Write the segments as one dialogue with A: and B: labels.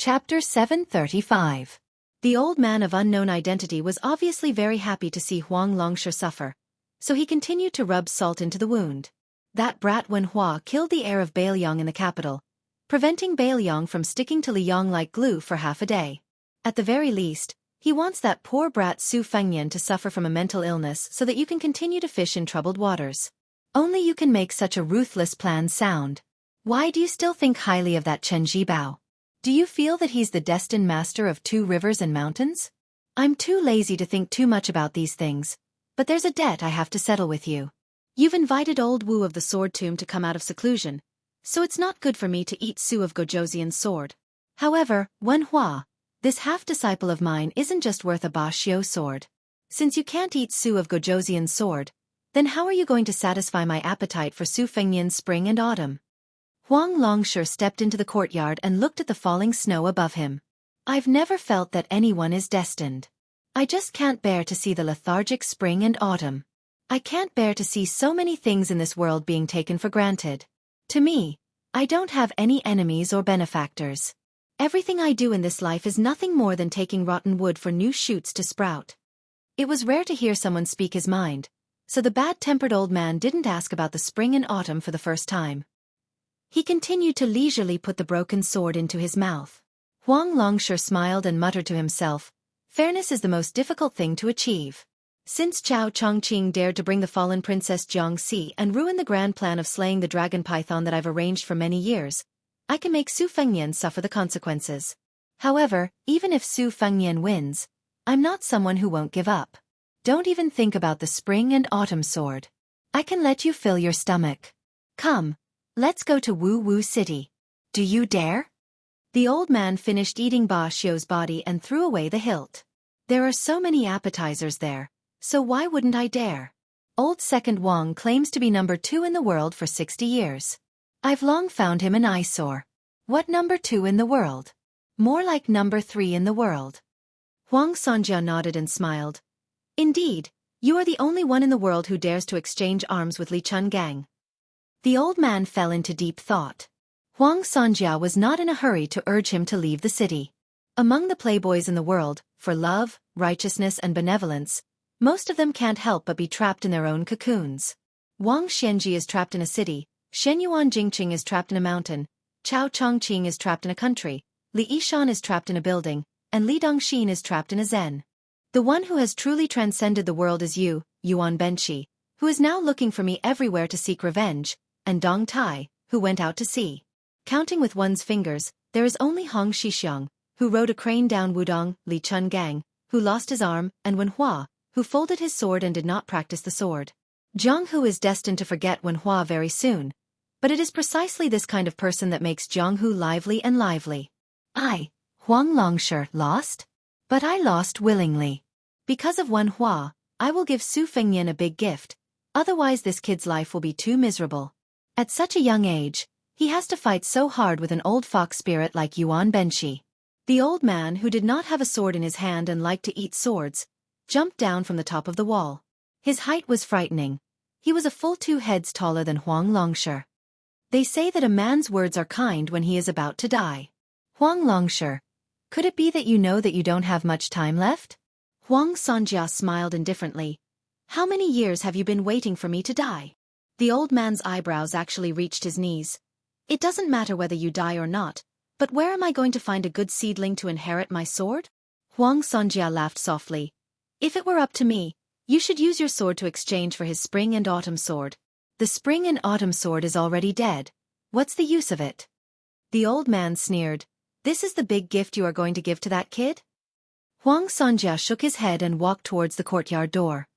A: Chapter 735. The old man of unknown identity was obviously very happy to see Huang Longshe suffer, so he continued to rub salt into the wound. That brat Wen Hua killed the heir of Bailiang in the capital, preventing Bailiang from sticking to Liang like glue for half a day. At the very least, he wants that poor brat Su Fengnian to suffer from a mental illness so that you can continue to fish in troubled waters. Only you can make such a ruthless plan sound. Why do you still think highly of that Chen Zhibao? Do you feel that he's the destined master of 2 rivers and mountains? I'm too lazy to think too much about these things, but there's a debt I have to settle with you. You've invited old Wu of the Sword Tomb to come out of seclusion, so it's not good for me to eat Su of Gojoseon's sword. However, Wen Hua, this half-disciple of mine isn't just worth a Ba Xiu sword. Since you can't eat Su of Gojoseon's sword, then how are you going to satisfy my appetite for Su Fengnian's spring and autumn? Huang Longshe stepped into the courtyard and looked at the falling snow above him. I've never felt that anyone is destined. I just can't bear to see the lethargic spring and autumn. I can't bear to see so many things in this world being taken for granted. To me, I don't have any enemies or benefactors. Everything I do in this life is nothing more than taking rotten wood for new shoots to sprout. It was rare to hear someone speak his mind, so the bad-tempered old man didn't ask about the spring and autumn for the first time. He continued to leisurely put the broken sword into his mouth. Huang Longshe smiled and muttered to himself, fairness is the most difficult thing to achieve. Since Zhao Chongqing dared to bring the fallen Princess Jiangxi and ruin the grand plan of slaying the dragon python that I've arranged for many years, I can make Su Fengnian suffer the consequences. However, even if Su Fengnian wins, I'm not someone who won't give up. Don't even think about the spring and autumn sword. I can let you fill your stomach. Come. Let's go to Wu Wu City. Do you dare? The old man finished eating Ba Xiu's body and threw away the hilt. There are so many appetizers there, so why wouldn't I dare? Old Second Wang claims to be number 2 in the world for 60 years. I've long found him an eyesore. What number 2 in the world? More like number 3 in the world. Huang Sonjia nodded and smiled. Indeed, you are the only one in the world who dares to exchange arms with Li Chun Gang. The old man fell into deep thought. Huang Sonjia was not in a hurry to urge him to leave the city. Among the playboys in the world, for love, righteousness and benevolence, most of them can't help but be trapped in their own cocoons. Wang Xianji is trapped in a city, Shen Yuan Jingqing is trapped in a mountain, Chao Chongqing is trapped in a country, Li Yishan is trapped in a building, and Li Dongxin is trapped in a zen. The one who has truly transcended the world is you, Yuan Benshi, who is now looking for me everywhere to seek revenge, and Dong Tai, who went out to sea. Counting with one's fingers, there is only Hong Shixiang, who rode a crane down Wudong, Li Chun Gang, who lost his arm, and Wen Hua, who folded his sword and did not practice the sword. Jiang Hu is destined to forget Wen Hua very soon, but it is precisely this kind of person that makes Jiang Hu lively and lively. I, Huang Longshe, lost? But I lost willingly. Because of Wen Hua, I will give Su Fengnian a big gift, otherwise this kid's life will be too miserable. At such a young age, he has to fight so hard with an old fox spirit like Yuan Benshi. The old man, who did not have a sword in his hand and liked to eat swords, jumped down from the top of the wall. His height was frightening. He was a full 2 heads taller than Huang Longshe. They say that a man's words are kind when he is about to die. Huang Longshe, could it be that you know that you don't have much time left? Huang Sonjia smiled indifferently. How many years have you been waiting for me to die? The old man's eyebrows actually reached his knees. It doesn't matter whether you die or not, but where am I going to find a good seedling to inherit my sword? Huang Sonjia laughed softly. If it were up to me, you should use your sword to exchange for his spring and autumn sword. The spring and autumn sword is already dead. What's the use of it? The old man sneered. This is the big gift you are going to give to that kid? Huang Sonjia shook his head and walked towards the courtyard door.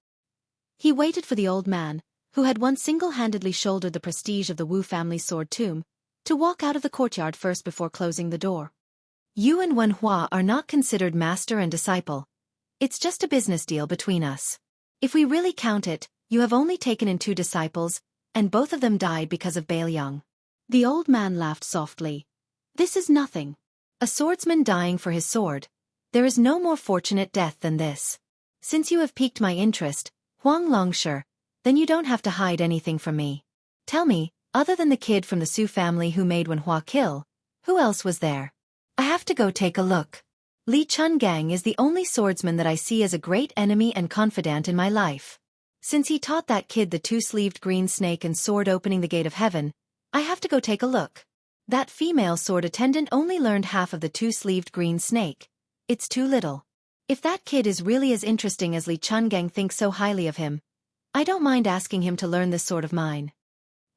A: He waited for the old man, who had once single-handedly shouldered the prestige of the Wu family sword tomb, to walk out of the courtyard first before closing the door. You and Wen Hua are not considered master and disciple. It's just a business deal between us. If we really count it, you have only taken in 2 disciples, and both of them died because of Bailiang. The old man laughed softly. This is nothing. A swordsman dying for his sword. There is no more fortunate death than this. Since you have piqued my interest, Huang Longshe, then you don't have to hide anything from me. Tell me, other than the kid from the Su family who made Wen Hua kill, who else was there? I have to go take a look. Li Chungang is the only swordsman that I see as a great enemy and confidant in my life. Since he taught that kid the two-sleeved green snake and sword opening the gate of heaven, I have to go take a look. That female sword attendant only learned half of the two-sleeved green snake. It's too little. If that kid is really as interesting as Li Chungang thinks so highly of him, I don't mind asking him to learn this sword of mine.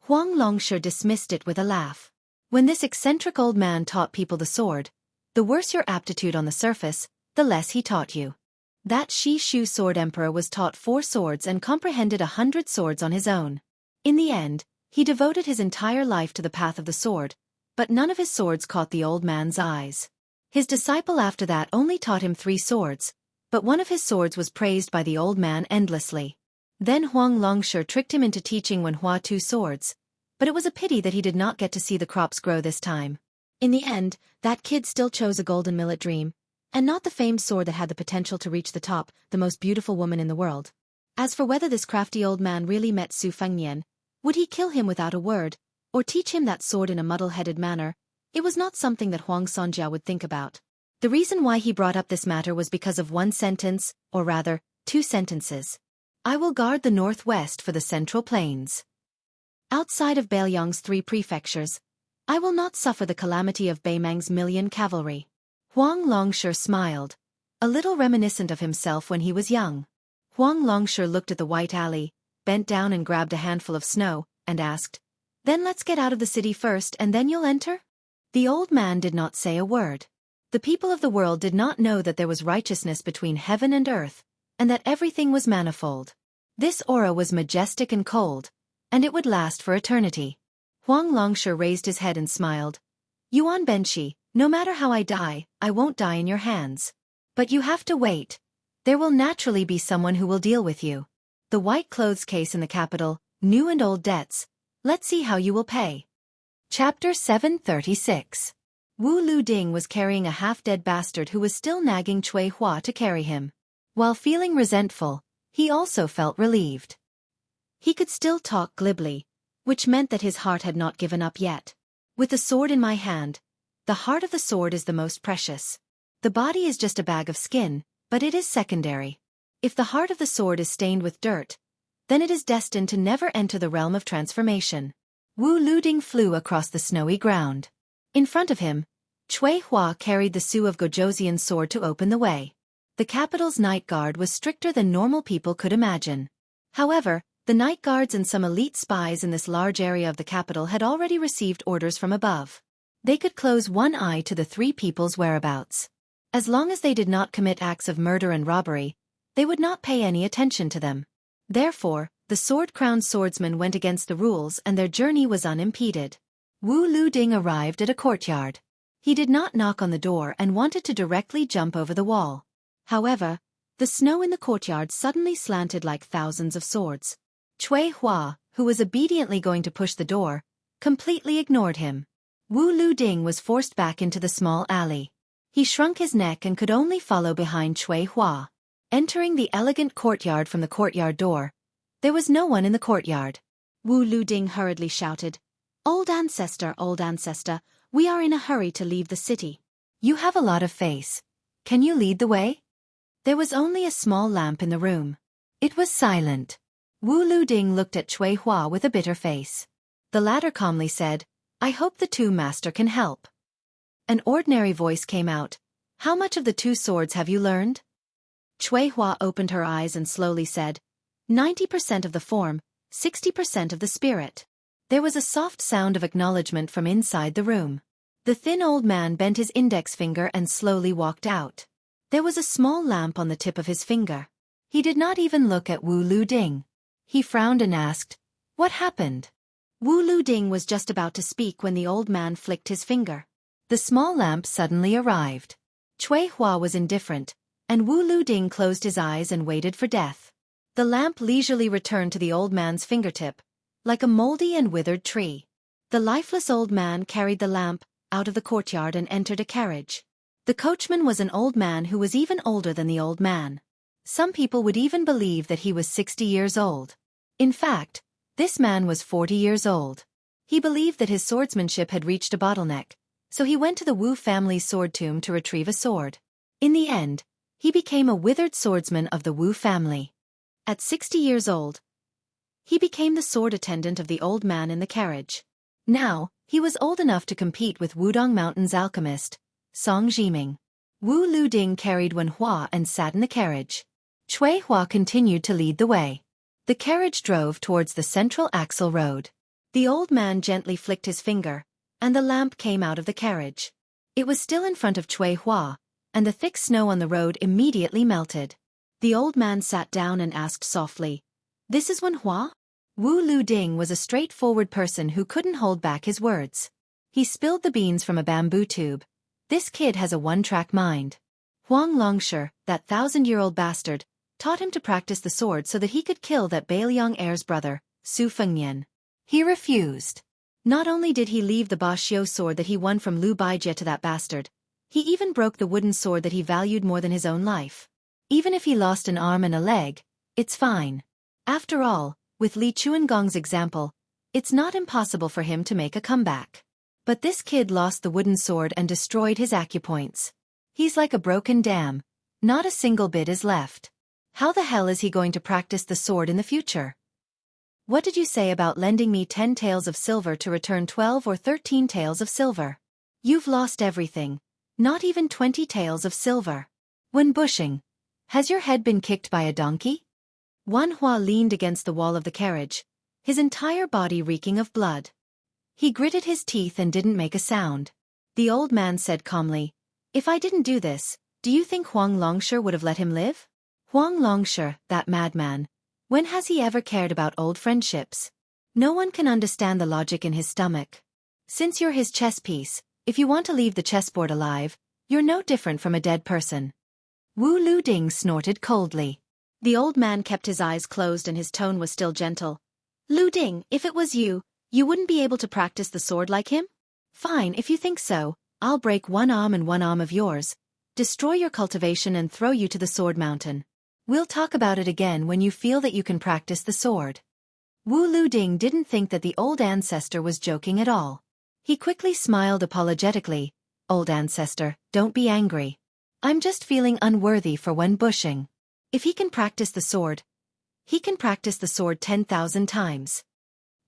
A: Huang Longshe dismissed it with a laugh. When this eccentric old man taught people the sword, the worse your aptitude on the surface, the less he taught you. That Shi Shu sword emperor was taught 4 swords and comprehended 100 swords on his own. In the end, he devoted his entire life to the path of the sword, but none of his swords caught the old man's eyes. His disciple after that only taught him 3 swords, but one of his swords was praised by the old man endlessly. Then Huang Longshe tricked him into teaching Wenhua 2 swords, but it was a pity that he did not get to see the crops grow this time. In the end, that kid still chose a golden millet dream, and not the famed sword that had the potential to reach the top, the most beautiful woman in the world. As for whether this crafty old man really met Su Fengnian, would he kill him without a word, or teach him that sword in a muddle-headed manner, it was not something that Huang Sonjia would think about. The reason why he brought up this matter was because of one sentence, or rather, 2 sentences. I will guard the northwest for the Central Plains. Outside of Bailiang's 3 prefectures, I will not suffer the calamity of Beimang's 1,000,000 cavalry. Huang Longshe smiled, a little reminiscent of himself when he was young. Huang Longshe looked at the white alley, bent down and grabbed a handful of snow, and asked, Then let's get out of the city first and then you'll enter? The old man did not say a word. The people of the world did not know that there was righteousness between heaven and earth, and that everything was manifold. This aura was majestic and cold, and it would last for eternity. Huang Longshe raised his head and smiled. Yuan Benshi, no matter how I die, I won't die in your hands. But you have to wait. There will naturally be someone who will deal with you. The white clothes case in the capital, new and old debts. Let's see how you will pay. Chapter 736. Wu Lu Ding was carrying a half-dead bastard who was still nagging Cui Hua to carry him. While feeling resentful, he also felt relieved. He could still talk glibly, which meant that his heart had not given up yet. With the sword in my hand, the heart of the sword is the most precious. The body is just a bag of skin, but it is secondary. If the heart of the sword is stained with dirt, then it is destined to never enter the realm of transformation. Wu Luding flew across the snowy ground. In front of him, Cui Hua carried the Su of Gojoseon's sword to open the way. The capital's night guard was stricter than normal people could imagine. However, the night guards and some elite spies in this large area of the capital had already received orders from above. They could close one eye to the 3 people's whereabouts. As long as they did not commit acts of murder and robbery, they would not pay any attention to them. Therefore, the sword-crowned swordsmen went against the rules and their journey was unimpeded. Wu Luding arrived at a courtyard. He did not knock on the door and wanted to directly jump over the wall. However, the snow in the courtyard suddenly slanted like thousands of swords. Cui Hua, who was obediently going to push the door, completely ignored him. Wu Luding was forced back into the small alley. He shrunk his neck and could only follow behind Cui Hua. Entering the elegant courtyard from the courtyard door, there was no one in the courtyard. Wu Luding hurriedly shouted, old ancestor, we are in a hurry to leave the city. You have a lot of face. Can you lead the way? There was only a small lamp in the room. It was silent. Wu Luding looked at Cui Hua with a bitter face. The latter calmly said, I hope the 2 master can help. An ordinary voice came out. How much of the 2 swords have you learned? Cui Hua opened her eyes and slowly said, 90% of the form, 60% of the spirit. There was a soft sound of acknowledgement from inside the room. The thin old man bent his index finger and slowly walked out. There was a small lamp on the tip of his finger. He did not even look at Wu Luding. He frowned and asked, What happened? Wu Luding was just about to speak when the old man flicked his finger. The small lamp suddenly arrived. Cui Hua was indifferent, and Wu Luding closed his eyes and waited for death. The lamp leisurely returned to the old man's fingertip, like a moldy and withered tree. The lifeless old man carried the lamp out of the courtyard and entered a carriage. The coachman was an old man who was even older than the old man. Some people would even believe that he was 60 years old. In fact, this man was 40 years old. He believed that his swordsmanship had reached a bottleneck, so he went to the Wu family's sword tomb to retrieve a sword. In the end, he became a withered swordsman of the Wu family. At 60 years old, he became the sword attendant of the old man in the carriage. Now, he was old enough to compete with Wudong Mountain's alchemist, Song Jiming. Wu Luding carried Wen Hua and sat in the carriage. Cui Hua continued to lead the way. The carriage drove towards the central axle road. The old man gently flicked his finger, and the lamp came out of the carriage. It was still in front of Cui Hua, and the thick snow on the road immediately melted. The old man sat down and asked softly, "This is Wen Hua?" Wu Luding was a straightforward person who couldn't hold back his words. He spilled the beans from a bamboo tube. This kid has a one-track mind. Huang Longshi, that 1,000-year-old bastard, taught him to practice the sword so that he could kill that Beiliang heir's brother, Su Fengnian. He refused. Not only did he leave the Bashio sword that he won from Lu Baijie to that bastard, he even broke the wooden sword that he valued more than his own life. Even if he lost an arm and a leg, it's fine. After all, with Li Chuangong's example, it's not impossible for him to make a comeback. But this kid lost the wooden sword and destroyed his acupoints. He's like a broken dam. Not a single bit is left. How the hell is he going to practice the sword in the future? What did you say about lending me 10 taels of silver to return 12 or 13 taels of silver? You've lost everything. Not even 20 taels of silver. When bushing, has your head been kicked by a donkey? Wen Hua leaned against the wall of the carriage, his entire body reeking of blood. He gritted his teeth and didn't make a sound. The old man said calmly, "If I didn't do this, do you think Huang Longshi would have let him live? Huang Longshi, that madman. When has he ever cared about old friendships? No one can understand the logic in his stomach. Since you're his chess piece, if you want to leave the chessboard alive, you're no different from a dead person." Wu Luding snorted coldly. The old man kept his eyes closed and his tone was still gentle. "Luding, if it was you, you wouldn't be able to practice the sword like him? Fine, if you think so, I'll break one arm and one arm of yours, destroy your cultivation and throw you to the sword mountain. We'll talk about it again when you feel that you can practice the sword." Wu Luding didn't think that the old ancestor was joking at all. He quickly smiled apologetically. "Old ancestor, don't be angry. I'm just feeling unworthy for when bushing. If he can practice the sword, he can practice the sword 10,000 times."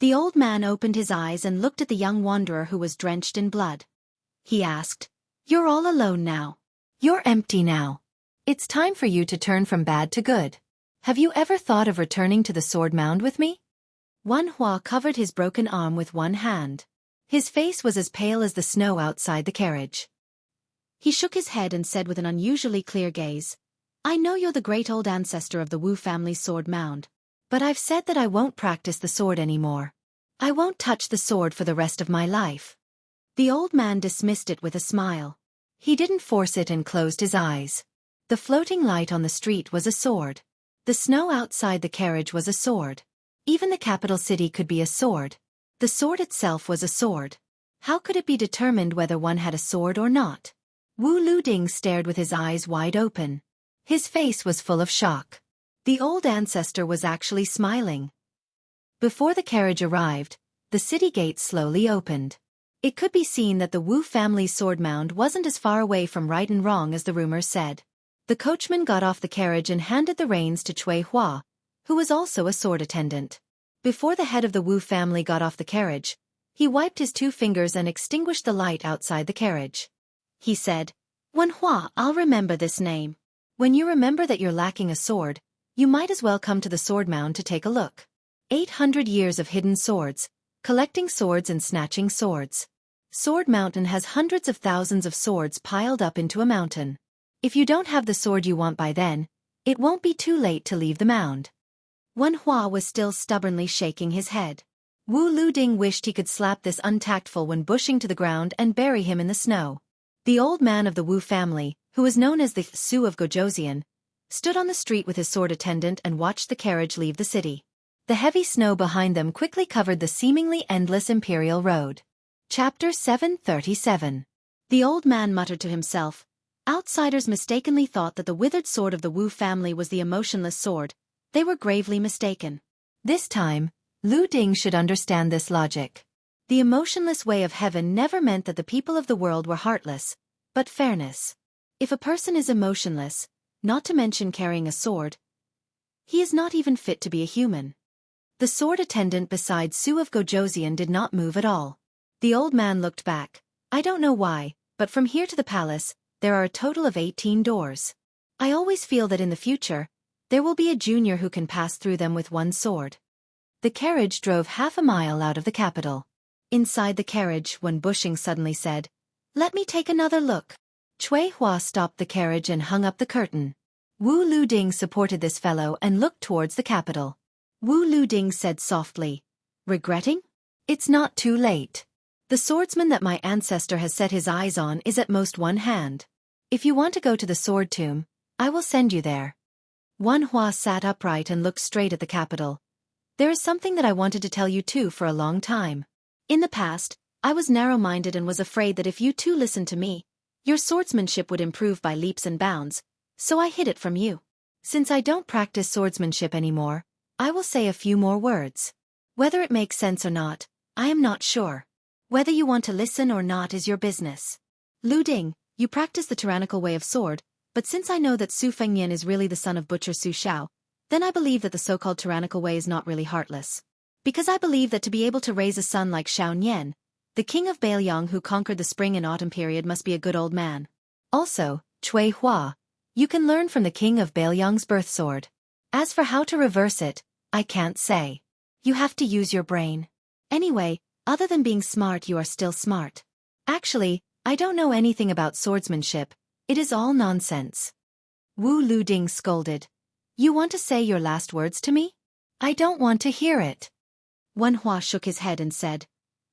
A: The old man opened his eyes and looked at the young wanderer who was drenched in blood. He asked, "You're all alone now. You're empty now. It's time for you to turn from bad to good. Have you ever thought of returning to the sword mound with me?" Wen Hua covered his broken arm with one hand. His face was as pale as the snow outside the carriage. He shook his head and said with an unusually clear gaze, "I know you're the great old ancestor of the Wu family's sword mound, but I've said that I won't practice the sword anymore. I won't touch the sword for the rest of my life." The old man dismissed it with a smile. He didn't force it and closed his eyes. The floating light on the street was a sword. The snow outside the carriage was a sword. Even the capital city could be a sword. The sword itself was a sword. How could it be determined whether one had a sword or not? Wu Luding stared with his eyes wide open. His face was full of shock. The old ancestor was actually smiling. Before the carriage arrived, the city gates slowly opened. It could be seen that the Wu family's sword mound wasn't as far away from right and wrong as the rumors said. The coachman got off the carriage and handed the reins to Cui Hua, who was also a sword attendant. Before the head of the Wu family got off the carriage, he wiped his 2 fingers and extinguished the light outside the carriage. He said, "Wen Hua, I'll remember this name. When you remember that you're lacking a sword, you might as well come to the sword mound to take a look. 800 years of hidden swords, collecting swords and snatching swords. Sword Mountain has hundreds of thousands of swords piled up into a mountain. If you don't have the sword you want by then, it won't be too late to leave the mound." Wen Hua was still stubbornly shaking his head. Wu Luding wished he could slap this untactful when bushing to the ground and bury him in the snow. The old man of the Wu family, who was known as the Su of Gojoseon, stood on the street with his sword attendant and watched the carriage leave the city. The heavy snow behind them quickly covered the seemingly endless imperial road. Chapter 737. The old man muttered to himself. Outsiders mistakenly thought that the withered sword of the Wu family was the emotionless sword. They were gravely mistaken. This time, Lu Ding should understand this logic. The emotionless way of heaven never meant that the people of the world were heartless, but fairness. If a person is emotionless, not to mention carrying a sword, he is not even fit to be a human. The sword attendant beside Sue of Gojoseon did not move at all. The old man looked back. I don't know why, but from here to the palace, there are a total of 18 doors. I always feel that in the future, there will be a junior who can pass through them with one sword. The carriage drove half a mile out of the capital. Inside the carriage, Wen Bushing suddenly said, "Let me take another look." Cui Hua stopped the carriage and hung up the curtain. Wu Luding supported this fellow and looked towards the capital. Wu Luding said softly, "Regretting? It's not too late. The swordsman that my ancestor has set his eyes on is at most one hand. If you want to go to the sword tomb, I will send you there." Wen Hua sat upright and looked straight at the capital. "There is something that I wanted to tell you too for a long time. In the past, I was narrow-minded and was afraid that if you two listened to me, your swordsmanship would improve by leaps and bounds, so I hid it from you. Since I don't practice swordsmanship anymore, I will say a few more words. Whether it makes sense or not, I am not sure. Whether you want to listen or not is your business. Lu Ding, you practice the tyrannical way of sword, but since I know that Su Fengnian is really the son of Butcher Su Xiao, then I believe that the so-called tyrannical way is not really heartless. Because I believe that to be able to raise a son like Xiao Nian, the king of Bailiang who conquered the spring and autumn period must be a good old man. Also, Cui Hua, you can learn from the king of Bailiang's birth sword. As for how to reverse it, I can't say. You have to use your brain. Anyway, other than being smart, you are still smart. Actually, I don't know anything about swordsmanship. It is all nonsense." Wu Luding scolded. "You want to say your last words to me? I don't want to hear it." Wen Hua shook his head and said,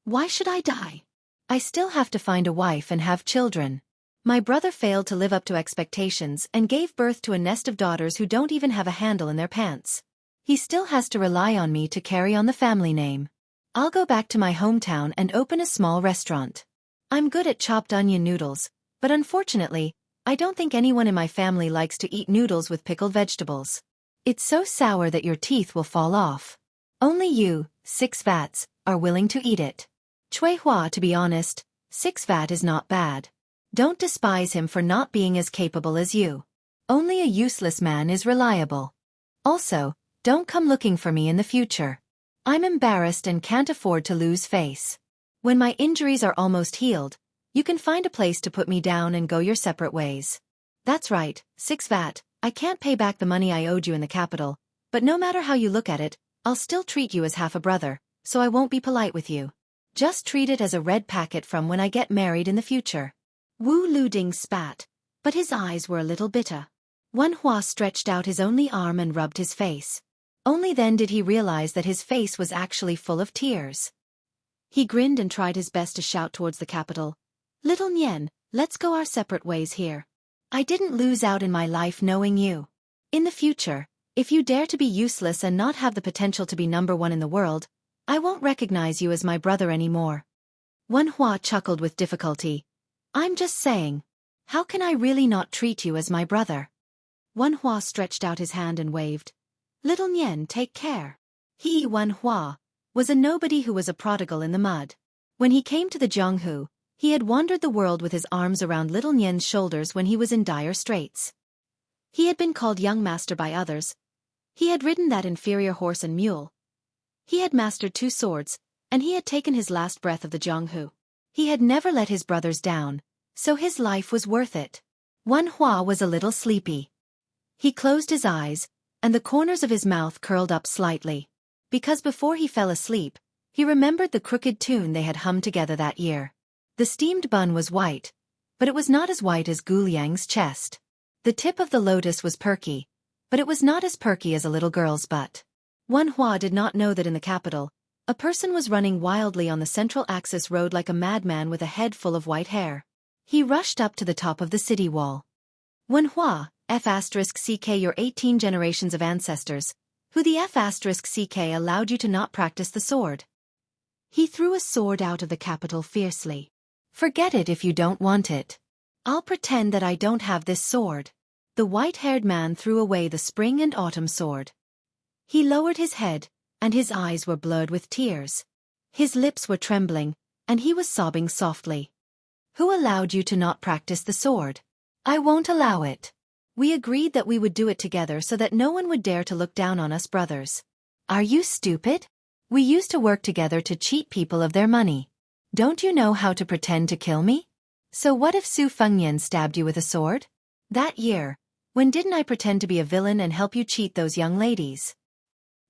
A: "Why should I die? I still have to find a wife and have children. My brother failed to live up to expectations and gave birth to a nest of daughters who don't even have a handle in their pants. He still has to rely on me to carry on the family name. I'll go back to my hometown and open a small restaurant. I'm good at chopped onion noodles, but unfortunately, I don't think anyone in my family likes to eat noodles with pickled vegetables. It's so sour that your teeth will fall off. Only you, 6 Vats, are willing to eat it." Cui Hua, to be honest, 6 Vat is not bad. Don't despise him for not being as capable as you. Only a useless man is reliable. Also, don't come looking for me in the future. I'm embarrassed and can't afford to lose face. When my injuries are almost healed, you can find a place to put me down and go your separate ways. That's right, 6 Vat, I can't pay back the money I owed you in the capital, but no matter how you look at it, I'll still treat you as half a brother, so I won't be polite with you. Just treat it as a red packet from when I get married in the future." Wu Luding spat, but his eyes were a little bitter. Wen Hua stretched out his only arm and rubbed his face. Only then did he realize that his face was actually full of tears. He grinned and tried his best to shout towards the capital, "Little Nian, let's go our separate ways here. I didn't lose out in my life knowing you. In the future, if you dare to be useless and not have the potential to be #1 in the world, I won't recognize you as my brother anymore." Wen Hua chuckled with difficulty. "I'm just saying. How can I really not treat you as my brother?" Wen Hua stretched out his hand and waved. "Little Nian, take care." He, Wen Hua, was a nobody who was a prodigal in the mud. When he came to the Zhonghu, he had wandered the world with his arms around little Nian's shoulders when he was in dire straits. He had been called young master by others. He had ridden that inferior horse and mule. He had mastered 2 swords, and he had taken his last breath of the Zhonghu. He had never let his brothers down, so his life was worth it. Wen Hua was a little sleepy. He closed his eyes, and the corners of his mouth curled up slightly. Because before he fell asleep, he remembered the crooked tune they had hummed together that year. The steamed bun was white, but it was not as white as Gu Liang's chest. The tip of the lotus was perky, but it was not as perky as a little girl's butt. Wen Hua did not know that in the capital, a person was running wildly on the Central Axis Road like a madman with a head full of white hair. He rushed up to the top of the city wall. "Wen Hua, F***ck your 18 generations of ancestors, who the F***ck allowed you to not practice the sword?" He threw a sword out of the capital fiercely. "Forget it if you don't want it. I'll pretend that I don't have this sword." The white-haired man threw away the spring and autumn sword. He lowered his head, and his eyes were blurred with tears. His lips were trembling, and he was sobbing softly. Who allowed you to not practice the sword? I won't allow it. We agreed that we would do it together so that no one would dare to look down on us brothers. Are you stupid? We used to work together to cheat people of their money. Don't you know how to pretend to kill me? So what if Su Fengnian stabbed you with a sword? That year, when didn't I pretend to be a villain and help you cheat those young ladies?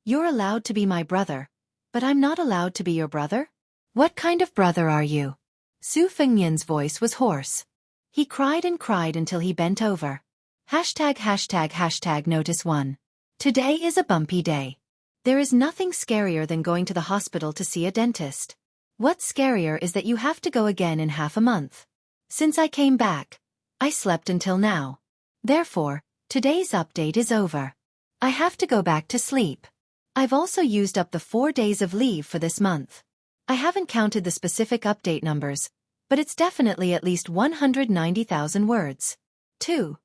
A: You're allowed to be my brother, but I'm not allowed to be your brother? What kind of brother are you? Su Fengnian's voice was hoarse. He cried and cried until he bent over. Notice 1. Today is a bumpy day. There is nothing scarier than going to the hospital to see a dentist. What's scarier is that you have to go again in half a month. Since I came back, I slept until now. Therefore, today's update is over. I have to go back to sleep. I've also used up the 4 days of leave for this month. I haven't counted the specific update numbers, but it's definitely at least 190,000 words. 2.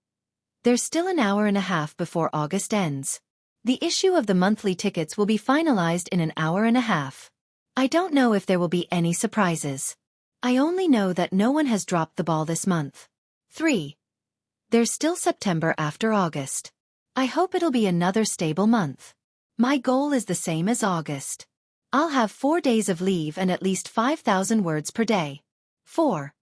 A: There's still an hour and a half before August ends. The issue of the monthly tickets will be finalized in an hour and a half. I don't know if there will be any surprises. I only know that no one has dropped the ball this month. 3. There's still September after August. I hope it'll be another stable month. My goal is the same as August. I'll have 4 days of leave and at least 5,000 words per day. 4.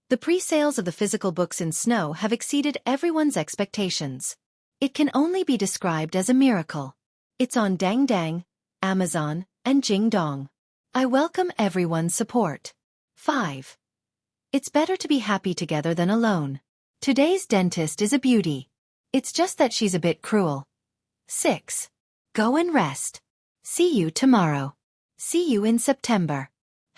A: The pre-sales of the physical books in Snow have exceeded everyone's expectations. It can only be described as a miracle. It's on Dang Dang, Amazon, and Jing Dong. I welcome everyone's support. 5. It's better to be happy together than alone. Today's dentist is a beauty. It's just that she's a bit cruel. 6. Go and rest. See you tomorrow. See you in September.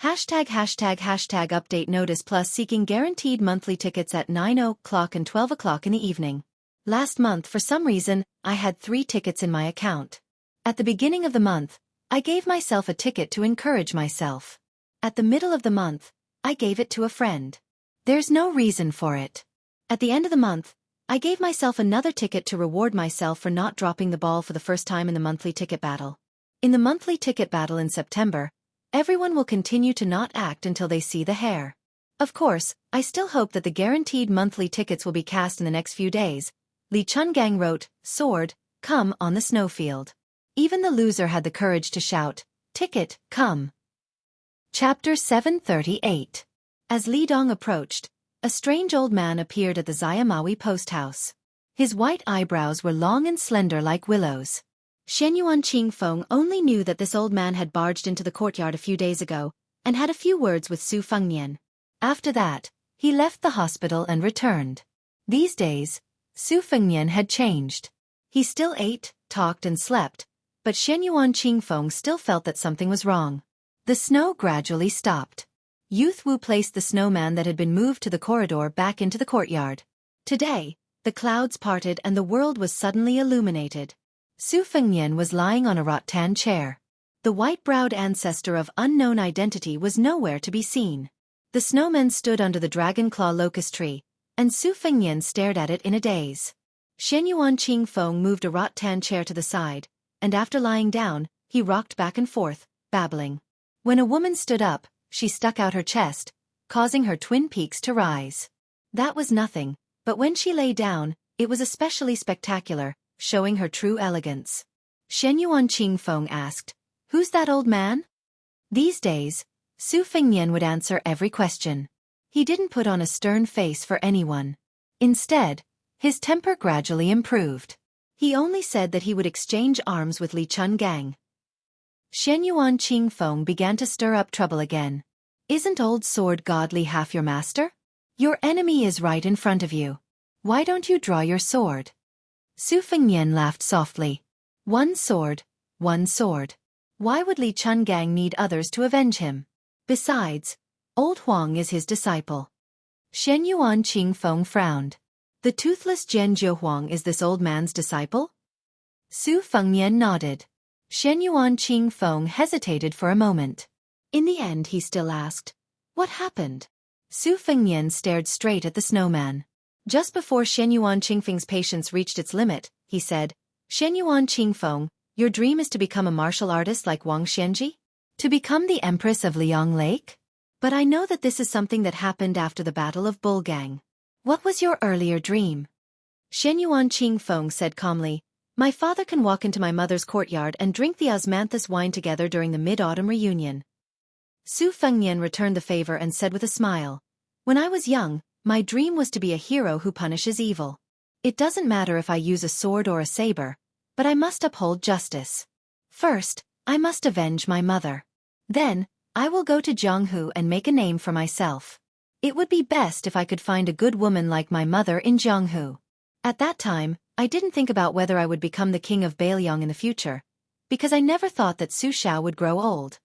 A: Update notice plus seeking guaranteed monthly tickets at 9 o'clock and 12 o'clock in the evening. Last month for some reason, I had 3 tickets in my account. At the beginning of the month, I gave myself a ticket to encourage myself. At the middle of the month, I gave it to a friend. There's no reason for it. At the end of the month, I gave myself another ticket to reward myself for not dropping the ball for the first time in the monthly ticket battle. In the monthly ticket battle in September, everyone will continue to not act until they see the hair. Of course, I still hope that the guaranteed monthly tickets will be cast in the next few days. Li Chungang wrote, "Sword, come on the snowfield." Even the loser had the courage to shout, "Ticket, come." Chapter 738. As Li Dong approached, a strange old man appeared at the Zayamawi post house. His white eyebrows were long and slender like willows. Shenyuan Qingfeng only knew that this old man had barged into the courtyard a few days ago, and had a few words with Su Fengnian. After that, he left the hospital and returned. These days, Su Fengnian had changed. He still ate, talked and slept, but Shenyuan Qingfeng still felt that something was wrong. The snow gradually stopped. Youth Wu placed the snowman that had been moved to the corridor back into the courtyard. Today, the clouds parted and the world was suddenly illuminated. Su Fengnian was lying on a rattan chair. The white-browed ancestor of unknown identity was nowhere to be seen. The snowman stood under the dragon claw locust tree, and Su Fengnian stared at it in a daze. Shenyuan Qingfeng moved a rattan chair to the side, and after lying down, he rocked back and forth, babbling. When a woman stood up, she stuck out her chest, causing her twin peaks to rise. That was nothing, but when she lay down, it was especially spectacular, showing her true elegance. Shenyuan Qingfeng asked, "Who's that old man?" These days, Su Fengnian would answer every question. He didn't put on a stern face for anyone. Instead, his temper gradually improved. He only said that he would exchange arms with Li Chungang. Shenyuan Qingfeng began to stir up trouble again. "Isn't old sword godly half your master? Your enemy is right in front of you. Why don't you draw your sword?" Su Fengnian laughed softly. "One sword, one sword. Why would Li Chungang need others to avenge him? Besides, old Huang is his disciple." Shenyuan Qingfeng frowned. "The toothless Jian Huang is this old man's disciple?" Su Fengnian nodded. Shenyuan Qingfeng hesitated for a moment. In the end he still asked, "What happened?" Su Fengnian stared straight at the snowman. Just before Shenyuan Qingfeng's patience reached its limit, he said, "Shenyuan Qingfeng, your dream is to become a martial artist like Wang Xianji?" To become the Empress of Liang Lake? But I know that this is something that happened after the Battle of Bulgang. What was your earlier dream? Shenyuan Qingfeng said calmly, my father can walk into my mother's courtyard and drink the osmanthus wine together during the mid-autumn reunion. Su Fengnian returned the favor and said with a smile, when I was young, my dream was to be a hero who punishes evil. It doesn't matter if I use a sword or a saber, but I must uphold justice. First, I must avenge my mother. Then, I will go to Jianghu and make a name for myself. It would be best if I could find a good woman like my mother in Jianghu. At that time, I didn't think about whether I would become the king of Bailiang in the future, because I never thought that Su Xiao would grow old.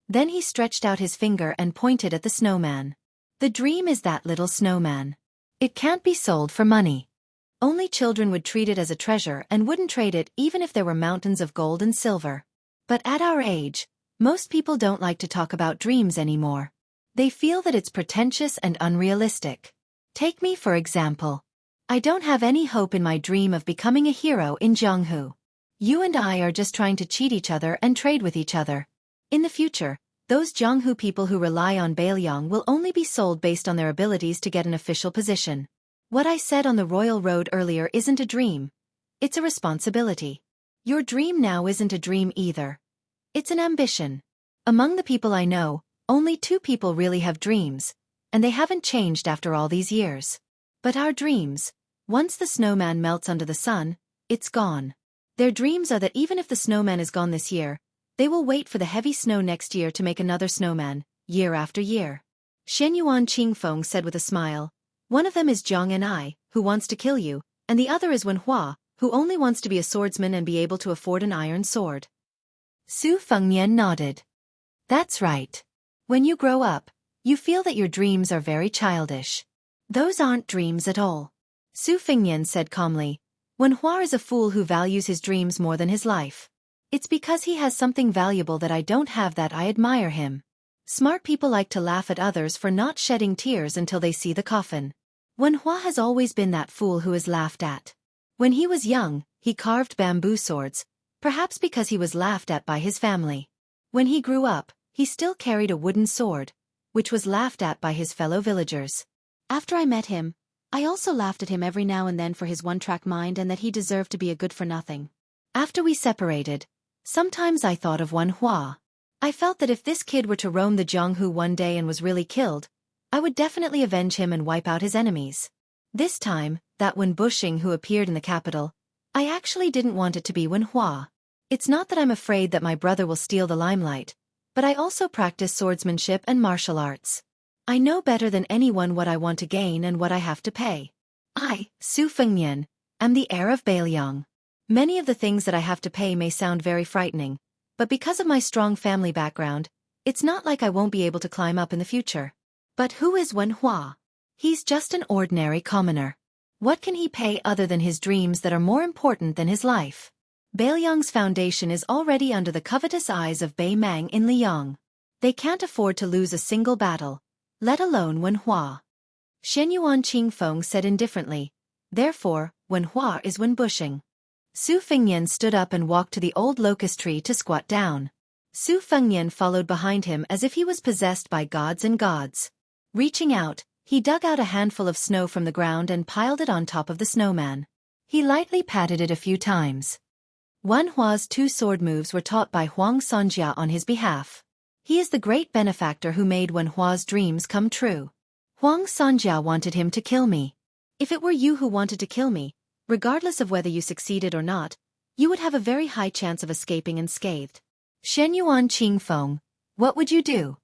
A: Then he stretched out his finger and pointed at the snowman. The dream is that little snowman. It can't be sold for money. Only children would treat it as a treasure and wouldn't trade it even if there were mountains of gold and silver. But at our age, most people don't like to talk about dreams anymore. They feel that it's pretentious and unrealistic. Take me for example. I don't have any hope in my dream of becoming a hero in Jianghu. You and I are just trying to cheat each other and trade with each other. In the future, those Jianghu people who rely on Bailiang will only be sold based on their abilities to get an official position. What I said on the Royal Road earlier isn't a dream. It's a responsibility. Your dream now isn't a dream either. It's an ambition. Among the people I know, only 2 people really have dreams, and they haven't changed after all these years. But our dreams, once the snowman melts under the sun, it's gone. Their dreams are that even if the snowman is gone this year, they will wait for the heavy snow next year to make another snowman, year after year. Shenyuan Qingfeng said with a smile, one of them is Zhang and I, who wants to kill you, and the other is Wenhua, who only wants to be a swordsman and be able to afford an iron sword. Su Fengnian nodded. That's right. When you grow up, you feel that your dreams are very childish. Those aren't dreams at all. Su Fengnian said calmly, Wenhua is a fool who values his dreams more than his life. It's because he has something valuable that I don't have that I admire him. Smart people like to laugh at others for not shedding tears until they see the coffin. Wenhua has always been that fool who is laughed at. When he was young, he carved bamboo swords, perhaps because he was laughed at by his family. When he grew up, he still carried a wooden sword, which was laughed at by his fellow villagers. After I met him, I also laughed at him every now and then for his one-track mind and that he deserved to be a good-for-nothing. After we separated, sometimes I thought of Wenhua. I felt that if this kid were to roam the Jianghu one day and was really killed, I would definitely avenge him and wipe out his enemies. This time, that Wen Bushing who appeared in the capital, I actually didn't want it to be Wenhua. It's not that I'm afraid that my brother will steal the limelight, but I also practice swordsmanship and martial arts. I know better than anyone what I want to gain and what I have to pay. I, Su Fengnian, am the heir of Bailiang. Many of the things that I have to pay may sound very frightening, but because of my strong family background, it's not like I won't be able to climb up in the future. But who is Wenhua? He's just an ordinary commoner. What can he pay other than his dreams that are more important than his life? Bailiang's foundation is already under the covetous eyes of Bei Mang in Liang. They can't afford to lose a single battle, let alone Wenhua. Shenyuan Qingfeng said indifferently, therefore, Wenhua is Wen Bushing. Su Fengnian stood up and walked to the old locust tree to squat down. Su Fengnian followed behind him as if he was possessed by gods and gods. Reaching out, he dug out a handful of snow from the ground and piled it on top of the snowman. He lightly patted it a few times. Wenhua's 2 sword moves were taught by Huang Sonjia on his behalf. He is the great benefactor who made Wenhua's dreams come true. Huang Sonjia wanted him to kill me. If it were you who wanted to kill me, regardless of whether you succeeded or not, you would have a very high chance of escaping unscathed. Shenyuan Qingfeng, what would you do?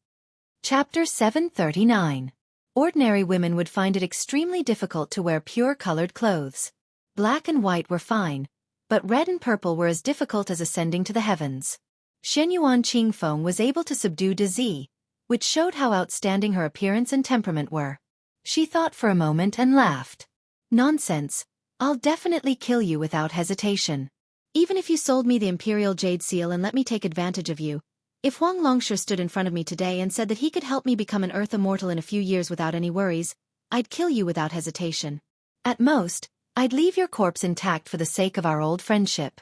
A: Chapter 739. Ordinary women would find it extremely difficult to wear pure-colored clothes. Black and white were fine, but red and purple were as difficult as ascending to the heavens. Shenyuan Qingfeng was able to subdue Dazi, which showed how outstanding her appearance and temperament were. She thought for a moment and laughed. Nonsense, I'll definitely kill you without hesitation. Even if you sold me the Imperial Jade Seal and let me take advantage of you, if Huang Longsher stood in front of me today and said that he could help me become an Earth Immortal in a few years without any worries, I'd kill you without hesitation. At most, I'd leave your corpse intact for the sake of our old friendship.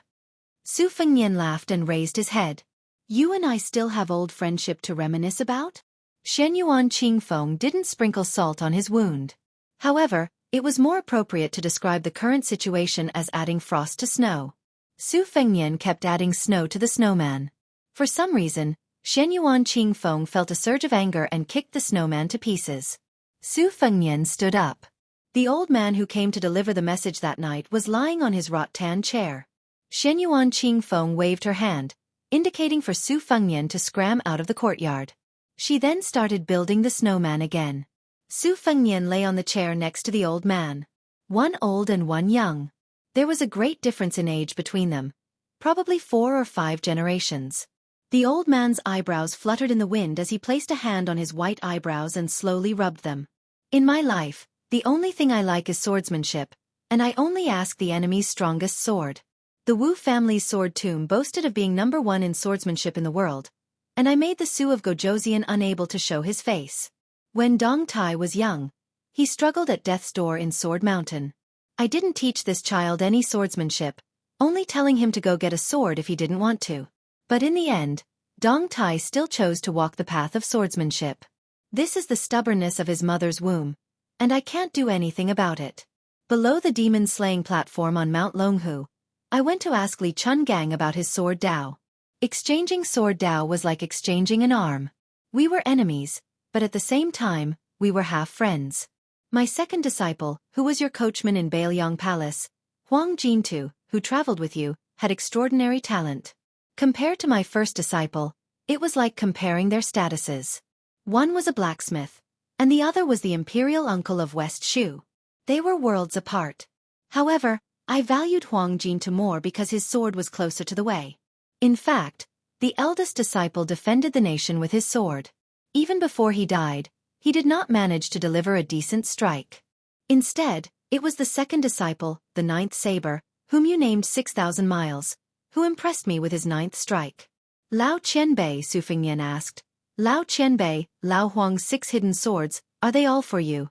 A: Su Fengnian laughed and raised his head. You and I still have old friendship to reminisce about? Shenyuan Qingfeng didn't sprinkle salt on his wound. However, it was more appropriate to describe the current situation as adding frost to snow. Su Fengnian kept adding snow to the snowman. For some reason, Shenyuan Qingfeng felt a surge of anger and kicked the snowman to pieces. Su Fengnian stood up. The old man who came to deliver the message that night was lying on his rattan chair. Shenyuan Qingfeng waved her hand, indicating for Su Fengnian to scram out of the courtyard. She then started building the snowman again. Su Fengnian lay on the chair next to the old man. One old and one young. There was a great difference in age between them, probably 4 or 5 generations. The old man's eyebrows fluttered in the wind as he placed a hand on his white eyebrows and slowly rubbed them. In my life, the only thing I like is swordsmanship, and I only ask the enemy's strongest sword. The Wu family's sword tomb boasted of being number 1 in swordsmanship in the world, and I made the Su of Gojoseon unable to show his face. When Dong Tai was young, he struggled at death's door in Sword Mountain. I didn't teach this child any swordsmanship, only telling him to go get a sword if he didn't want to. But in the end, Dong Tai still chose to walk the path of swordsmanship. This is the stubbornness of his mother's womb, and I can't do anything about it. Below the demon-slaying platform on Mount Longhu, I went to ask Li Chun-gang about his sword Dao. Exchanging sword Dao was like exchanging an arm. We were enemies, but at the same time, we were half friends. My second disciple, who was your coachman in Bailiang Palace, Huang Jintu, who traveled with you, had extraordinary talent. Compared to my first disciple, it was like comparing their statuses. One was a blacksmith, and the other was the imperial uncle of West Shu. They were worlds apart. However, I valued Huang Jintu more because his sword was closer to the way. In fact, the eldest disciple defended the nation with his sword. Even before he died, he did not manage to deliver a decent strike. Instead, it was the second disciple, the 9th saber, whom you named 6,000 miles, who impressed me with his 9th strike. Lao Qianbei, Su Fengnian asked. Lao Qianbei, Lao Huang's 6 hidden swords, are they all for you?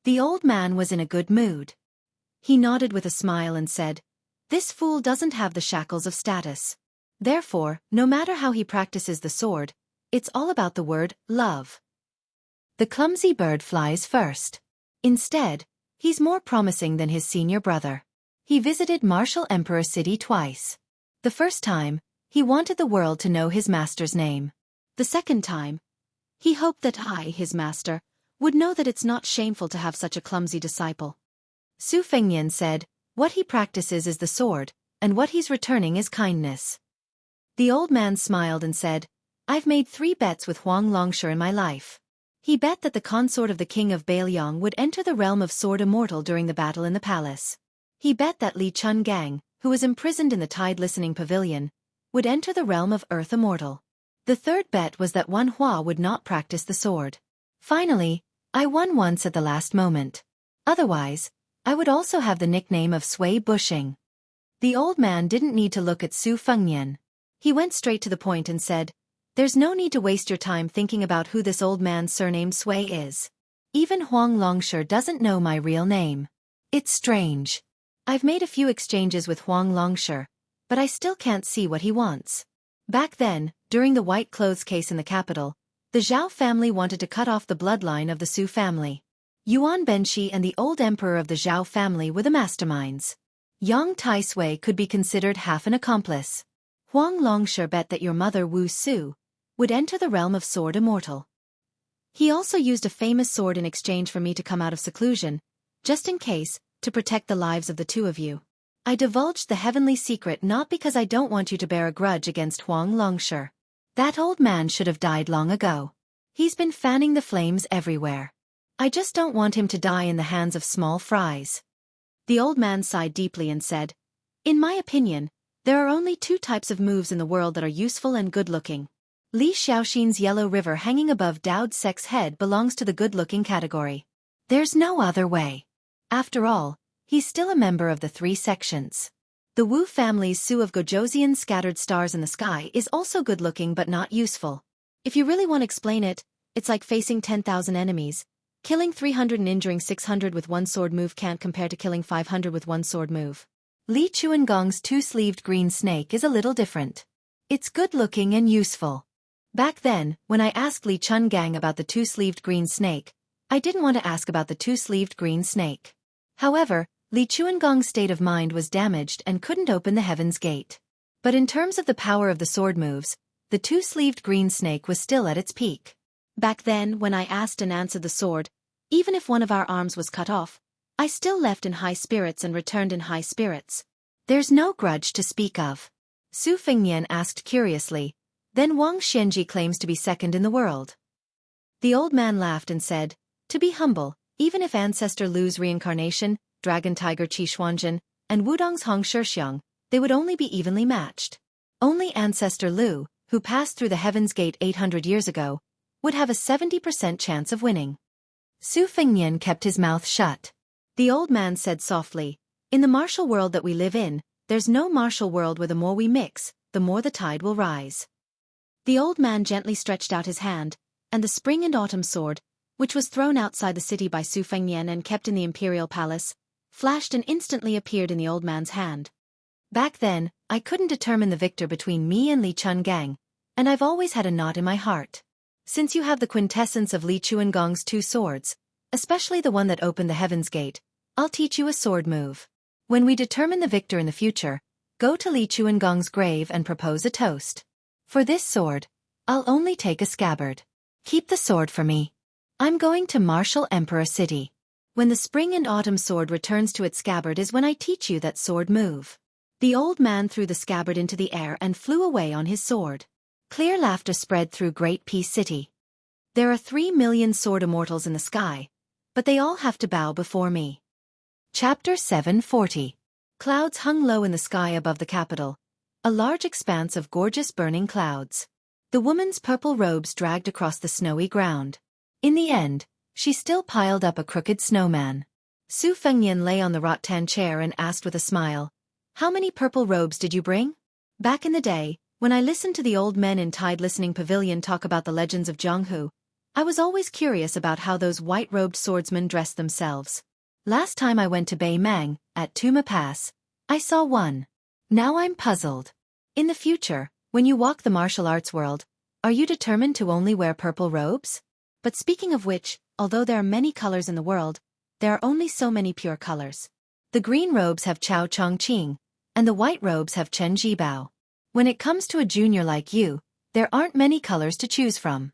A: The old man was in a good mood. He nodded with a smile and said, this fool doesn't have the shackles of status. Therefore, no matter how he practices the sword, it's all about the word, love. The clumsy bird flies first. Instead, he's more promising than his senior brother. He visited Martial Emperor City twice. The first time, he wanted the world to know his master's name. The second time, he hoped that I, his master, would know that it's not shameful to have such a clumsy disciple. Su Fengnian said, what he practices is the sword, and what he's returning is kindness. The old man smiled and said, I've made 3 bets with Huang Longshi in my life. He bet that the consort of the king of Bailiang would enter the realm of sword immortal during the battle in the palace. He bet that Li Chun-gang, who was imprisoned in the Tide Listening Pavilion, would enter the realm of earth immortal. The third bet was that Wan Hua would not practice the sword. Finally, I won once at the last moment. Otherwise, I would also have the nickname of Sui Bushing. The old man didn't need to look at Su Fengnian. He went straight to the point and said, there's no need to waste your time thinking about who this old man's surname Sui is. Even Huang Longshi doesn't know my real name. It's strange. I've made a few exchanges with Huang Longshi, but I still can't see what he wants. Back then, during the white clothes case in the capital, the Zhao family wanted to cut off the bloodline of the Su family. Yuan Benshi and the old emperor of the Zhao family were the masterminds. Yang Taisui could be considered half an accomplice. Huang Longshi bet that your mother Wu Su would enter the realm of sword immortal. He also used a famous sword in exchange for me to come out of seclusion, just in case, to protect the lives of the 2 of you. I divulged the heavenly secret not because I don't want you to bear a grudge against Huang Longshi. That old man should have died long ago. He's been fanning the flames everywhere. I just don't want him to die in the hands of small fries. The old man sighed deeply and said, in my opinion, there are only 2 types of moves in the world that are useful and good-looking. Li Xiaoxin's yellow river hanging above Dao Sek's head belongs to the good-looking category. There's no other way. After all, he's still a member of the 3 sections. The Wu family's Su of Gojoseon's scattered stars in the sky is also good-looking but not useful. If you really want to explain it, it's like facing 10,000 enemies. Killing 300 and injuring 600 with one sword move can't compare to killing 500 with one sword move. Li Chuangong's 2-sleeved green snake is a little different. It's good-looking and useful. Back then, when I asked Li Chun-gang about the two-sleeved green snake, I didn't want to ask about the two-sleeved green snake. However, Li Chuan-gong's state of mind was damaged and couldn't open the heaven's gate. But in terms of the power of the sword moves, the two-sleeved green snake was still at its peak. Back then, when I asked and answered the sword, even if one of our arms was cut off, I still left in high spirits and returned in high spirits. There's no grudge to speak of. Su Fengnian asked curiously, then Wang Xianji claims to be second in the world. The old man laughed and said, to be humble, even if Ancestor Lu's reincarnation, Dragon Tiger Qi Xuanjin, and Wudong's Hong Shixiang, they would only be evenly matched. Only Ancestor Lu, who passed through the Heaven's Gate 800 years ago, would have a 70% chance of winning. Su Fengnian kept his mouth shut. The old man said softly, in the martial world that we live in, there's no martial world where the more we mix, the more the tide will rise. The old man gently stretched out his hand, and the spring and autumn sword, which was thrown outside the city by Su Fengnian and kept in the imperial palace, flashed and instantly appeared in the old man's hand. Back then, I couldn't determine the victor between me and Li Chun-gang, and I've always had a knot in my heart. Since you have the quintessence of Li Chuan-gong's two swords, especially the one that opened the Heaven's Gate, I'll teach you a sword move. When we determine the victor in the future, go to Li Chuan-gong's grave and propose a toast. For this sword, I'll only take a scabbard. Keep the sword for me. I'm going to martial Emperor City. When the spring and autumn sword returns to its scabbard is when I teach you that sword move. The old man threw the scabbard into the air and flew away on his sword. Clear laughter spread through Great Peace City. There are 3 million sword immortals in the sky, but they all have to bow before me. Chapter 740. Clouds hung low in the sky above the capital, a large expanse of gorgeous burning clouds. The woman's purple robes dragged across the snowy ground. In the end, she still piled up a crooked snowman. Su Fengnian lay on the rattan chair and asked with a smile, how many purple robes did you bring? Back in the day, when I listened to the old men in Tide Listening Pavilion talk about the legends of Zhonghu, I was always curious about how those white-robed swordsmen dressed themselves. Last time I went to Bai Mang, at Tuma Pass, I saw one. Now I'm puzzled. In the future, when you walk the martial arts world, are you determined to only wear purple robes? But speaking of which, although there are many colors in the world, there are only so many pure colors. The green robes have Chao Chong Qing, and the white robes have Chen Jibao. When it comes to a junior like you, there aren't many colors to choose from.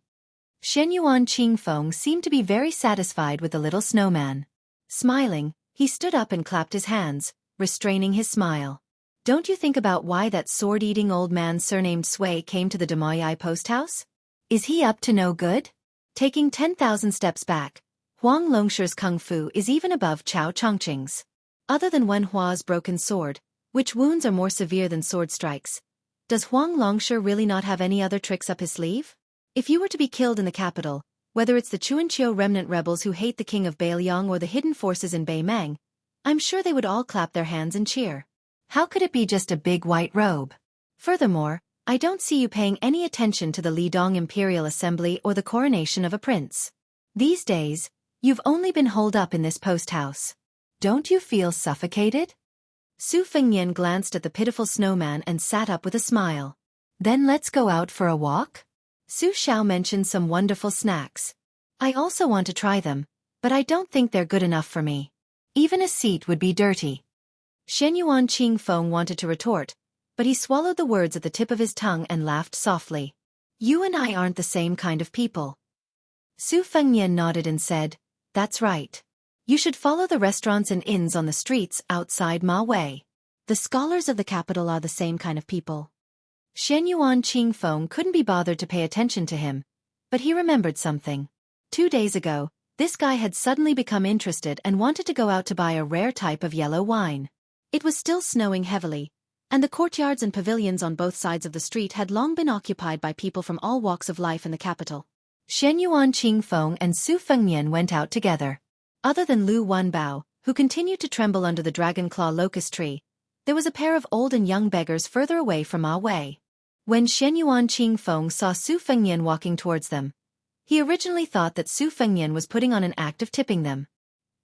A: Shenyuan Qingfeng seemed to be very satisfied with the little snowman. Smiling, he stood up and clapped his hands, restraining his smile. Don't you think about why that sword-eating old man surnamed Sui came to the Demoyai post house? Is he up to no good? Taking 10,000 steps back, Huang Longshi's kung fu is even above Chao Chongqing's. Other than Wen Hua's broken sword, which wounds are more severe than sword strikes, does Huang Longshi really not have any other tricks up his sleeve? If you were to be killed in the capital, whether it's the Chuanqiu remnant rebels who hate the king of Bailiang or the hidden forces in Bai Mang, I'm sure they would all clap their hands and cheer. How could it be just a big white robe? Furthermore, I don't see you paying any attention to the Lidong Imperial Assembly or the coronation of a prince. These days, you've only been holed up in this post house. Don't you feel suffocated? Su Fengnian glanced at the pitiful snowman and sat up with a smile. Then let's go out for a walk? Su Xiao mentioned some wonderful snacks. I also want to try them, but I don't think they're good enough for me. Even a seat would be dirty. Shenyuan Qingfeng wanted to retort, but he swallowed the words at the tip of his tongue and laughed softly. You and I aren't the same kind of people. Su Fengnian nodded and said, that's right. You should follow the restaurants and inns on the streets outside Ma Wei. The scholars of the capital are the same kind of people. Shenyuan Qingfeng couldn't be bothered to pay attention to him, but he remembered something. 2 days ago, this guy had suddenly become interested and wanted to go out to buy a rare type of yellow wine. It was still snowing heavily, and the courtyards and pavilions on both sides of the street had long been occupied by people from all walks of life in the capital. Shenyuan Qingfeng and Su Fengnian went out together. Other than Lu Wanbao, who continued to tremble under the dragon claw locust tree, there was a pair of old and young beggars further away from Ma Wei. When Shenyuan Qingfeng saw Su Fengnian walking towards them, he originally thought that Su Fengnian was putting on an act of tipping them.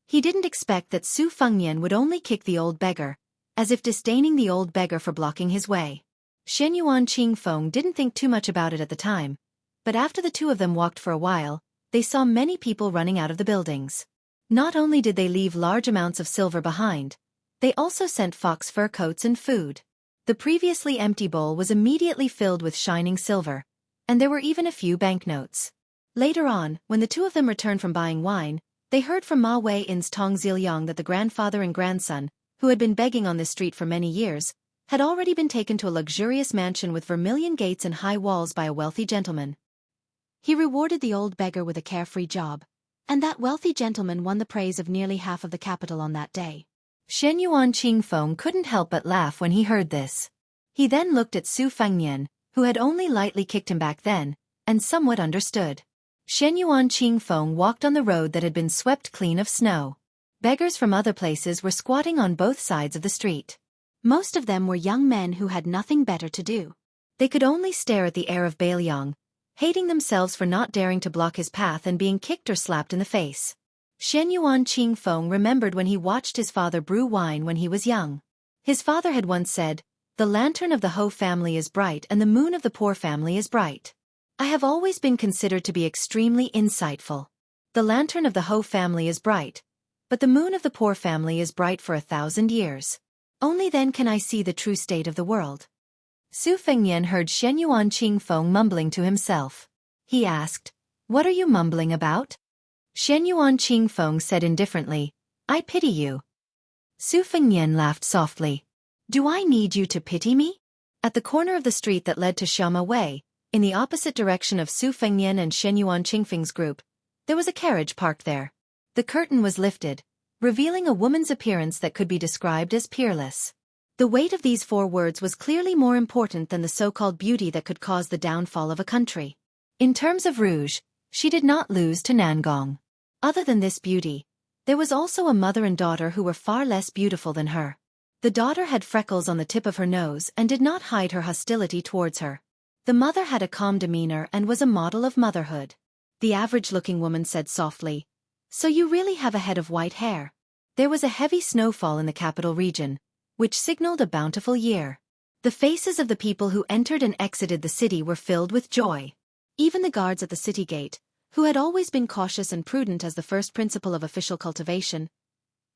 A: He didn't expect that Su Fengnian would only kick the old beggar, as if disdaining the old beggar for blocking his way. Shen Yuan Qing Feng didn't think too much about it at the time, but after the two of them walked for a while, they saw many people running out of the buildings. Not only did they leave large amounts of silver behind, they also sent fox fur coats and food. The previously empty bowl was immediately filled with shining silver, and there were even a few banknotes. Later on, when the two of them returned from buying wine, they heard from Ma Wei In's Tong Ziliang that the grandfather and grandson, who had been begging on this street for many years, had already been taken to a luxurious mansion with vermilion gates and high walls by a wealthy gentleman. He rewarded the old beggar with a carefree job, and that wealthy gentleman won the praise of nearly half of the capital on that day. Shen Yuan Qing Feng couldn't help but laugh when he heard this. He then looked at Su Fengnian, who had only lightly kicked him back then, and somewhat understood. Shen Yuan Qing Feng walked on the road that had been swept clean of snow. Beggars from other places were squatting on both sides of the street. Most of them were young men who had nothing better to do. They could only stare at the heir of Bailiang, hating themselves for not daring to block his path and being kicked or slapped in the face. Shen Yuan Qing Feng remembered when he watched his father brew wine when he was young. His father had once said, "The lantern of the Ho family is bright and the moon of the poor family is bright." I have always been considered to be extremely insightful. The lantern of the Ho family is bright, but the moon of the poor family is bright for 1,000 years. Only then can I see the true state of the world. Su Fengnian heard Shen Yuan Qing Feng mumbling to himself. He asked, "What are you mumbling about?" Shen Yuan Qing Feng said indifferently, "I pity you." Su Fengnian laughed softly. "Do I need you to pity me?" At the corner of the street that led to Xiaoma Wei, in the opposite direction of Su Fengnian and Shen Yuan Qingfeng's group, there was a carriage parked there. The curtain was lifted, revealing a woman's appearance that could be described as peerless. The weight of these 4 words was clearly more important than the so-called beauty that could cause the downfall of a country. In terms of rouge, she did not lose to Nangong. Other than this beauty, there was also a mother and daughter who were far less beautiful than her. The daughter had freckles on the tip of her nose and did not hide her hostility towards her. The mother had a calm demeanor and was a model of motherhood. The average-looking woman said softly, "So you really have a head of white hair." There was a heavy snowfall in the capital region, which signaled a bountiful year. The faces of the people who entered and exited the city were filled with joy. Even the guards at the city gate, who had always been cautious and prudent as the first principle of official cultivation,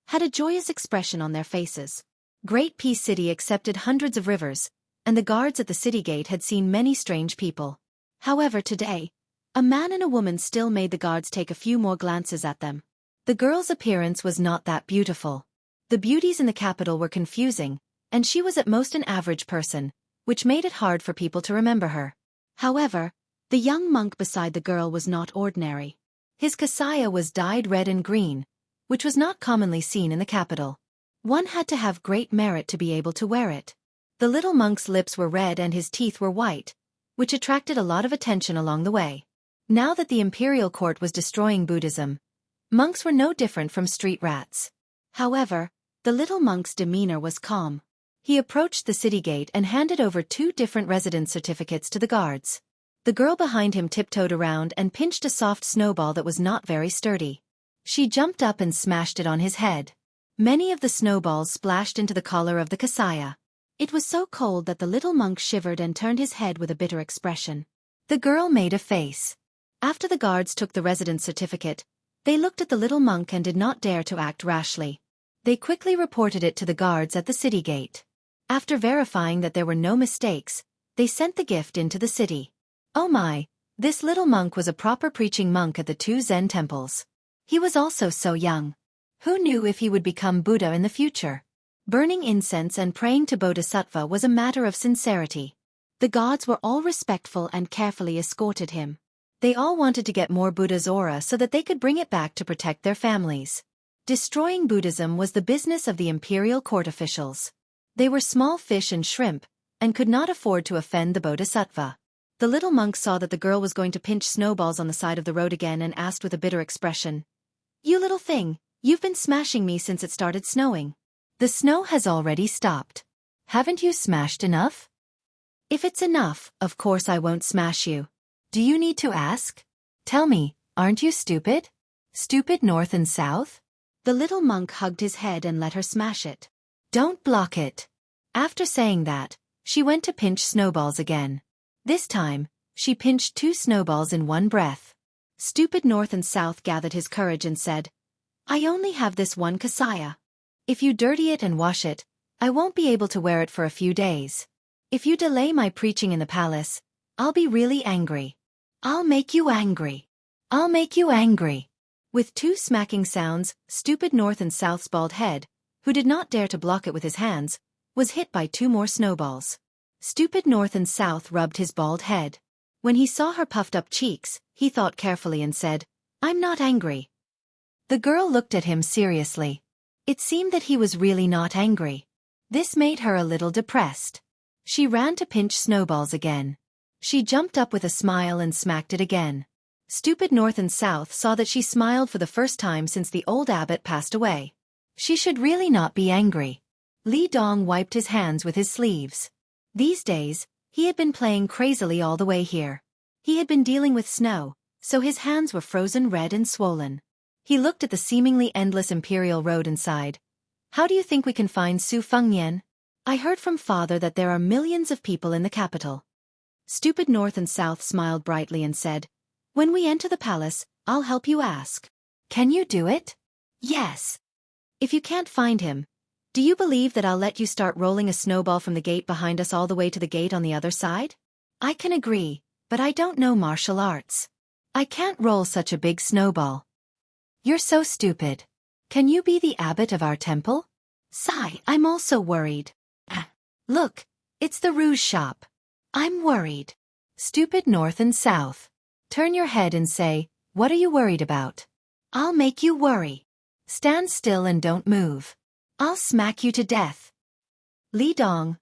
A: had a joyous expression on their faces. Great Peace City accepted hundreds of rivers, and the guards at the city gate had seen many strange people. However, today, a man and a woman still made the guards take a few more glances at them. The girl's appearance was not that beautiful. The beauties in the capital were confusing, and she was at most an average person, which made it hard for people to remember her. However, the young monk beside the girl was not ordinary. His kasaya was dyed red and green, which was not commonly seen in the capital. One had to have great merit to be able to wear it. The little monk's lips were red and his teeth were white, which attracted a lot of attention along the way. Now that the imperial court was destroying Buddhism, monks were no different from street rats. However, the little monk's demeanor was calm. He approached the city gate and handed over 2 different residence certificates to the guards. The girl behind him tiptoed around and pinched a soft snowball that was not very sturdy. She jumped up and smashed it on his head. Many of the snowballs splashed into the collar of the kasaya. It was so cold that the little monk shivered and turned his head with a bitter expression. The girl made a face. After the guards took the residence certificate, they looked at the little monk and did not dare to act rashly. They quickly reported it to the guards at the city gate. After verifying that there were no mistakes, they sent the gift into the city. Oh my, this little monk was a proper preaching monk at the 2 Zen temples. He was also so young. Who knew if he would become Buddha in the future? Burning incense and praying to Bodhisattva was a matter of sincerity. The gods were all respectful and carefully escorted him. They all wanted to get more Buddha's aura so that they could bring it back to protect their families. Destroying Buddhism was the business of the imperial court officials. They were small fish and shrimp, and could not afford to offend the Bodhisattva. The little monk saw that the girl was going to pinch snowballs on the side of the road again and asked with a bitter expression, "You little thing, you've been smashing me since it started snowing. The snow has already stopped. Haven't you smashed enough?" "If it's enough, of course I won't smash you. Do you need to ask? Tell me, aren't you stupid? Stupid north and south?" The little monk hugged his head and let her smash it. "Don't block it." After saying that, She went to pinch snowballs again. This time, she pinched 2 snowballs in one breath. Stupid North and South gathered his courage and said, I only have this one kasaya. If you dirty it and wash it, I won't be able to wear it for a few days. If you delay my preaching in the palace, I'll be really angry. I'll make you angry. I'll make you angry. With 2 smacking sounds, Stupid North and South's bald head, who did not dare to block it with his hands, was hit by 2 more snowballs. Stupid North and South rubbed his bald head. When he saw her puffed-up cheeks, he thought carefully and said, I'm not angry. The girl looked at him seriously. It seemed that he was really not angry. This made her a little depressed. She ran to pinch snowballs again. She jumped up with a smile and smacked it again. Stupid North and South saw that she smiled for the first time since the old abbot passed away. She should really not be angry. Li Dong wiped his hands with his sleeves. These days, he had been playing crazily all the way here. He had been dealing with snow, so his hands were frozen red and swollen. He looked at the seemingly endless imperial road and sighed. How do you think we can find Su Fengnian? I heard from father that there are millions of people in the capital. Stupid North and South smiled brightly and said, When we enter the palace, I'll help you ask. Can you do it? Yes. If you can't find him, do you believe that I'll let you start rolling a snowball from the gate behind us all the way to the gate on the other side? I can agree, but I don't know martial arts. I can't roll such a big snowball. You're so stupid. Can you be the abbot of our temple? Sigh, I'm also worried. Look, it's the rouge shop. I'm worried. Stupid North and South. Turn your head and say, what are you worried about? I'll make you worry. Stand still and don't move. I'll smack you to death. Li Dong,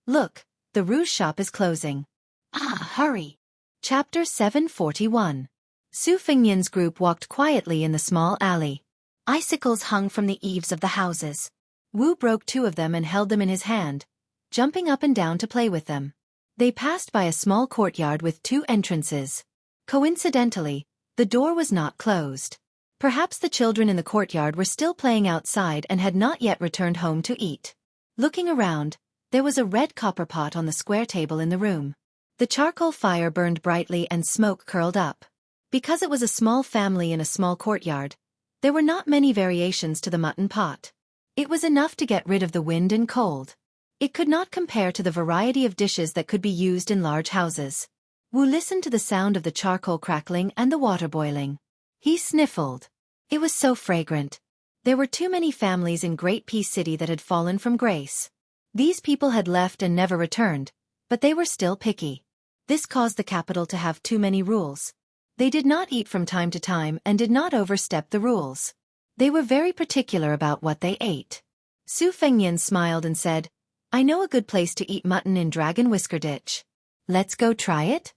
A: look, the rouge shop is closing. Hurry. Chapter 741. Su Fengnian's group walked quietly in the small alley. Icicles hung from the eaves of the houses. Wu broke 2 of them and held them in his hand, jumping up and down to play with them. They passed by a small courtyard with 2 entrances. Coincidentally, the door was not closed. Perhaps the children in the courtyard were still playing outside and had not yet returned home to eat. Looking around, there was a red copper pot on the square table in the room. The charcoal fire burned brightly and smoke curled up. Because it was a small family in a small courtyard, there were not many variations to the mutton pot. It was enough to get rid of the wind and cold. It could not compare to the variety of dishes that could be used in large houses. Wu listened to the sound of the charcoal crackling and the water boiling. He sniffled. It was so fragrant. There were too many families in Great Peace City that had fallen from grace. These people had left and never returned, but they were still picky. This caused the capital to have too many rules. They did not eat from time to time and did not overstep the rules. They were very particular about what they ate. Su Fengnian smiled and said, I know a good place to eat mutton in Dragon Whisker Ditch. Let's go try it?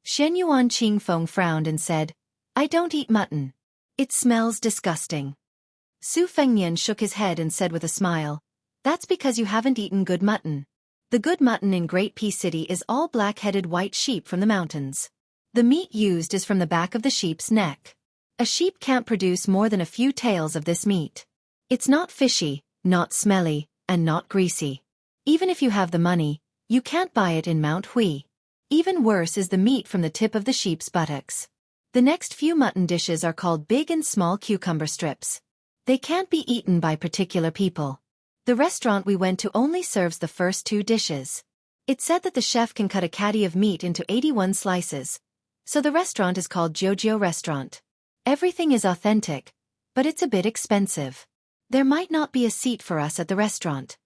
A: Shen Yuan Qingfeng frowned and said, I don't eat mutton. It smells disgusting. Su Fengnian shook his head and said with a smile, That's because you haven't eaten good mutton. The good mutton in Great Peace City is all black-headed white sheep from the mountains. The meat used is from the back of the sheep's neck. A sheep can't produce more than a few tails of this meat. It's not fishy, not smelly, and not greasy. Even if you have the money, you can't buy it in Mount Hui. Even worse is the meat from the tip of the sheep's buttocks. The next few mutton dishes are called big and small cucumber strips. They can't be eaten by particular people. The restaurant we went to only serves the first 2 dishes. It said that the chef can cut a caddy of meat into 81 slices. So the restaurant is called Jojo Restaurant. Everything is authentic, but it's a bit expensive. There might not be a seat for us at the restaurant.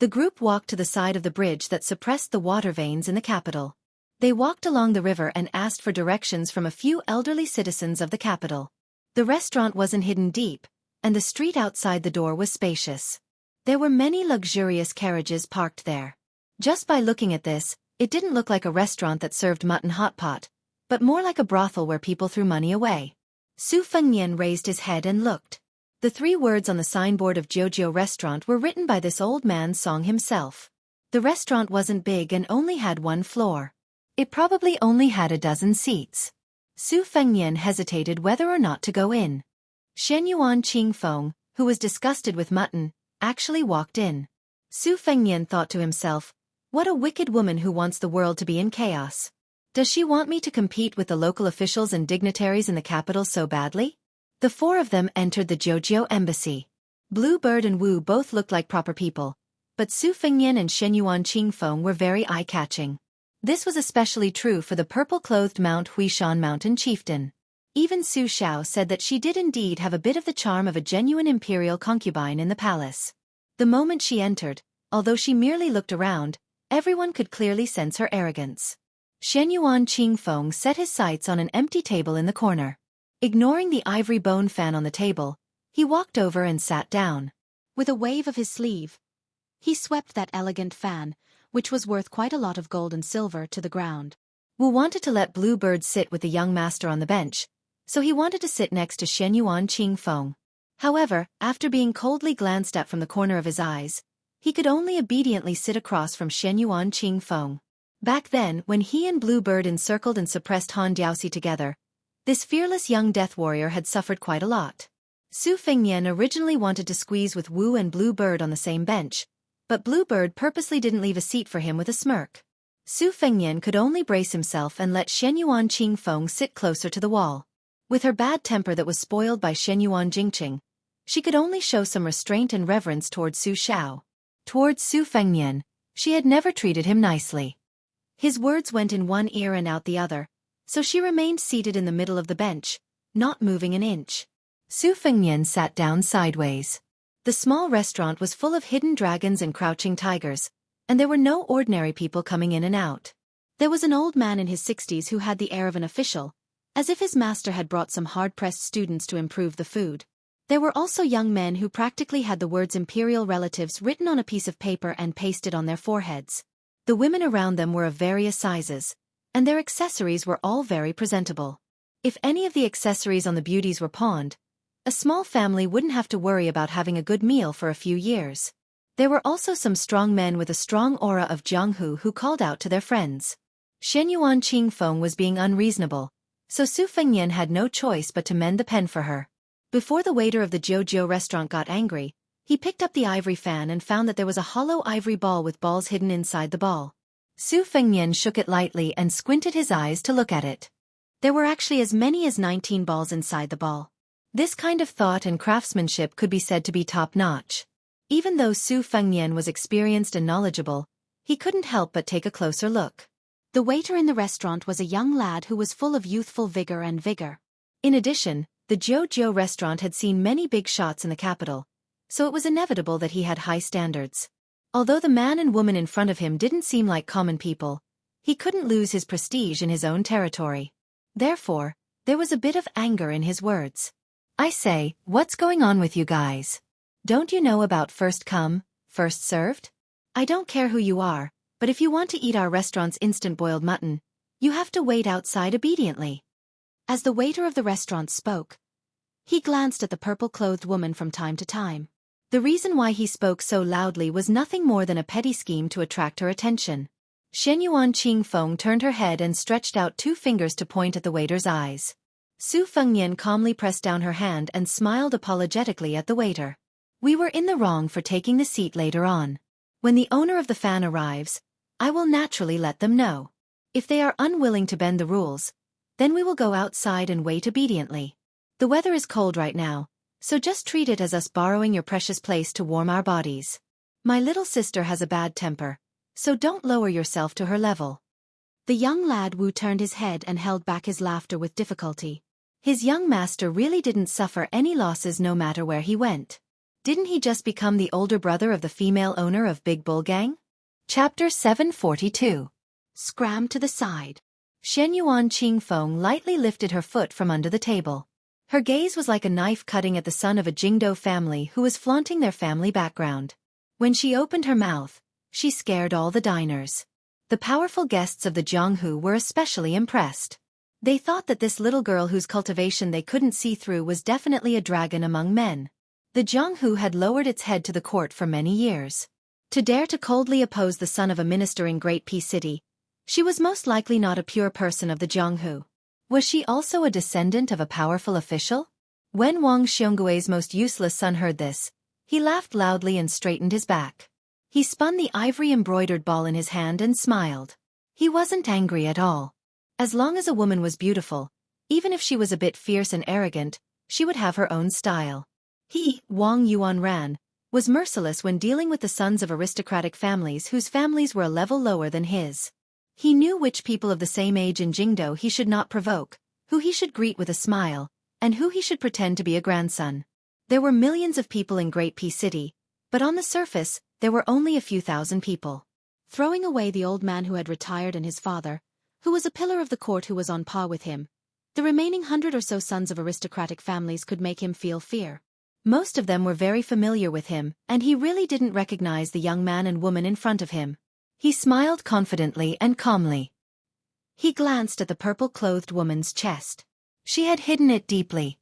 A: The group walked to the side of the bridge that suppressed the water veins in the capital. They walked along the river and asked for directions from a few elderly citizens of the capital. The restaurant wasn't hidden deep, and the street outside the door was spacious. There were many luxurious carriages parked there. Just by looking at this, it didn't look like a restaurant that served mutton hot pot, but more like a brothel where people threw money away. Su Fengnian raised his head and looked. The 3 words on the signboard of Jojo Restaurant were written by this old man Song himself. The restaurant wasn't big and only had 1 floor. It probably only had a dozen seats. Su Fengnian hesitated whether or not to go in. Shen Yuan Qingfeng, who was disgusted with mutton, actually walked in. Su Fengnian thought to himself, What a wicked woman who wants the world to be in chaos. Does she want me to compete with the local officials and dignitaries in the capital so badly? The four of them entered the Jojo embassy. Bluebird and Wu both looked like proper people, but Su Fengnian and Shenyuan Qingfeng were very eye-catching. This was especially true for the purple-clothed Mount Huishan mountain chieftain. Even Su Xiao said that she did indeed have a bit of the charm of a genuine imperial concubine in the palace. The moment she entered, although she merely looked around, everyone could clearly sense her arrogance. Shenyuan Qingfeng set his sights on an empty table in the corner. Ignoring the ivory bone fan on the table, he walked over and sat down. With a wave of his sleeve, he swept that elegant fan, which was worth quite a lot of gold and silver, to the ground. Wu wanted to let Bluebird sit with the young master on the bench, so he wanted to sit next to Shenyuan Qingfeng. However, after being coldly glanced at from the corner of his eyes, he could only obediently sit across from Shenyuan Qingfeng. Back then, when he and Bluebird encircled and suppressed Han Diaoxi together, this fearless young death warrior had suffered quite a lot. Su Fengnian originally wanted to squeeze with Wu and Bluebird on the same bench, but Bluebird purposely didn't leave a seat for him with a smirk. Su Fengnian could only brace himself and let Shenyuan Qingfeng sit closer to the wall. With her bad temper that was spoiled by Shenyuan Jingqing, she could only show some restraint and reverence towards Su Xiao. Towards Su Fengnian, she had never treated him nicely. His words went in one ear and out the other, so she remained seated in the middle of the bench, not moving an inch. Su Fengnian sat down sideways. The small restaurant was full of hidden dragons and crouching tigers, and there were no ordinary people coming in and out. There was an old man in his 60s who had the air of an official, as if his master had brought some hard-pressed students to improve the food. There were also young men who practically had the words imperial relatives written on a piece of paper and pasted on their foreheads. The women around them were of various sizes, and their accessories were all very presentable. If any of the accessories on the beauties were pawned, a small family wouldn't have to worry about having a good meal for a few years. There were also some strong men with a strong aura of Jianghu who called out to their friends. Shenyuan Qingfeng was being unreasonable, so Su Fengnian had no choice but to mend the pen for her. Before the waiter of the Jojo restaurant got angry, he picked up the ivory fan and found that there was a hollow ivory ball with balls hidden inside the ball. Su Fengnian shook it lightly and squinted his eyes to look at it. There were actually as many as 19 balls inside the ball. This kind of thought and craftsmanship could be said to be top-notch. Even though Su Fengnian was experienced and knowledgeable, he couldn't help but take a closer look. The waiter in the restaurant was a young lad who was full of youthful vigor and vigor. In addition, the Jojo restaurant had seen many big shots in the capital, so it was inevitable that he had high standards. Although the man and woman in front of him didn't seem like common people, he couldn't lose his prestige in his own territory. Therefore, there was a bit of anger in his words. "I say, what's going on with you guys? Don't you know about first come, first served? I don't care who you are, but if you want to eat our restaurant's instant boiled mutton, you have to wait outside obediently." As the waiter of the restaurant spoke, he glanced at the purple-clothed woman from time to time. The reason why he spoke so loudly was nothing more than a petty scheme to attract her attention. Shenyuan Qingfeng turned her head and stretched out 2 fingers to point at the waiter's eyes. Su Fengnian calmly pressed down her hand and smiled apologetically at the waiter. "We were in the wrong for taking the seat later on. When the owner of the fan arrives, I will naturally let them know. If they are unwilling to bend the rules, then we will go outside and wait obediently. The weather is cold right now, so just treat it as us borrowing your precious place to warm our bodies. My little sister has a bad temper, so don't lower yourself to her level." The young lad Wu turned his head and held back his laughter with difficulty. His young master really didn't suffer any losses no matter where he went. Didn't he just become the older brother of the female owner of Big Bull Gang? Chapter 742. Scram to the side. Shenyuan Qingfeng lightly lifted her foot from under the table. Her gaze was like a knife cutting at the son of a Jingdo family who was flaunting their family background. When she opened her mouth, she scared all the diners. The powerful guests of the Jianghu were especially impressed. They thought that this little girl whose cultivation they couldn't see through was definitely a dragon among men. The Jianghu had lowered its head to the court for many years. To dare to coldly oppose the son of a minister in Great Pea City, she was most likely not a pure person of the Jianghu. Was she also a descendant of a powerful official? When Wang Xionggui's most useless son heard this, he laughed loudly and straightened his back. He spun the ivory-embroidered ball in his hand and smiled. He wasn't angry at all. As long as a woman was beautiful, even if she was a bit fierce and arrogant, she would have her own style. He, Wang Yuanran, was merciless when dealing with the sons of aristocratic families whose families were a level lower than his. He knew which people of the same age in Jingdo he should not provoke, who he should greet with a smile, and who he should pretend to be a grandson. There were millions of people in Great Pea City, but on the surface, there were only a few thousand people. Throwing away the old man who had retired and his father, who was a pillar of the court who was on par with him, the remaining 100 or so sons of aristocratic families could make him feel fear. Most of them were very familiar with him, and he really didn't recognize the young man and woman in front of him. He smiled confidently and calmly. He glanced at the purple-clothed woman's chest. She had hidden it deeply.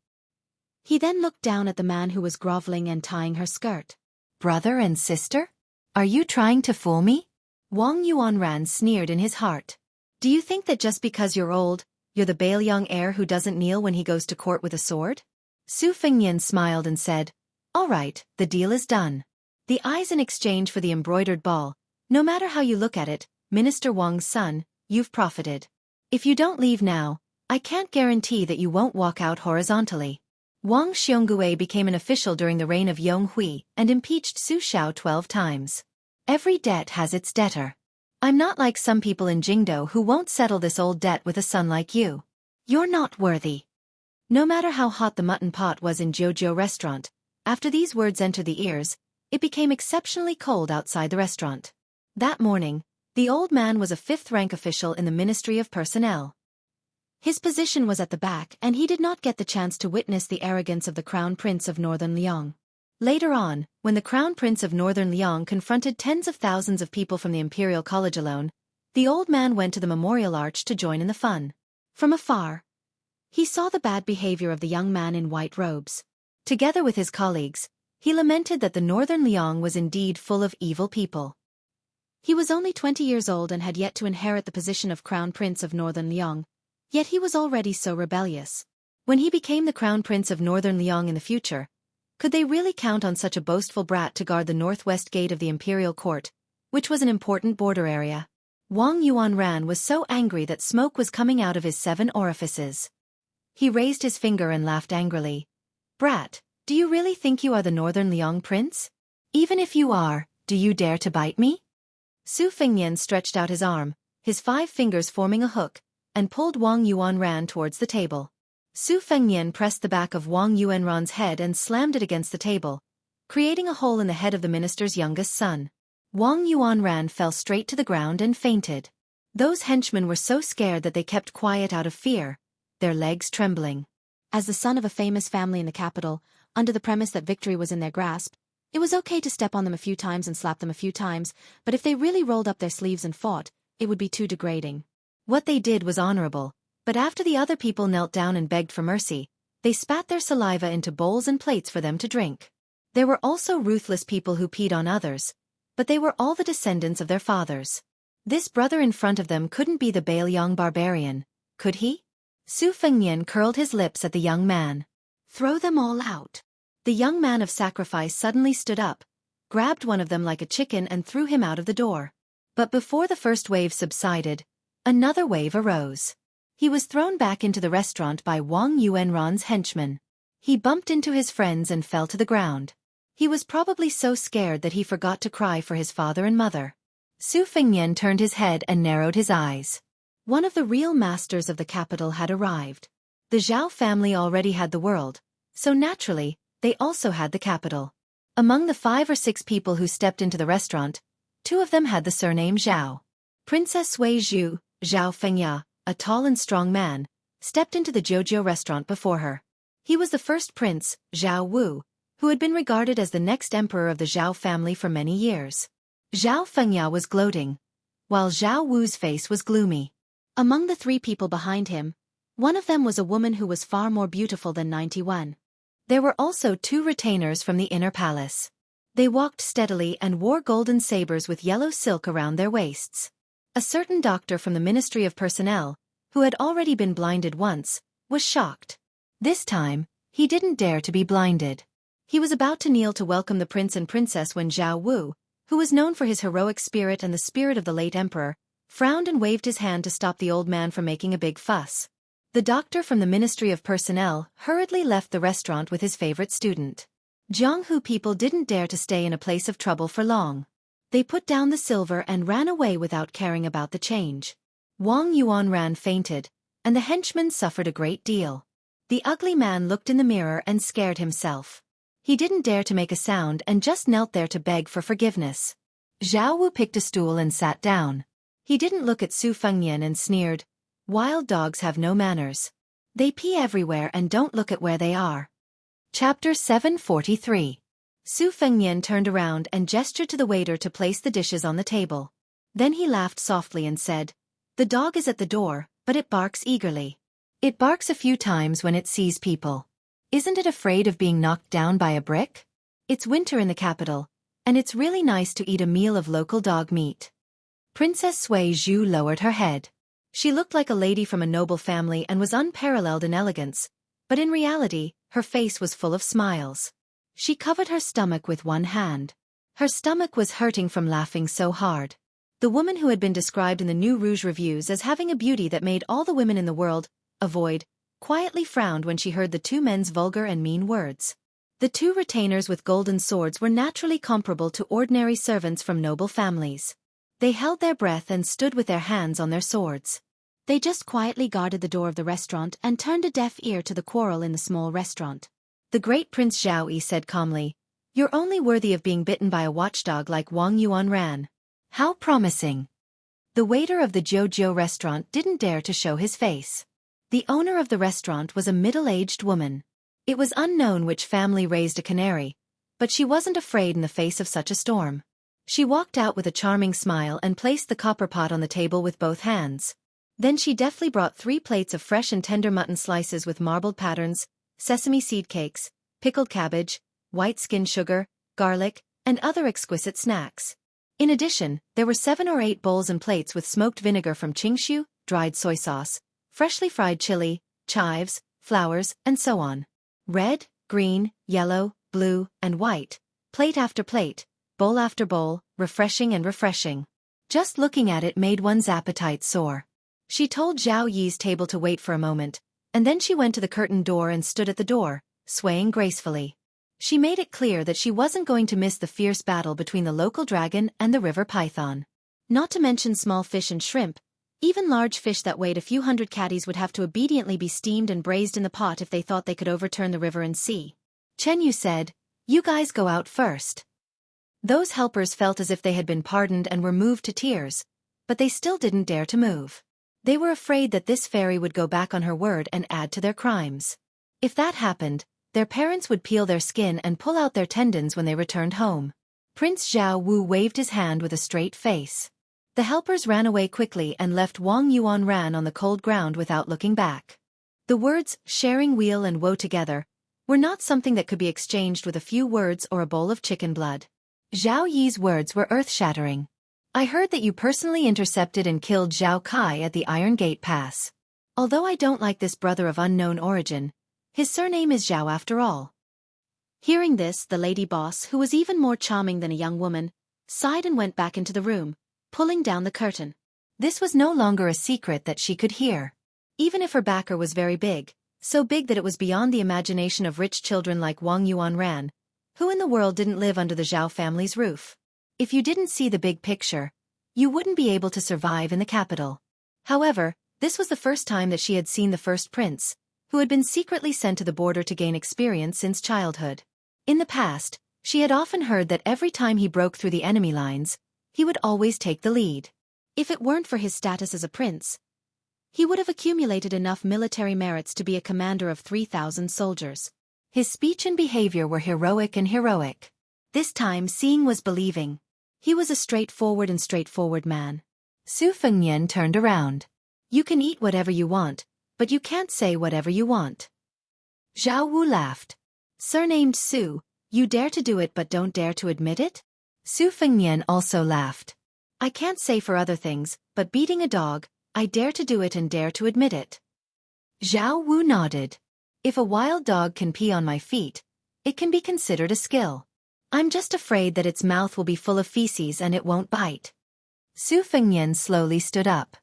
A: He then looked down at the man who was groveling and tying her skirt. Brother and sister? Are you trying to fool me? Wang Yuanran sneered in his heart. Do you think that just because you're old, you're the Baelyang heir who doesn't kneel when he goes to court with a sword? Su Fengnian smiled and said, All right, the deal is done. The eyes in exchange for the embroidered ball. No matter how you look at it, Minister Wang's son, you've profited. If you don't leave now, I can't guarantee that you won't walk out horizontally. Wang Xiongui became an official during the reign of Yong Hui and impeached Su Xiao 12 times. Every debt has its debtor. I'm not like some people in Jingdo who won't settle this old debt with a son like you. You're not worthy. No matter how hot the mutton pot was in Jojo restaurant, after these words entered the ears, it became exceptionally cold outside the restaurant. That morning, the old man was a 5th-rank official in the Ministry of Personnel. His position was at the back and he did not get the chance to witness the arrogance of the Crown Prince of Northern Liang. Later on, when the Crown Prince of Northern Liang confronted tens of thousands of people from the Imperial College alone, the old man went to the memorial arch to join in the fun. From afar, he saw the bad behavior of the young man in white robes. Together with his colleagues, he lamented that the Northern Liang was indeed full of evil people. He was only 20 years old and had yet to inherit the position of Crown Prince of Northern Liang, yet he was already so rebellious. When he became the Crown Prince of Northern Liang in the future, could they really count on such a boastful brat to guard the northwest gate of the imperial court, which was an important border area? Wang Yuanran was so angry that smoke was coming out of his 7 orifices. He raised his finger and laughed angrily. Brat, do you really think you are the Northern Liang prince? Even if you are, do you dare to bite me? Su Fengnian stretched out his arm, his 5 fingers forming a hook, and pulled Wang Yuanran towards the table. Su Fengnian pressed the back of Wang Yuanran's head and slammed it against the table, creating a hole in the head of the minister's youngest son. Wang Yuanran fell straight to the ground and fainted. Those henchmen were so scared that they kept quiet out of fear, their legs trembling. As the son of a famous family in the capital, under the premise that victory was in their grasp, it was okay to step on them a few times and slap them a few times, but if they really rolled up their sleeves and fought, it would be too degrading. What they did was honorable, but after the other people knelt down and begged for mercy, they spat their saliva into bowls and plates for them to drink. There were also ruthless people who peed on others, but they were all the descendants of their fathers. This brother in front of them couldn't be the Baelyang barbarian, could he? Su Fengnian curled his lips at the young man. Throw them all out. The young man of sacrifice suddenly stood up, grabbed one of them like a chicken and threw him out of the door. But before the first wave subsided, another wave arose. He was thrown back into the restaurant by Wang Yuanran's henchmen. He bumped into his friends and fell to the ground. He was probably so scared that he forgot to cry for his father and mother. Su Fengnian turned his head and narrowed his eyes. One of the real masters of the capital had arrived. The Zhao family already had the world, so naturally, they also had the capital. Among the 5 or 6 people who stepped into the restaurant, 2 of them had the surname Zhao. Princess Sui Zhu, Zhao Fengya, a tall and strong man, stepped into the Jojo restaurant before her. He was the first prince, Zhao Wu, who had been regarded as the next emperor of the Zhao family for many years. Zhao Fengya was gloating, while Zhao Wu's face was gloomy. Among the 3 people behind him, one of them was a woman who was far more beautiful than 91. There were also 2 retainers from the inner palace. They walked steadily and wore golden sabers with yellow silk around their waists. A certain doctor from the Ministry of Personnel, who had already been blinded once, was shocked. This time, he didn't dare to be blinded. He was about to kneel to welcome the prince and princess when Zhao Wu, who was known for his heroic spirit and the spirit of the late emperor, frowned and waved his hand to stop the old man from making a big fuss. The doctor from the Ministry of Personnel hurriedly left the restaurant with his favorite student. Jianghu people didn't dare to stay in a place of trouble for long. They put down the silver and ran away without caring about the change. Wang Yuanran fainted, and the henchman suffered a great deal. The ugly man looked in the mirror and scared himself. He didn't dare to make a sound and just knelt there to beg for forgiveness. Zhao Wu picked a stool and sat down. He didn't look at Su Fengnian and sneered, "Wild dogs have no manners. They pee everywhere and don't look at where they are." Chapter 743. Su Fengnian turned around and gestured to the waiter to place the dishes on the table. Then he laughed softly and said, "The dog is at the door, but it barks eagerly. It barks a few times when it sees people. Isn't it afraid of being knocked down by a brick? It's winter in the capital, and it's really nice to eat a meal of local dog meat." Princess Sui Zhu lowered her head. She looked like a lady from a noble family and was unparalleled in elegance, but in reality, her face was full of smiles. She covered her stomach with one hand. Her stomach was hurting from laughing so hard. The woman who had been described in the New Rouge reviews as having a beauty that made all the women in the world avoid, quietly frowned when she heard the two men's vulgar and mean words. The two retainers with golden swords were naturally comparable to ordinary servants from noble families. They held their breath and stood with their hands on their swords. They just quietly guarded the door of the restaurant and turned a deaf ear to the quarrel in the small restaurant. The great Prince Zhao Yi said calmly, "You're only worthy of being bitten by a watchdog like Wang Yuanran. How promising." The waiter of the Jojo restaurant didn't dare to show his face. The owner of the restaurant was a middle-aged woman. It was unknown which family raised a canary, but she wasn't afraid in the face of such a storm. She walked out with a charming smile and placed the copper pot on the table with both hands. Then she deftly brought 3 plates of fresh and tender mutton slices with marbled patterns, sesame seed cakes, pickled cabbage, white skin sugar, garlic, and other exquisite snacks. In addition, there were 7 or 8 bowls and plates with smoked vinegar from Qingshu, dried soy sauce, freshly fried chili, chives, flowers, and so on. Red, green, yellow, blue, and white, plate after plate, bowl after bowl, refreshing and refreshing. Just looking at it made one's appetite soar. She told Zhao Yi's table to wait for a moment, and then she went to the curtained door and stood at the door, swaying gracefully. She made it clear that she wasn't going to miss the fierce battle between the local dragon and the river python. Not to mention small fish and shrimp, even large fish that weighed a few hundred catties would have to obediently be steamed and braised in the pot if they thought they could overturn the river and sea. Chen Yu said, "You guys go out first." Those helpers felt as if they had been pardoned and were moved to tears, but they still didn't dare to move. They were afraid that this fairy would go back on her word and add to their crimes. If that happened, their parents would peel their skin and pull out their tendons when they returned home. Prince Zhao Wu waved his hand with a straight face. The helpers ran away quickly and left Wang Yuanran on the cold ground without looking back. The words, sharing weal and woe together, were not something that could be exchanged with a few words or a bowl of chicken blood. Zhao Yi's words were earth-shattering. "I heard that you personally intercepted and killed Zhao Kai at the Iron Gate Pass. Although I don't like this brother of unknown origin, his surname is Zhao after all." Hearing this, the lady boss, who was even more charming than a young woman, sighed and went back into the room, pulling down the curtain. This was no longer a secret that she could hear. Even if her backer was very big, so big that it was beyond the imagination of rich children like Wang Yuanran, who in the world didn't live under the Zhao family's roof? If you didn't see the big picture, you wouldn't be able to survive in the capital. However, this was the first time that she had seen the first prince, who had been secretly sent to the border to gain experience since childhood. In the past, she had often heard that every time he broke through the enemy lines, he would always take the lead. If it weren't for his status as a prince, he would have accumulated enough military merits to be a commander of 3,000 soldiers. His speech and behavior were heroic and heroic. This time seeing was believing. He was a straightforward man. Su Fengnian turned around. "You can eat whatever you want, but you can't say whatever you want." Zhao Wu laughed. "Surnamed Su, you dare to do it but don't dare to admit it?" Su Fengnian also laughed. "I can't say for other things, but beating a dog, I dare to do it and dare to admit it." Zhao Wu nodded. "If a wild dog can pee on my feet, it can be considered a skill. I'm just afraid that its mouth will be full of feces and it won't bite. Su Fengnian slowly stood up.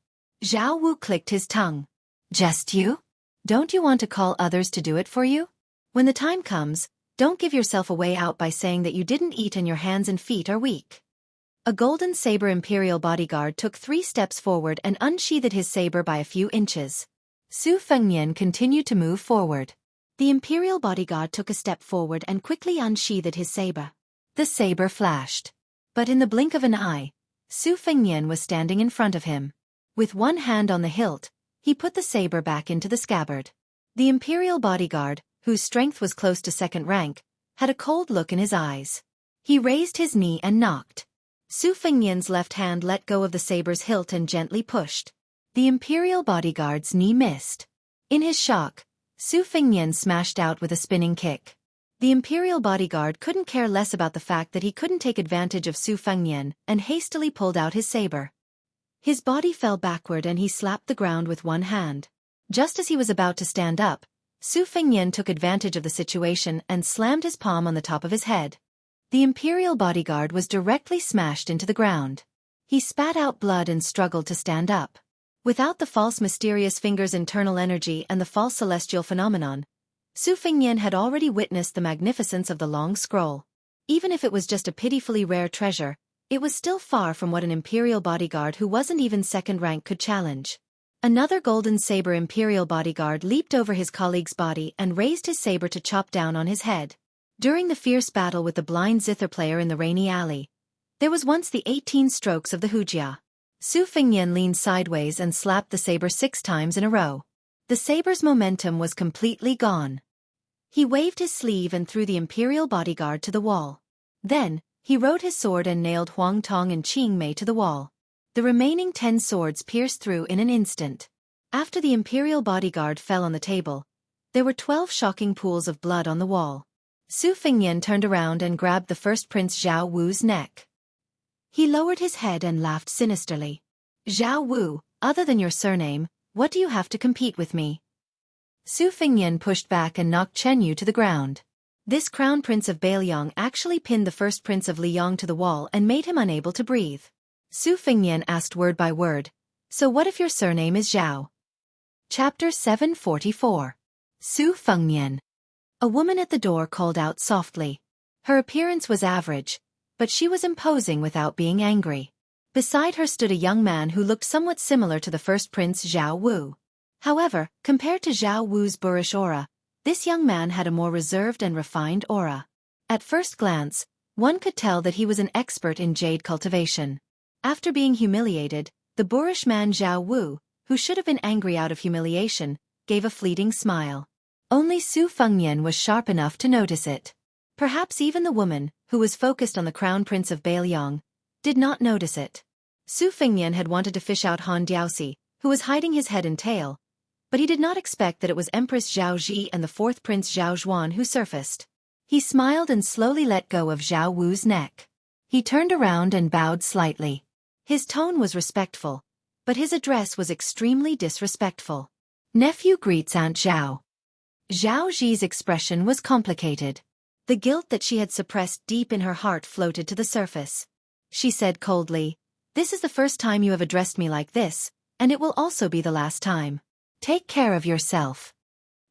A: Zhao Wu clicked his tongue. Just you? Don't you want to call others to do it for you? When the time comes, don't give yourself a way out by saying that you didn't eat and your hands and feet are weak. A golden saber imperial bodyguard took 3 steps forward and unsheathed his saber by a few inches. Su Fengnian continued to move forward. The imperial bodyguard took a step forward and quickly unsheathed his saber. The saber flashed. But in the blink of an eye, Su Fengnian was standing in front of him. With one hand on the hilt, he put the saber back into the scabbard. The imperial bodyguard, whose strength was close to 2nd rank, had a cold look in his eyes. He raised his knee and knocked. Su Fengnian's left hand let go of the saber's hilt and gently pushed. The imperial bodyguard's knee missed. In his shock, Su Fengnian smashed out with a spinning kick. The imperial bodyguard couldn't care less about the fact that he couldn't take advantage of Su Fengnian and hastily pulled out his saber. His body fell backward and he slapped the ground with one hand. Just as he was about to stand up, Su Fengnian took advantage of the situation and slammed his palm on the top of his head. The imperial bodyguard was directly smashed into the ground. He spat out blood and struggled to stand up. Without the false mysterious finger's internal energy and the false celestial phenomenon, Su Fengnian had already witnessed the magnificence of the long scroll. Even if it was just a pitifully rare treasure, it was still far from what an imperial bodyguard who wasn't even 2nd rank could challenge. Another golden saber imperial bodyguard leaped over his colleague's body and raised his saber to chop down on his head. During the fierce battle with the blind zither player in the rainy alley, there was once the 18 strokes of the Hujia. Su Fengnian leaned sideways and slapped the saber 6 times in a row. The saber's momentum was completely gone. He waved his sleeve and threw the imperial bodyguard to the wall. Then, he rode his sword and nailed Huang Tong and Qing Mei to the wall. The remaining 10 swords pierced through in an instant. After the imperial bodyguard fell on the table, there were 12 shocking pools of blood on the wall. Su Fengnian turned around and grabbed the first Prince Zhao Wu's neck. He lowered his head and laughed sinisterly. Zhao Wu, other than your surname, what do you have to compete with me? Su Fengnian pushed back and knocked Chen Yu to the ground. This crown prince of Bailiang actually pinned the first prince of Liang to the wall and made him unable to breathe. Su Fengnian asked word by word, so what if your surname is Zhao? Chapter 744. Su Fengnian. A woman at the door called out softly. Her appearance was average, but she was imposing without being angry. Beside her stood a young man who looked somewhat similar to the first prince Zhao Wu. However, compared to Zhao Wu's boorish aura, this young man had a more reserved and refined aura. At first glance, one could tell that he was an expert in jade cultivation. After being humiliated, the boorish man Zhao Wu, who should have been angry out of humiliation, gave a fleeting smile. Only Su Fengnian was sharp enough to notice it. Perhaps even the woman, who was focused on the crown prince of Bailiang, did not notice it. Su Fengnian had wanted to fish out Han Diaoxi, who was hiding his head and tail, but he did not expect that it was Empress Zhao Ji and the 4th Prince Zhao Zhuan who surfaced. He smiled and slowly let go of Zhao Wu's neck. He turned around and bowed slightly. His tone was respectful, but his address was extremely disrespectful. Nephew greets Aunt Zhao. Zhao Ji's expression was complicated. The guilt that she had suppressed deep in her heart floated to the surface. She said coldly, "This is the first time you have addressed me like this, and it will also be the last time. Take care of yourself."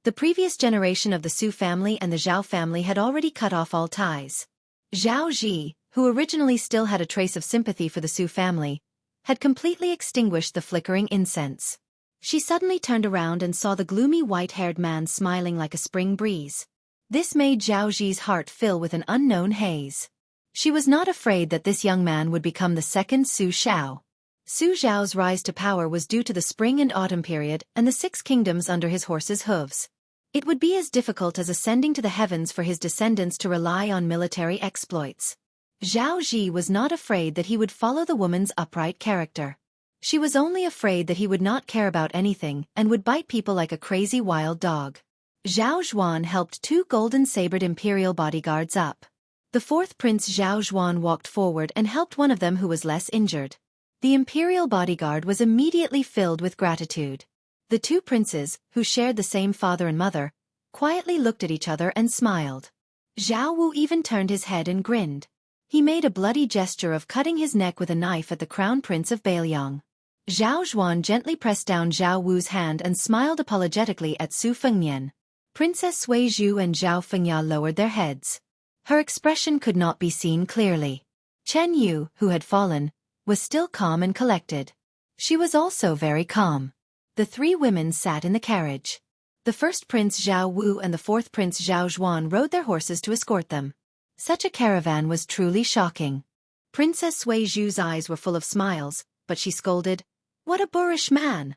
A: The previous generation of the Su family and the Zhao family had already cut off all ties. Zhao Ji, who originally still had a trace of sympathy for the Su family, had completely extinguished the flickering incense. She suddenly turned around and saw the gloomy white-haired man smiling like a spring breeze. This made Zhao Ji's heart fill with an unknown haze. She was not afraid that this young man would become the second Su Xiao. Su Xiao's rise to power was due to the spring and autumn period and the 6 kingdoms under his horse's hooves. It would be as difficult as ascending to the heavens for his descendants to rely on military exploits. Zhao Ji was not afraid that he would follow the woman's upright character. She was only afraid that he would not care about anything and would bite people like a crazy wild dog. Zhao Zhuan helped 2 golden-sabred imperial bodyguards up. The 4th Prince Zhao Zhuan walked forward and helped one of them who was less injured. The imperial bodyguard was immediately filled with gratitude. The 2 princes, who shared the same father and mother, quietly looked at each other and smiled. Zhao Wu even turned his head and grinned. He made a bloody gesture of cutting his neck with a knife at the crown prince of Bailiang. Zhao Zhuan gently pressed down Zhao Wu's hand and smiled apologetically at Su Fengnian. Princess Sui Zhu and Zhao Fengya lowered their heads. Her expression could not be seen clearly. Chen Yu, who had fallen, was still calm and collected. She was also very calm. The three women sat in the carriage. The first Prince Zhao Wu and the fourth Prince Zhao Zhuan rode their horses to escort them. Such a caravan was truly shocking. Princess Sui Zhu's eyes were full of smiles, but she scolded, "What a boorish man!"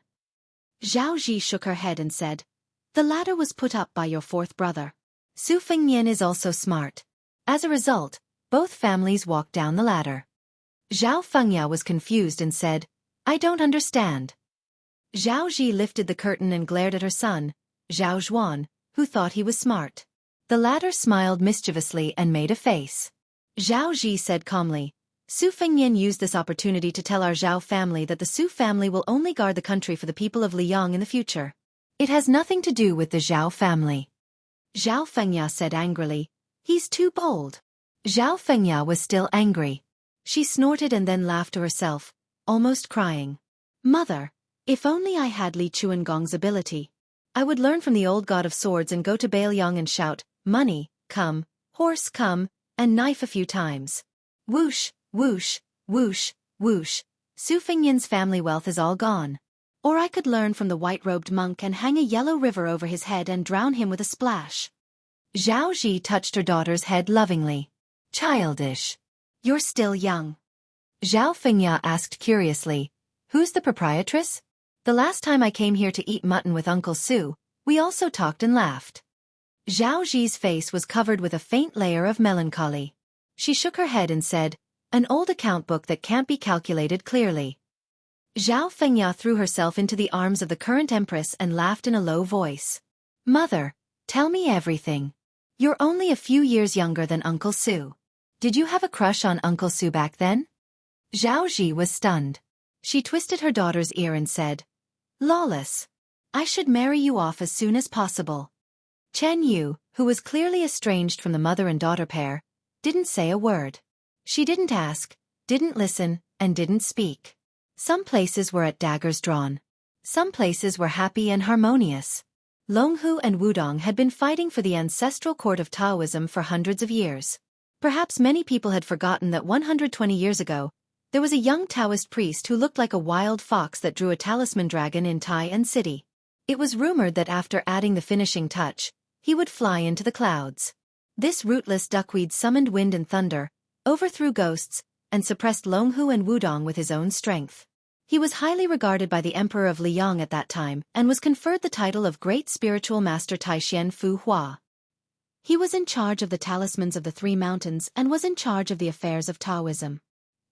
A: Zhao Ji shook her head and said, "The ladder was put up by your fourth brother. Su Fengnian is also smart." As a result, both families walked down the ladder. Zhao Fengya was confused and said, "I don't understand." Zhao Ji lifted the curtain and glared at her son, Zhao Zhuan, who thought he was smart. The latter smiled mischievously and made a face. Zhao Ji said calmly, "Su Fengnian used this opportunity to tell our Zhao family that the Su family will only guard the country for the people of Liang in the future. It has nothing to do with the Zhao family." Zhao Fengya said angrily, "He's too bold." Zhao Fengya was still angry. She snorted and then laughed to herself, almost crying. "Mother, if only I had Li Chuangong's ability. I would learn from the old god of swords and go to Bailiang and shout, 'Money, come, horse, come,' and knife a few times. Whoosh, whoosh, whoosh, whoosh. Su Fengnian's family wealth is all gone. Or I could learn from the white-robed monk and hang a yellow river over his head and drown him with a splash." Zhao Ji touched her daughter's head lovingly. "Childish. You're still young." Zhao Fengya asked curiously, "Who's the proprietress? The last time I came here to eat mutton with Uncle Su, we also talked and laughed." Zhao Ji's face was covered with a faint layer of melancholy. She shook her head and said, "An old account book that can't be calculated clearly." Zhao Fengya threw herself into the arms of the current empress and laughed in a low voice. "Mother, tell me everything. You're only a few years younger than Uncle Su. Did you have a crush on Uncle Su back then?" Zhao Ji was stunned. She twisted her daughter's ear and said, "Lawless. I should marry you off as soon as possible." Chen Yu, who was clearly estranged from the mother and daughter pair, didn't say a word. She didn't ask, didn't listen, and didn't speak. Some places were at daggers drawn. Some places were happy and harmonious. Longhu and Wudong had been fighting for the ancestral court of Taoism for hundreds of years. Perhaps many people had forgotten that 120 years ago, there was a young Taoist priest who looked like a wild fox that drew a talisman dragon in Tai and City. It was rumored that after adding the finishing touch, he would fly into the clouds. This rootless duckweed summoned wind and thunder, overthrew ghosts, and suppressed Longhu and Wudong with his own strength. He was highly regarded by the Emperor of Liang at that time and was conferred the title of Great Spiritual Master Taishian Fu Hua. He was in charge of the talismans of the Three Mountains and was in charge of the affairs of Taoism.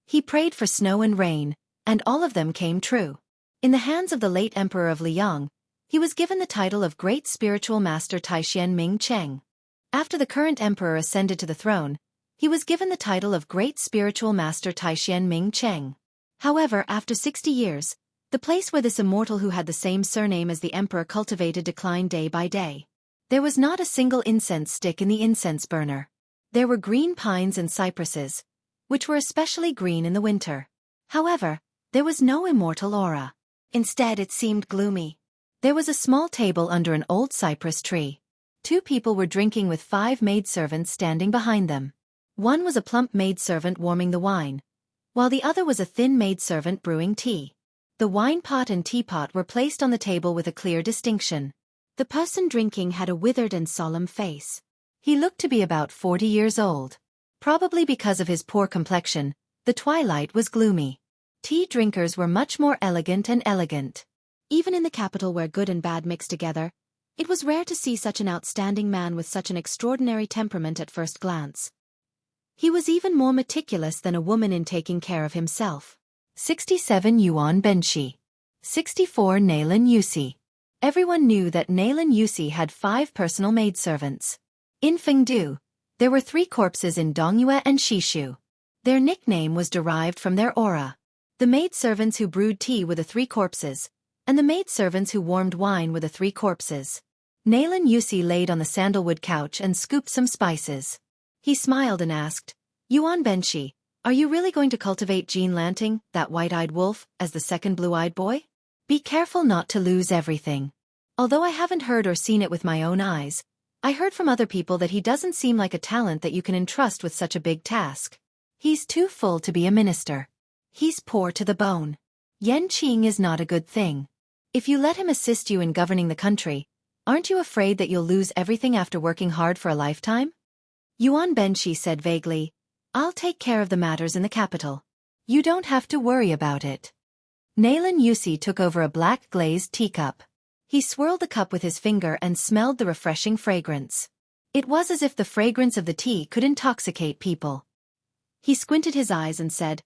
A: He prayed for snow and rain, and all of them came true. In the hands of the late Emperor of Liang, he was given the title of Great Spiritual Master Taishian Ming Cheng. After the current emperor ascended to the throne, he was given the title of Great Spiritual Master Taishian Ming Cheng. However, after 60 years, the place where this immortal who had the same surname as the emperor cultivated declined day by day. There was not a single incense stick in the incense burner. There were green pines and cypresses, which were especially green in the winter. However, there was no immortal aura. Instead, it seemed gloomy. There was a small table under an old cypress tree. 2 people were drinking with 5 maidservants standing behind them. One was a plump maidservant warming the wine, while the other was a thin maidservant brewing tea. The wine pot and teapot were placed on the table with a clear distinction. The person drinking had a withered and solemn face. He looked to be about 40 years old. Probably because of his poor complexion, the twilight was gloomy. Tea drinkers were much more elegant and elegant. Even in the capital where good and bad mixed together, it was rare to see such an outstanding man with such an extraordinary temperament at first glance. He was even more meticulous than a woman in taking care of himself. 67 Yuan Benshi. 64 Nailan Yusi. Everyone knew that Nailan Yusi had 5 personal maidservants. In Fengdu, there were 3 corpses in Dongyue and Shishu. Their nickname was derived from their aura. The maidservants who brewed tea were the 3 corpses, and the maidservants who warmed wine were the 3 corpses. Nalan Yusi laid on the sandalwood couch and scooped some spices. He smiled and asked, Yuan Benshi, are you really going to cultivate Jean Lanting, that white-eyed wolf, as the second blue-eyed boy? Be careful not to lose everything. Although I haven't heard or seen it with my own eyes, I heard from other people that he doesn't seem like a talent that you can entrust with such a big task. He's too full to be a minister. He's poor to the bone. Yenqing is not a good thing. If you let him assist you in governing the country, aren't you afraid that you'll lose everything after working hard for a lifetime? Yuan Benshi said vaguely, I'll take care of the matters in the capital. You don't have to worry about it. Nalan Yusi took over a black glazed teacup. He swirled the cup with his finger and smelled the refreshing fragrance. It was as if the fragrance of the tea could intoxicate people. He squinted his eyes and said,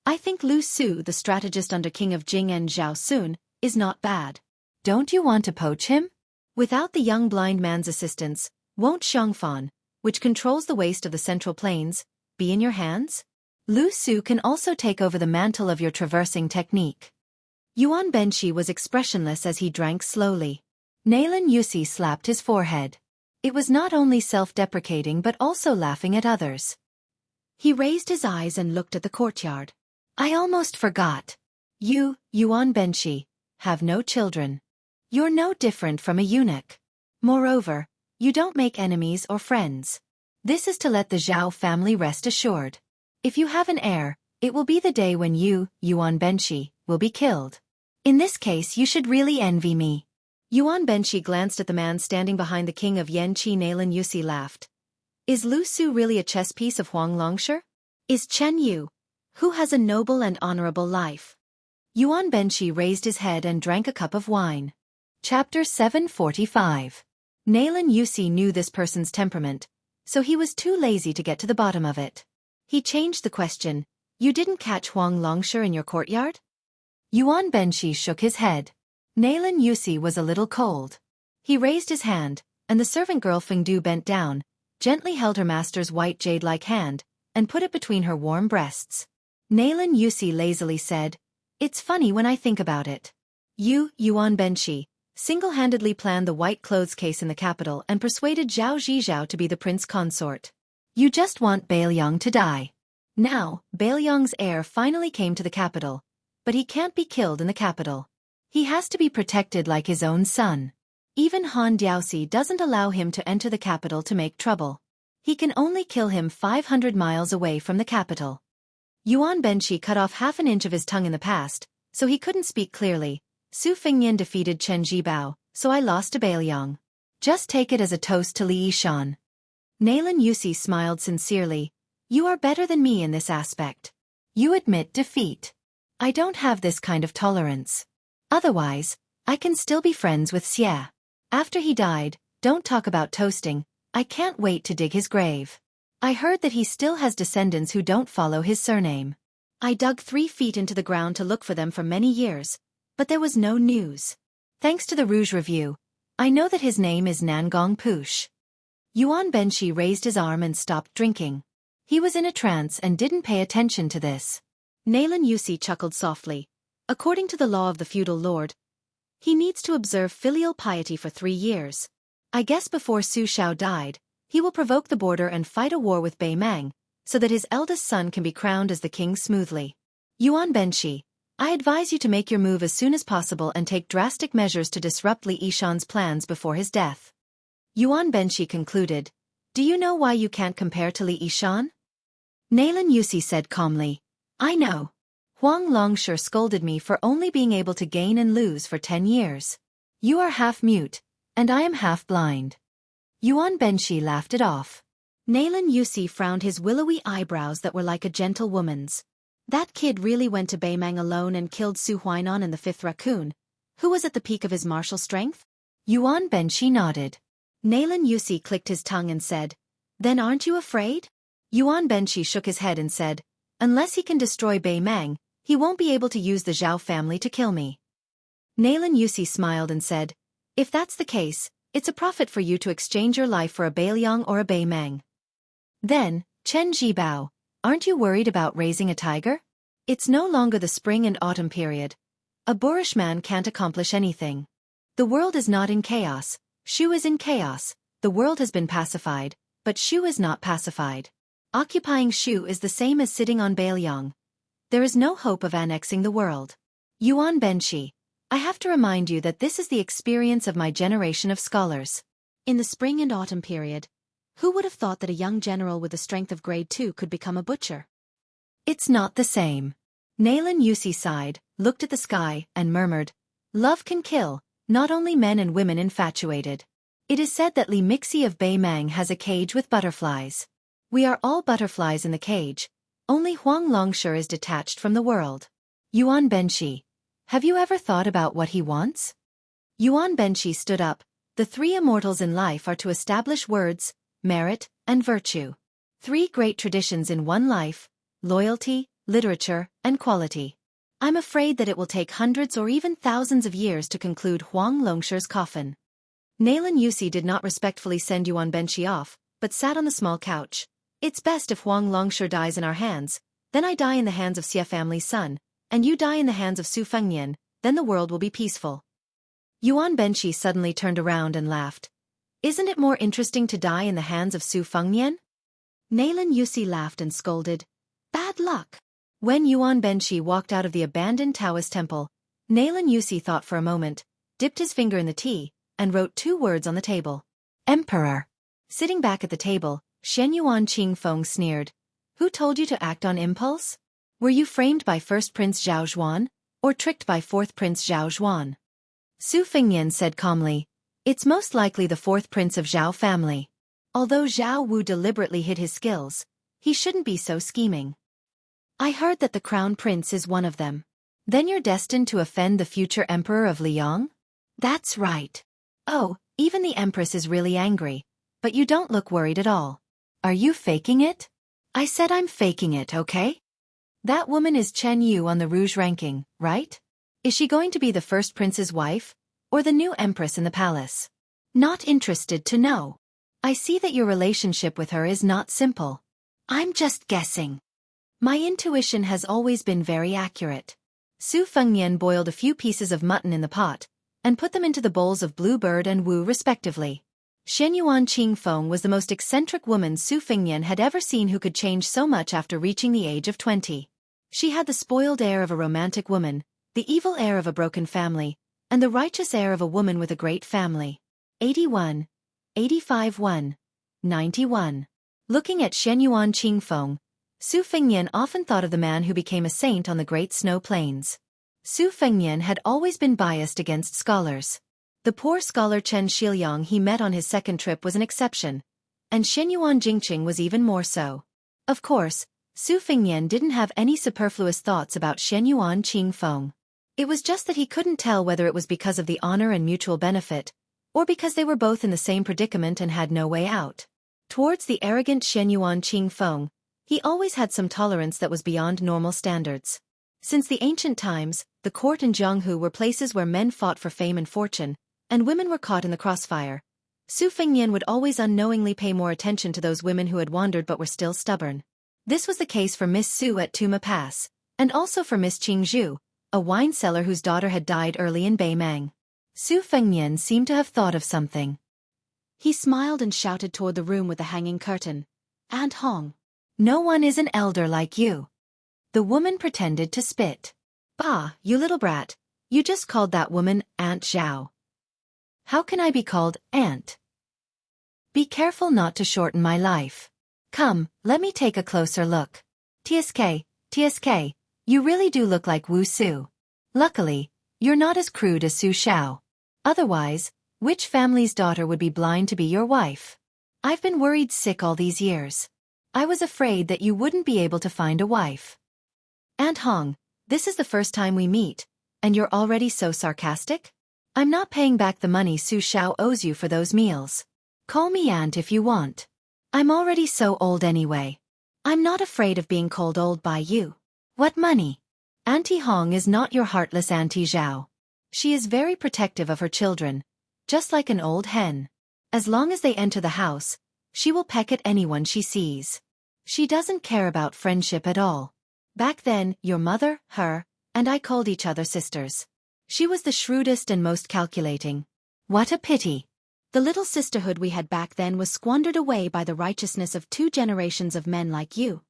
A: I think Lu Su, the strategist under King of Jing and Zhao Sun, is not bad. Don't you want to poach him? Without the young blind man's assistance, won't Xiongfan, which controls the waste of the Central Plains, be in your hands? Lu Su can also take over the mantle of your traversing technique. Yuan Benshi was expressionless as he drank slowly. Nalan Yusi slapped his forehead. It was not only self-deprecating but also laughing at others. He raised his eyes and looked at the courtyard. I almost forgot. You, Yuan Benshi, have no children. You're no different from a eunuch. Moreover, you don't make enemies or friends. This is to let the Zhao family rest assured. If you have an heir, it will be the day when you, Yuan Benshi, will be killed. In this case you should really envy me. Yuan Benshi glanced at the man standing behind the king of Yanqi. Nalan Yusi laughed. Is Lu Su really a chess piece of Huang Longshi? Is Chen Yu, who has a noble and honorable life? Yuan Benshi raised his head and drank a cup of wine. Chapter 745. Nalan Yusi knew this person's temperament, so he was too lazy to get to the bottom of it. He changed the question, You didn't catch Huang Longshi in your courtyard? Yuan Benshi shook his head. Nalan Yusi was a little cold. He raised his hand, and the servant girl Fengdu bent down, gently held her master's white jade-like hand, and put it between her warm breasts. Nalan Yusi lazily said, It's funny when I think about it. You, Yuan Benshi, single-handedly planned the white clothes case in the capital and persuaded Zhao Zhizhao to be the prince consort. You just want Bailiang to die. Now, Bailiang's heir finally came to the capital, but he can't be killed in the capital. He has to be protected like his own son. Even Han Diaosi doesn't allow him to enter the capital to make trouble. He can only kill him 500 miles away from the capital. Yuan Benshi cut off half an inch of his tongue in the past, so he couldn't speak clearly. Su Fengnian defeated Chen Jibao, so I lost to Bailiang. Just take it as a toast to Li Yishan. Nalan Yusi smiled sincerely. You are better than me in this aspect. You admit defeat. I don't have this kind of tolerance. Otherwise, I can still be friends with Xie. After he died, don't talk about toasting, I can't wait to dig his grave. I heard that he still has descendants who don't follow his surname. I dug 3 feet into the ground to look for them for many years, but there was no news. Thanks to the Rouge Review, I know that his name is Nangong Push. Yuan Benshi raised his arm and stopped drinking. He was in a trance and didn't pay attention to this. Nalan Yusi chuckled softly. According to the law of the feudal lord, he needs to observe filial piety for 3 years. I guess before Su Shao died, he will provoke the border and fight a war with Bei Mang, so that his eldest son can be crowned as the king smoothly. Yuan Benshi, I advise you to make your move as soon as possible and take drastic measures to disrupt Li Yishan's plans before his death. Yuan Benshi concluded, Do you know why you can't compare to Li Yishan? Nalan Yusi said calmly, I know. Huang Longshi scolded me for only being able to gain and lose for 10 years. You are half mute, and I am half blind. Yuan Benshi laughed it off. Nalan Yusi frowned his willowy eyebrows that were like a gentle woman's. That kid really went to Beimang alone and killed Su Huainan in the 5th raccoon, who was at the peak of his martial strength? Yuan Benshi nodded. Nalan Yusi clicked his tongue and said, Then aren't you afraid? Yuan Benshi shook his head and said, Unless he can destroy Beimang, he won't be able to use the Zhao family to kill me. Nalan Yusi smiled and said, If that's the case, it's a profit for you to exchange your life for a Bailiang or a Beimang. Then, Chen Jibao, aren't you worried about raising a tiger? It's no longer the spring and autumn period. A boorish man can't accomplish anything. The world is not in chaos, Shu is in chaos. The world has been pacified, but Shu is not pacified. Occupying Shu is the same as sitting on Baelyang. There is no hope of annexing the world. Yuan Benshi, I have to remind you that this is the experience of my generation of scholars. In the spring and autumn period, who would have thought that a young general with the strength of grade 2 could become a butcher? It's not the same. Naylan Yusi sighed, looked at the sky, and murmured, Love can kill, not only men and women infatuated. It is said that Li Mixi of Baymang has a cage with butterflies. We are all butterflies in the cage. Only Huang Longshi is detached from the world. Yuan Benshi, have you ever thought about what he wants? Yuan Benshi stood up. The three immortals in life are to establish words, merit, and virtue. Three great traditions in one life: loyalty, literature, and quality. I'm afraid that it will take hundreds or even thousands of years to conclude Huang Longshi's coffin. Naylan Yusi did not respectfully send Yuan Benshi off, but sat on the small couch. It's best if Huang Longshi dies in our hands, then I die in the hands of Xie family's son, and you die in the hands of Su Fengnian, then the world will be peaceful. Yuan Benshi suddenly turned around and laughed. Isn't it more interesting to die in the hands of Su Fengnian? Naylan Yusi laughed and scolded. Bad luck. When Yuan Benshi walked out of the abandoned Taoist temple, Naylan Yusi thought for a moment, dipped his finger in the tea, and wrote 2 words on the table. Emperor. Sitting back at the table, Shen Yuan Qingfeng sneered. Who told you to act on impulse? Were you framed by first Prince Zhao Zhuan, or tricked by fourth Prince Zhao Zhuan? Su Fengnian said calmly, It's most likely the fourth prince of Zhao family. Although Zhao Wu deliberately hid his skills, he shouldn't be so scheming. I heard that the crown prince is one of them. Then you're destined to offend the future emperor of Liang? That's right. Oh, even the empress is really angry, but you don't look worried at all. Are you faking it? I said I'm faking it, okay? That woman is Chen Yu on the Rouge ranking, right? Is she going to be the first prince's wife, or the new empress in the palace? Not interested to know. I see that your relationship with her is not simple. I'm just guessing. My intuition has always been very accurate. Su Fengnian boiled a few pieces of mutton in the pot, and put them into the bowls of Bluebird and Wu respectively. Shen Yuan Qingfeng was the most eccentric woman Su Fengnian had ever seen who could change so much after reaching the age of 20. She had the spoiled air of a romantic woman, the evil air of a broken family, and the righteous air of a woman with a great family. 81. 85-1. 91. Looking at Shen Yuan Qingfeng, Su Fengnian often thought of the man who became a saint on the Great Snow Plains. Su Fengnian had always been biased against scholars. The poor scholar Chen Shiliang he met on his second trip was an exception, and Shen Yuan Jingqing was even more so. Of course, Su Fengnian didn't have any superfluous thoughts about Shen Yuan Qingfeng. It was just that he couldn't tell whether it was because of the honor and mutual benefit, or because they were both in the same predicament and had no way out. Towards the arrogant Shen Yuan Qingfeng, he always had some tolerance that was beyond normal standards. Since the ancient times, the court and Jianghu were places where men fought for fame and fortune, and women were caught in the crossfire. Su Fengnian would always unknowingly pay more attention to those women who had wandered but were still stubborn. This was the case for Miss Su at Tuma Pass, and also for Miss Qingzhu, a wine seller whose daughter had died early in Baymang. Su Fengnian seemed to have thought of something. He smiled and shouted toward the room with the hanging curtain. Aunt Hong. No one is an elder like you. The woman pretended to spit. Bah, you little brat, you just called that woman Aunt Zhao. How can I be called Aunt? Be careful not to shorten my life. Come, let me take a closer look. TSK, you really do look like Wu Su. Luckily, you're not as crude as Su Xiao. Otherwise, which family's daughter would be blind to be your wife? I've been worried sick all these years. I was afraid that you wouldn't be able to find a wife. Aunt Hong, this is the first time we meet, and you're already so sarcastic? I'm not paying back the money Su Xiao owes you for those meals. Call me Aunt if you want. I'm already so old anyway. I'm not afraid of being called old by you. What money? Auntie Hong is not your heartless Auntie Zhao. She is very protective of her children, just like an old hen. As long as they enter the house, she will peck at anyone she sees. She doesn't care about friendship at all. Back then, your mother, her, and I called each other sisters. She was the shrewdest and most calculating. What a pity. The little sisterhood we had back then was squandered away by the righteousness of 2 generations of men like you.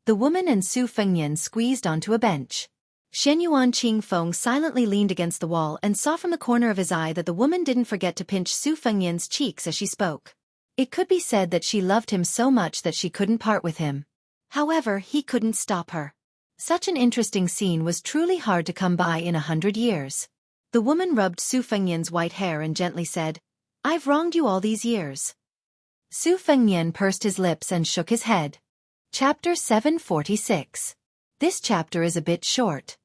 A: The woman and Su Fengnian squeezed onto a bench. Shen Yuan Qing Feng silently leaned against the wall and saw from the corner of his eye that the woman didn't forget to pinch Su Fengnian's cheeks as she spoke. It could be said that she loved him so much that she couldn't part with him. However, he couldn't stop her. Such an interesting scene was truly hard to come by in 100 years. The woman rubbed Su Fengnian's white hair and gently said, "I've wronged you all these years." Su Fengnian pursed his lips and shook his head. Chapter 746. This chapter is a bit short.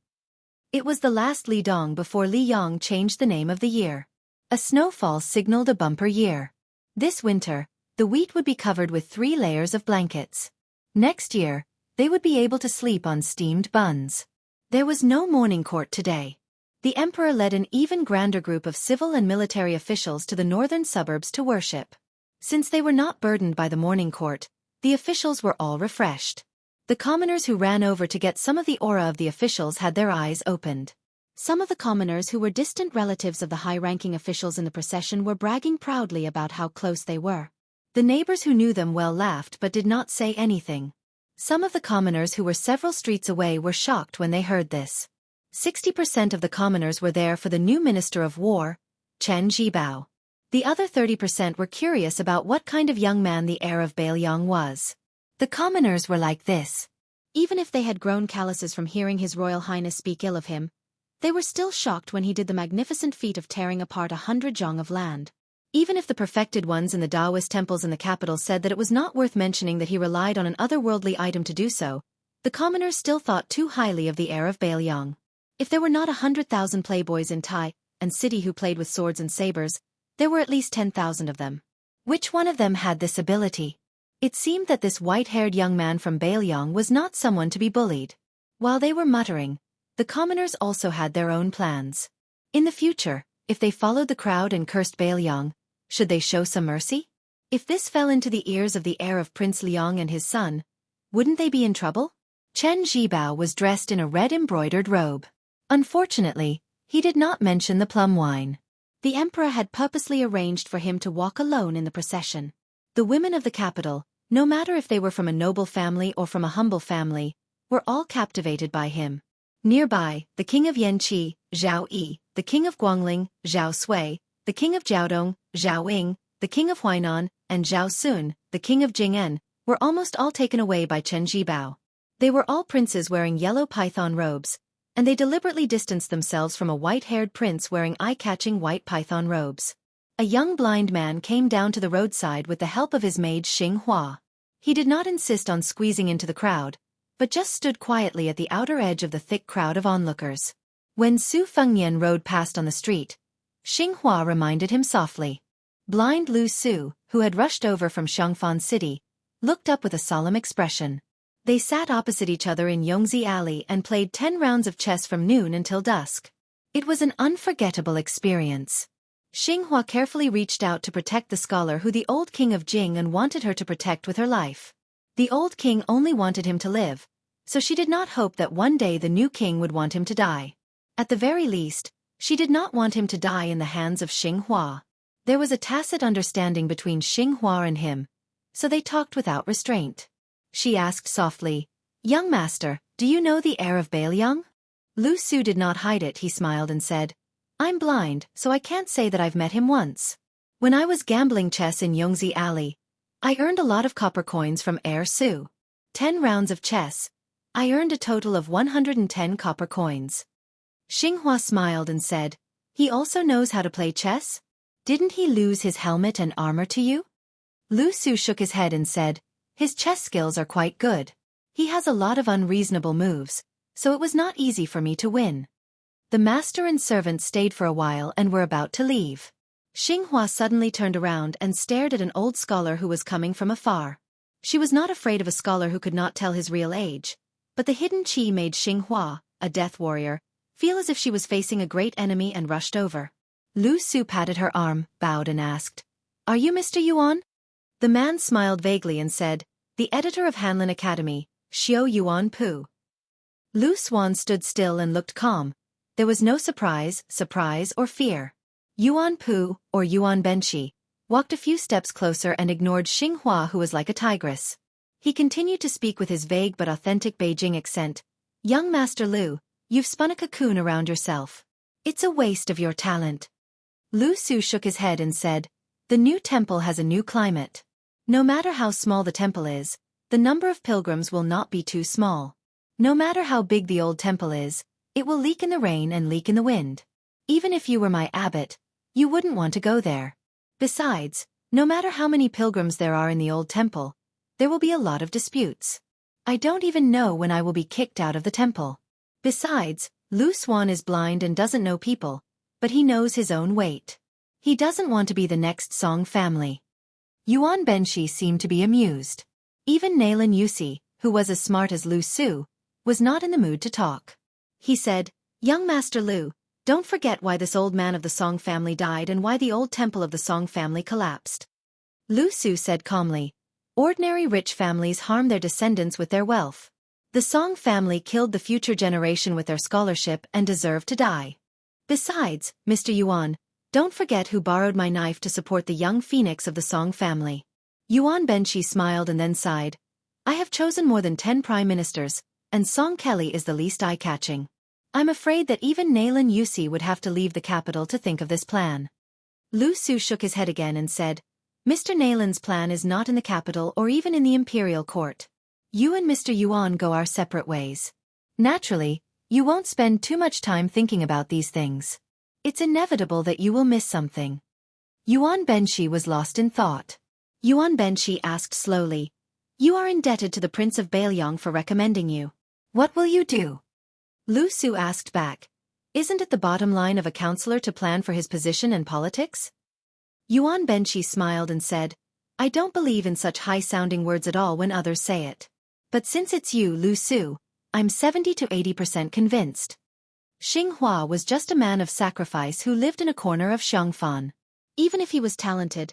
A: It was the last Li Dong before Li Yong changed the name of the year. A snowfall signaled a bumper year. This winter, the wheat would be covered with 3 layers of blankets. Next year, they would be able to sleep on steamed buns. There was no morning court today. The emperor led an even grander group of civil and military officials to the northern suburbs to worship. Since they were not burdened by the morning court, the officials were all refreshed. The commoners who ran over to get some of the aura of the officials had their eyes opened. Some of the commoners who were distant relatives of the high-ranking officials in the procession were bragging proudly about how close they were. The neighbors who knew them well laughed but did not say anything. Some of the commoners who were several streets away were shocked when they heard this. 60% of the commoners were there for the new Minister of War, Chen Zhibao. The other 30% were curious about what kind of young man the heir of Bailiang was. The commoners were like this. Even if they had grown calluses from hearing His Royal Highness speak ill of him, they were still shocked when he did the magnificent feat of tearing apart 100 zhong of land. Even if the perfected ones in the Taoist temples in the capital said that it was not worth mentioning that he relied on an otherworldly item to do so, the commoners still thought too highly of the heir of Bailiang. If there were not 100,000 playboys in Tai and city who played with swords and sabers, there were at least 10,000 of them. Which one of them had this ability? It seemed that this white-haired young man from Bailiang was not someone to be bullied. While they were muttering, the commoners also had their own plans. In the future, if they followed the crowd and cursed Bailiang, should they show some mercy? If this fell into the ears of the heir of Prince Liang and his son, wouldn't they be in trouble? Chen Zhibao was dressed in a red embroidered robe. Unfortunately, he did not mention the plum wine. The emperor had purposely arranged for him to walk alone in the procession. The women of the capital, no matter if they were from a noble family or from a humble family, were all captivated by him. Nearby, the king of Yanqi, Zhao Yi, the king of Guangling, Zhao Sui, the king of Jiaodong, Zhao Ying, the king of Huainan, and Zhao Sun, the king of Jing'an, were almost all taken away by Chen Zhibao. They were all princes wearing yellow python robes, and they deliberately distanced themselves from a white-haired prince wearing eye-catching white python robes. A young blind man came down to the roadside with the help of his maid Xing Hua. He did not insist on squeezing into the crowd, but just stood quietly at the outer edge of the thick crowd of onlookers. When Su Fengnian rode past on the street, Xing Hua reminded him softly. Blind Lu Su, who had rushed over from Xiangfan City, looked up with a solemn expression. They sat opposite each other in Yongzi Alley and played 10 rounds of chess from noon until dusk. It was an unforgettable experience. Xing Hua carefully reached out to protect the scholar who the old king of Jing'an wanted her to protect with her life. The old king only wanted him to live, so she did not hope that one day the new king would want him to die. At the very least, she did not want him to die in the hands of Xing Hua. There was a tacit understanding between Xing Hua and him, so they talked without restraint. She asked softly, "Young master, do you know the heir of Bailiang?" Lu Su did not hide it. He smiled and said, "I'm blind, so I can't say that I've met him once. When I was gambling chess in Yongzi Alley, I earned a lot of copper coins from Heir Su. 10 rounds of chess, I earned a total of 110 copper coins." Xing Hua smiled and said, "He also knows how to play chess? Didn't he lose his helmet and armor to you?" Lu Su shook his head and said, "His chess skills are quite good. He has a lot of unreasonable moves, so it was not easy for me to win." The master and servant stayed for a while and were about to leave. Xing Hua suddenly turned around and stared at an old scholar who was coming from afar. She was not afraid of a scholar who could not tell his real age, but the hidden qi made Xing Hua, a death warrior, feel as if she was facing a great enemy and rushed over. Lu Su patted her arm, bowed and asked, "Are you Mr. Yuan?" The man smiled vaguely and said, "The editor of Hanlin Academy, Xiao Yuan Pu." Lu Suan stood still and looked calm. There was no surprise or fear. Yuan Pu, or Yuan Benshi, walked a few steps closer and ignored Xinghua, who was like a tigress. He continued to speak with his vague but authentic Beijing accent. Young Master Lu, you've spun a cocoon around yourself. It's a waste of your talent. Lu Su shook his head and said, the new temple has a new climate. No matter how small the temple is, the number of pilgrims will not be too small. No matter how big the old temple is, it will leak in the rain and leak in the wind. Even if you were my abbot, you wouldn't want to go there. Besides, no matter how many pilgrims there are in the old temple, there will be a lot of disputes. I don't even know when I will be kicked out of the temple. Besides, Lu Xuan is blind and doesn't know people, but he knows his own weight. He doesn't want to be the next Song family. Yuan Benshi seemed to be amused. Even Nailan Yusi, who was as smart as Lu Su, was not in the mood to talk. He said, young Master Lu, don't forget why this old man of the Song family died and why the old temple of the Song family collapsed. Lu Su said calmly, ordinary rich families harm their descendants with their wealth. The Song family killed the future generation with their scholarship and deserved to die. Besides, Mr. Yuan, don't forget who borrowed my knife to support the young phoenix of the Song family. Yuan Benshi smiled and then sighed. I have chosen more than 10 prime ministers, and Song Kelly is the least eye-catching. I'm afraid that even Nailan Yusi would have to leave the capital to think of this plan. Lu Su shook his head again and said, Mr. Nailan's plan is not in the capital or even in the imperial court. You and Mr. Yuan go our separate ways. Naturally, you won't spend too much time thinking about these things. It's inevitable that you will miss something. Yuan Benshi was lost in thought. Yuan Benshi asked slowly, you are indebted to the Prince of Bailiang for recommending you. What will you do? Lu Su asked back, isn't it the bottom line of a counselor to plan for his position and politics? Yuan Benshi smiled and said, I don't believe in such high-sounding words at all when others say it. But since it's you, Lu Su, I'm 70 to 80% convinced. Xinghua was just a man of sacrifice who lived in a corner of Xiangfan. Even if he was talented,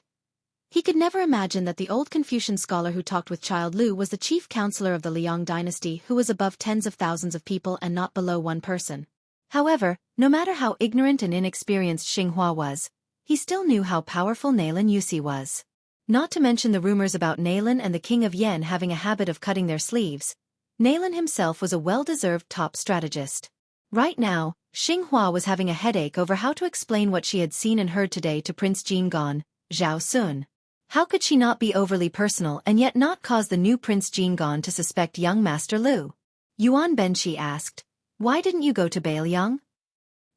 A: he could never imagine that the old Confucian scholar who talked with Child Lu was the chief counselor of the Liang dynasty who was above tens of thousands of people and not below one person. However, no matter how ignorant and inexperienced Xinghua was, he still knew how powerful Nailan Yusi was. Not to mention the rumors about Nailan and the King of Yen having a habit of cutting their sleeves, Nailan himself was a well-deserved top strategist. Right now, Xinghua was having a headache over how to explain what she had seen and heard today to Prince Jinggan, Zhao Sun. How could she not be overly personal and yet not cause the new Prince Jinggan to suspect young Master Lu? Yuan Benshi asked, why didn't you go to Bailiang?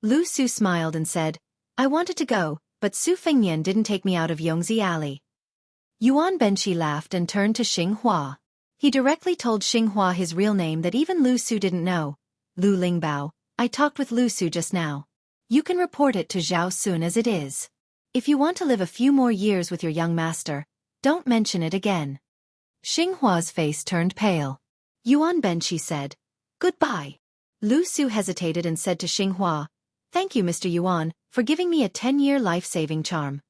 A: Lu Su smiled and said, I wanted to go, but Su Fengnian didn't take me out of Yongzi Alley. Yuan Benshi laughed and turned to Xinghua. He directly told Xinghua his real name that even Lu Su didn't know. Lu Lingbao, I talked with Lu Su just now. You can report it to Zhao Sun as it is. If you want to live a few more years with your young master, don't mention it again. Xinghua's face turned pale. Yuan Benshi said, goodbye. Lu Su hesitated and said to Xinghua, thank you Mr. Yuan, for giving me a 10-year life-saving charm.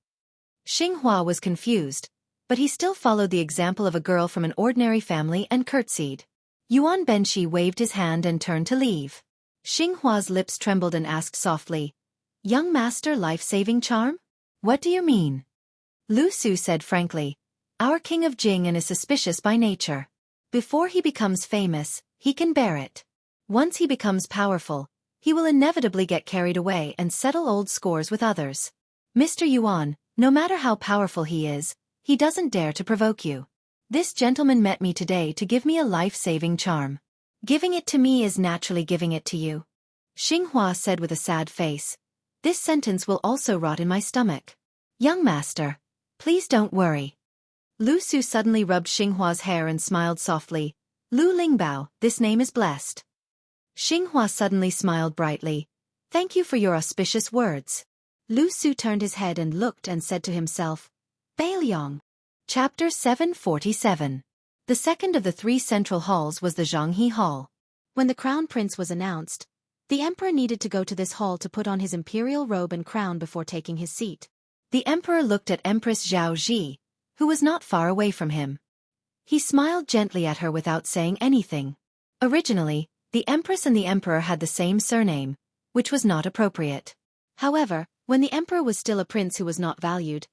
A: Xinghua was confused, but he still followed the example of a girl from an ordinary family and curtsied. Yuan Benshi waved his hand and turned to leave. Xinghua's lips trembled and asked softly, young master life-saving charm? What do you mean? Lu Su said frankly, our king of Jing is suspicious by nature. Before he becomes famous, he can bear it. Once he becomes powerful, he will inevitably get carried away and settle old scores with others. Mr. Yuan, no matter how powerful he is, he doesn't dare to provoke you. This gentleman met me today to give me a life-saving charm. Giving it to me is naturally giving it to you. Xinghua said with a sad face. This sentence will also rot in my stomach. Young master, please don't worry. Lu Su suddenly rubbed Xinghua's hair and smiled softly. Lu Lingbao, this name is blessed. Xinghua suddenly smiled brightly. Thank you for your auspicious words. Lu Su turned his head and looked and said to himself, Bailiang. Chapter 747. The second of the 3 central halls was the Zhanghe Hall. When the crown prince was announced, the emperor needed to go to this hall to put on his imperial robe and crown before taking his seat. The emperor looked at Empress Zhao Ji, who was not far away from him. He smiled gently at her without saying anything. Originally, the empress and the emperor had the same surname, which was not appropriate. However, when the emperor was still a prince who was not valued,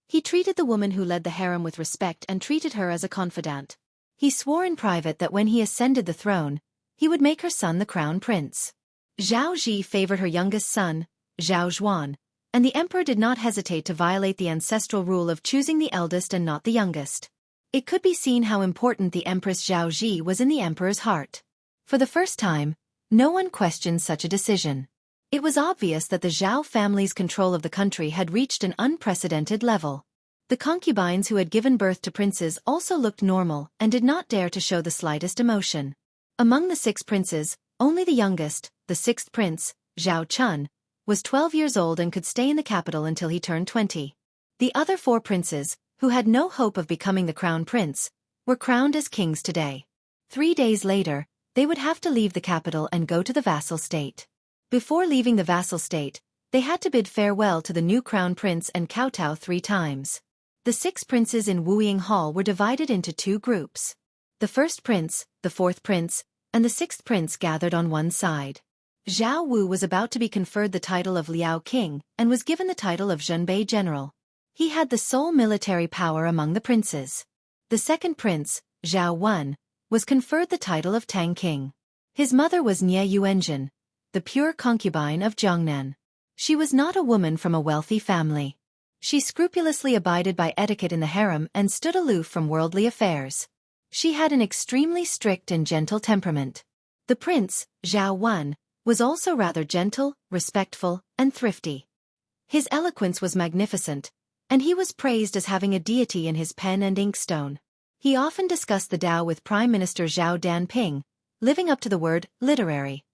A: He treated the woman who led the harem with respect and treated her as a confidant. He swore in private that when he ascended the throne, he would make her son the crown prince. Zhao Ji favored her youngest son, Zhao Zhuan, and the emperor did not hesitate to violate the ancestral rule of choosing the eldest and not the youngest. It could be seen how important the Empress Zhao Ji was in the emperor's heart. For the first time, no one questioned such a decision. It was obvious that the Zhao family's control of the country had reached an unprecedented level. The concubines who had given birth to princes also looked normal and did not dare to show the slightest emotion. Among the 6 princes, only the youngest, the 6th prince, Zhao Chun, was 12 years old and could stay in the capital until he turned 20. The other 4 princes, who had no hope of becoming the crown prince, were crowned as kings today. 3 days later, they would have to leave the capital and go to the vassal state. Before leaving the vassal state, they had to bid farewell to the new crown prince and kowtow 3 times. The 6 princes in Wuying Hall were divided into 2 groups. The first prince, the 4th prince, and the 6th prince gathered on one side. Zhao Wu was about to be conferred the title of Liao King and was given the title of Zhenbei General. He had the sole military power among the princes. The second prince, Zhao Wen, was conferred the title of Tang King. His mother was Nie Yuanjin, the pure concubine of Jiangnan. She was not a woman from a wealthy family. She scrupulously abided by etiquette in the harem and stood aloof from worldly affairs. She had an extremely strict and gentle temperament. The prince, Zhao Wen, was also rather gentle, respectful, and thrifty. His eloquence was magnificent, and he was praised as having a deity in his pen and inkstone. He often discussed the Tao with Prime Minister Zhao Danping, living up to the word literary.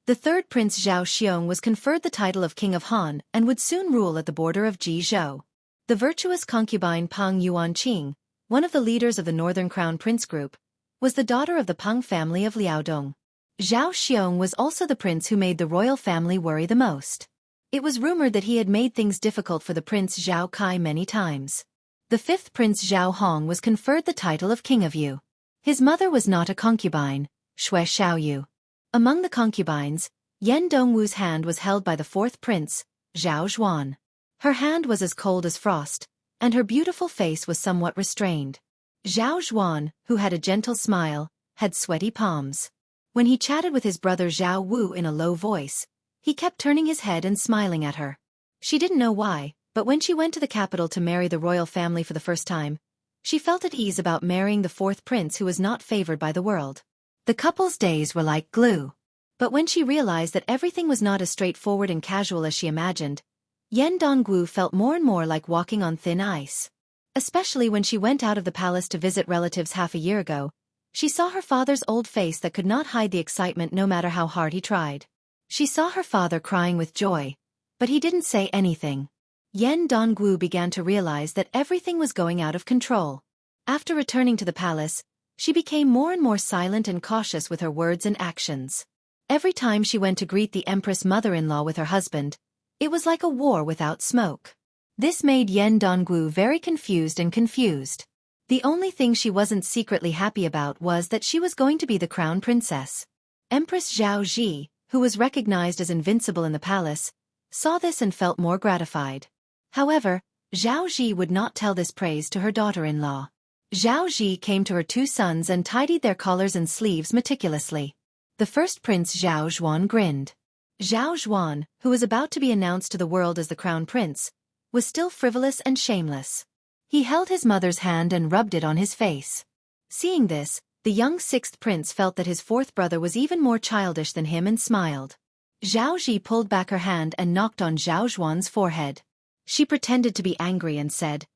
A: The third prince Zhao Xiong was conferred the title of King of Han and would soon rule at the border of Jizhou. The virtuous concubine Peng Yuanqing, one of the leaders of the Northern Crown Prince group, was the daughter of the Peng family of Liaodong. Zhao Xiong was also the prince who made the royal family worry the most. It was rumored that he had made things difficult for the prince Zhao Kai many times. The 5th prince Zhao Hong was conferred the title of King of Yu. His mother was not a concubine, Xue Xiaoyu. Among the concubines, Yan Dongwu's hand was held by the 4th prince, Zhao Zhuan. Her hand was as cold as frost, and her beautiful face was somewhat restrained. Zhao Zhuan, who had a gentle smile, had sweaty palms. When he chatted with his brother Zhao Wu in a low voice, he kept turning his head and smiling at her. She didn't know why, but when she went to the capital to marry the royal family for the first time, she felt at ease about marrying the 4th prince who was not favored by the world. The couple's days were like glue. But when she realized that everything was not as straightforward and casual as she imagined, Yan Dongwu felt more and more like walking on thin ice. Especially when she went out of the palace to visit relatives half a year ago, she saw her father's old face that could not hide the excitement no matter how hard he tried. She saw her father crying with joy, but he didn't say anything. Yan Dongwu began to realize that everything was going out of control. After returning to the palace, she became more and more silent and cautious with her words and actions. Every time she went to greet the Empress mother-in-law with her husband, it was like a war without smoke. This made Yan Dongwu very confused and confused. The only thing she wasn't secretly happy about was that she was going to be the crown princess. Empress Zhao Ji, who was recognized as invincible in the palace, saw this and felt more gratified. However, Zhao Ji would not tell this praise to her daughter-in-law. Zhao Ji came to her 2 sons and tidied their collars and sleeves meticulously. The first prince Zhao Zhuan grinned. Zhao Zhuan, who was about to be announced to the world as the crown prince, was still frivolous and shameless. He held his mother's hand and rubbed it on his face. Seeing this, the young 6th prince felt that his 4th brother was even more childish than him and smiled. Zhao Ji pulled back her hand and knocked on Zhao Zhuan's forehead. She pretended to be angry and said,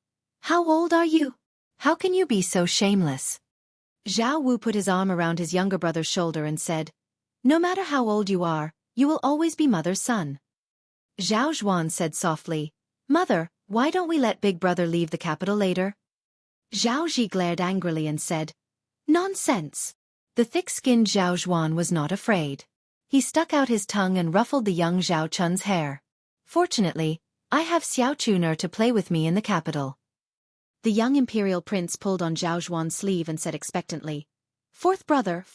A: "How old are you? How can you be so shameless?" Zhao Wu put his arm around his younger brother's shoulder and said, "No matter how old you are, you will always be mother's son." Zhao Zhuan said softly, "Mother, why don't we let big brother leave the capital later?" Zhao Ji glared angrily and said, "Nonsense." The thick-skinned Zhao Zhuan was not afraid. He stuck out his tongue and ruffled the young Zhao Chun's hair. "Fortunately, I have Xiao Chuner to play with me in the capital." The young imperial prince pulled on Zhao Zhuan's sleeve and said expectantly, fourth brother,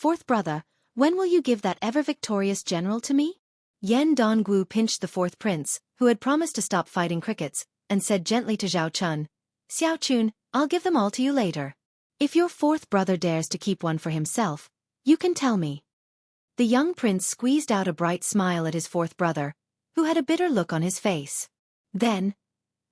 A: when will you give that ever-victorious general to me?" Yan Dongwu pinched the 4th prince, who had promised to stop fighting crickets, and said gently to Zhao Chun, "Xiao Chun, I'll give them all to you later. If your fourth brother dares to keep one for himself, you can tell me." The young prince squeezed out a bright smile at his fourth brother, who had a bitter look on his face. Then,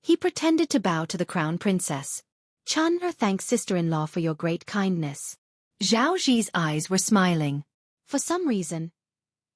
A: he pretended to bow to the crown princess. "Chun thanks sister-in-law for your great kindness." Zhao Zi's eyes were smiling. For some reason,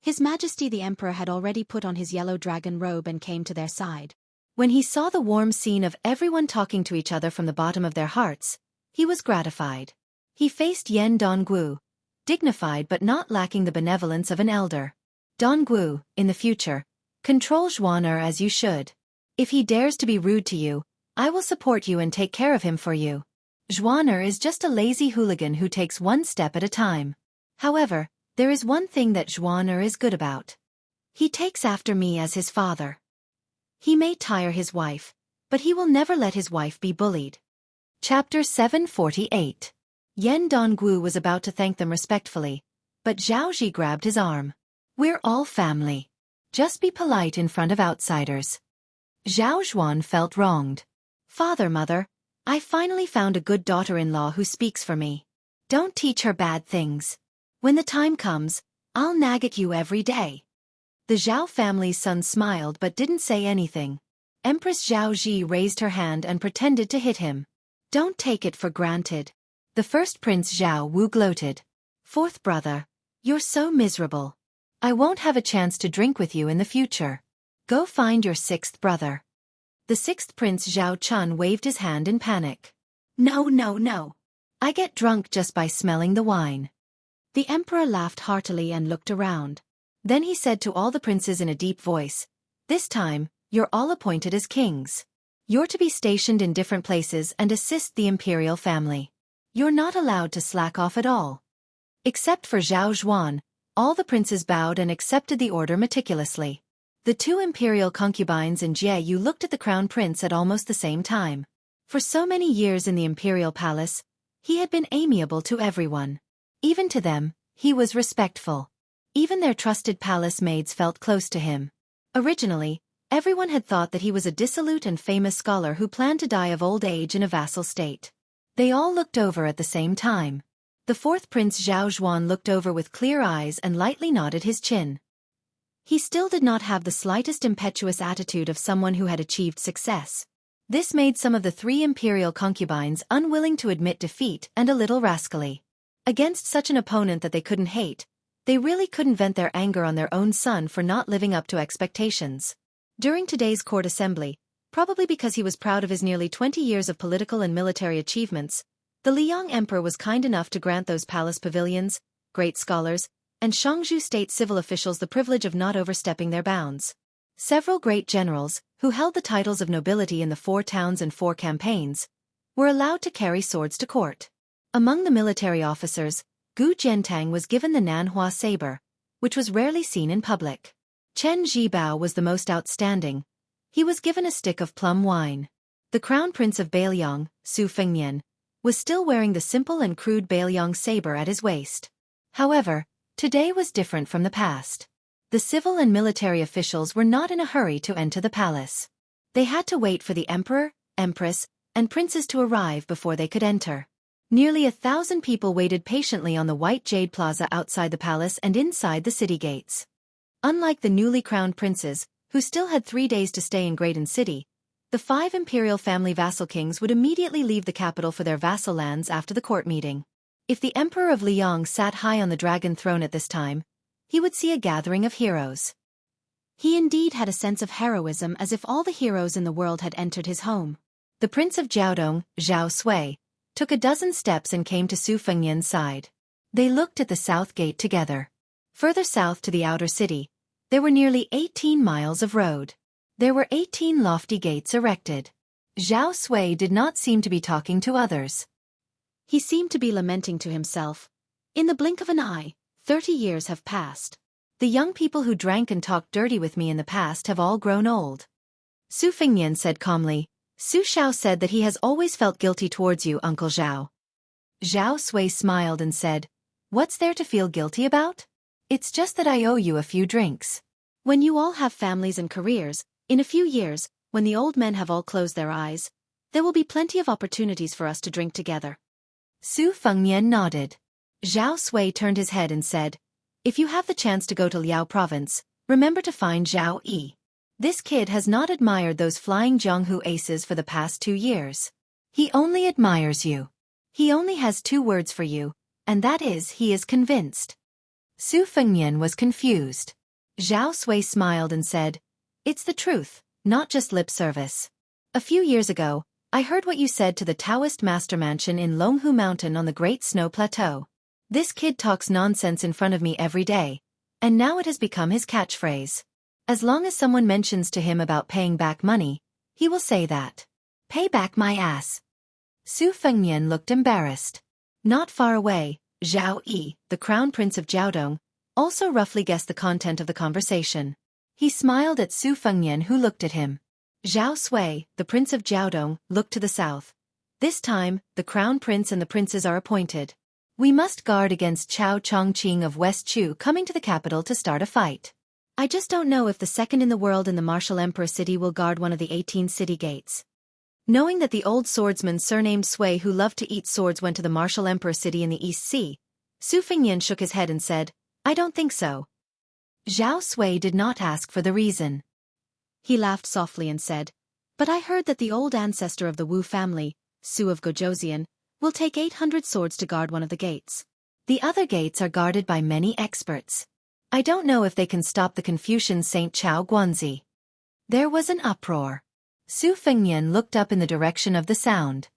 A: His Majesty the Emperor had already put on his yellow dragon robe and came to their side. When he saw the warm scene of everyone talking to each other from the bottom of their hearts, he was gratified. He faced Yen Donggu, dignified but not lacking the benevolence of an elder. "Donggu, in the future, control Zhuaner as you should. If he dares to be rude to you, I will support you and take care of him for you. Zhuaner is just a lazy hooligan who takes one step at a time. However, there is one thing that Zhuaner is good about. He takes after me as his father. He may tire his wife, but he will never let his wife be bullied." Chapter 748. Yen Donggu was about to thank them respectfully, but Zhao Ji grabbed his arm. "We're all family. Just be polite in front of outsiders." Zhao Zhuan felt wronged. Mother, I finally found a good daughter-in-law who speaks for me. Don't teach her bad things. When the time comes, I'll nag at you every day." The Zhao family's son smiled but didn't say anything. Empress Zhao Ji raised her hand and pretended to hit him. "Don't take it for granted." The first Prince Zhao Wu gloated. "Fourth brother, you're so miserable. I won't have a chance to drink with you in the future. Go find your sixth brother." The sixth Prince Zhao Chun waved his hand in panic. No. I get drunk just by smelling the wine." The emperor laughed heartily and looked around. Then he said to all the princes in a deep voice, "This time, you're all appointed as kings. You're to be stationed in different places and assist the imperial family. You're not allowed to slack off at all." Except for Zhao Zhuan, all the princes bowed and accepted the order meticulously. The two imperial concubines and Jie Yu looked at the crown prince at almost the same time. For so many years in the imperial palace, he had been amiable to everyone. Even to them, he was respectful. Even their trusted palace maids felt close to him. Originally, everyone had thought that he was a dissolute and famous scholar who planned to die of old age in a vassal state. They all looked over at the same time. The fourth Prince Zhao Zhuan looked over with clear eyes and lightly nodded his chin. He still did not have the slightest impetuous attitude of someone who had achieved success. This made some of the three imperial concubines unwilling to admit defeat and a little rascally. Against such an opponent that they couldn't hate, they really couldn't vent their anger on their own son for not living up to expectations. During today's court assembly, probably because he was proud of his nearly 20 years of political and military achievements, the Liang Emperor was kind enough to grant those palace pavilions, great scholars, and Shangzhou state civil officials the privilege of not overstepping their bounds. Several great generals, who held the titles of nobility in the 4 towns and 4 campaigns, were allowed to carry swords to court. Among the military officers, Gu Jiantang was given the Nanhua saber, which was rarely seen in public. Chen Zhibao was the most outstanding. He was given a stick of plum wine. The crown prince of Bailiang, Su Fengnian, was still wearing the simple and crude Bailiang saber at his waist. However, today was different from the past. The civil and military officials were not in a hurry to enter the palace. They had to wait for the emperor, empress, and princes to arrive before they could enter. Nearly 1,000 people waited patiently on the White Jade Plaza outside the palace and inside the city gates. Unlike the newly crowned princes, who still had 3 days to stay in Graydon City, the 5 imperial family vassal kings would immediately leave the capital for their vassal lands after the court meeting. If the Emperor of Liang sat high on the dragon throne at this time, he would see a gathering of heroes. He indeed had a sense of heroism, as if all the heroes in the world had entered his home. The Prince of Jiaodong, Zhao Sui, took a dozen steps and came to Su Fengnian's side. They looked at the south gate together. Further south to the outer city, there were nearly 18 miles of road. There were 18 lofty gates erected. Zhao Sui did not seem to be talking to others. He seemed to be lamenting to himself. In the blink of an eye, 30 years have passed. The young people who drank and talked dirty with me in the past have all grown old. Su Fengnian said calmly, "Su Xiao said that he has always felt guilty towards you, Uncle Zhao." Zhao Sui smiled and said, "What's there to feel guilty about? It's just that I owe you a few drinks. When you all have families and careers, in a few years, when the old men have all closed their eyes, there will be plenty of opportunities for us to drink together. Su Fengnian nodded. Zhao Sui turned his head and said, if you have the chance to go to Liao province, remember to find Zhao Yi. This kid has not admired those flying Jianghu aces for the past 2 years. He only admires you. He only has 2 words for you, and that is he is convinced. Su Fengnian was confused. Zhao Sui smiled and said, it's the truth, not just lip service. A few years ago, I heard what you said to the Taoist master mansion in Longhu Mountain on the Great Snow Plateau. This kid talks nonsense in front of me every day, and now it has become his catchphrase. As long as someone mentions to him about paying back money, he will say that. Pay back my ass. Su Fengnian looked embarrassed. Not far away, Zhao Yi, the crown prince of Jiaodong, also roughly guessed the content of the conversation. He smiled at Su Fengnian, who looked at him. Zhao Sui, the prince of Jiaodong, looked to the south. This time, the crown prince and the princes are appointed. We must guard against Chao Chongqing of West Chu coming to the capital to start a fight. I just don't know if the second in the world in the martial emperor city will guard one of the 18 city gates. Knowing that the old swordsman surnamed Sui who loved to eat swords went to the martial emperor city in the East Sea, Su Fengnian shook his head and said, I don't think so. Zhao Sui did not ask for the reason. He laughed softly and said, but I heard that the old ancestor of the Wu family, Su of Gojoseon, will take 800 swords to guard one of the gates. The other gates are guarded by many experts. I don't know if they can stop the Confucian Saint Chao Guanzi. There was an uproar. Su Fengnian looked up in the direction of the sound.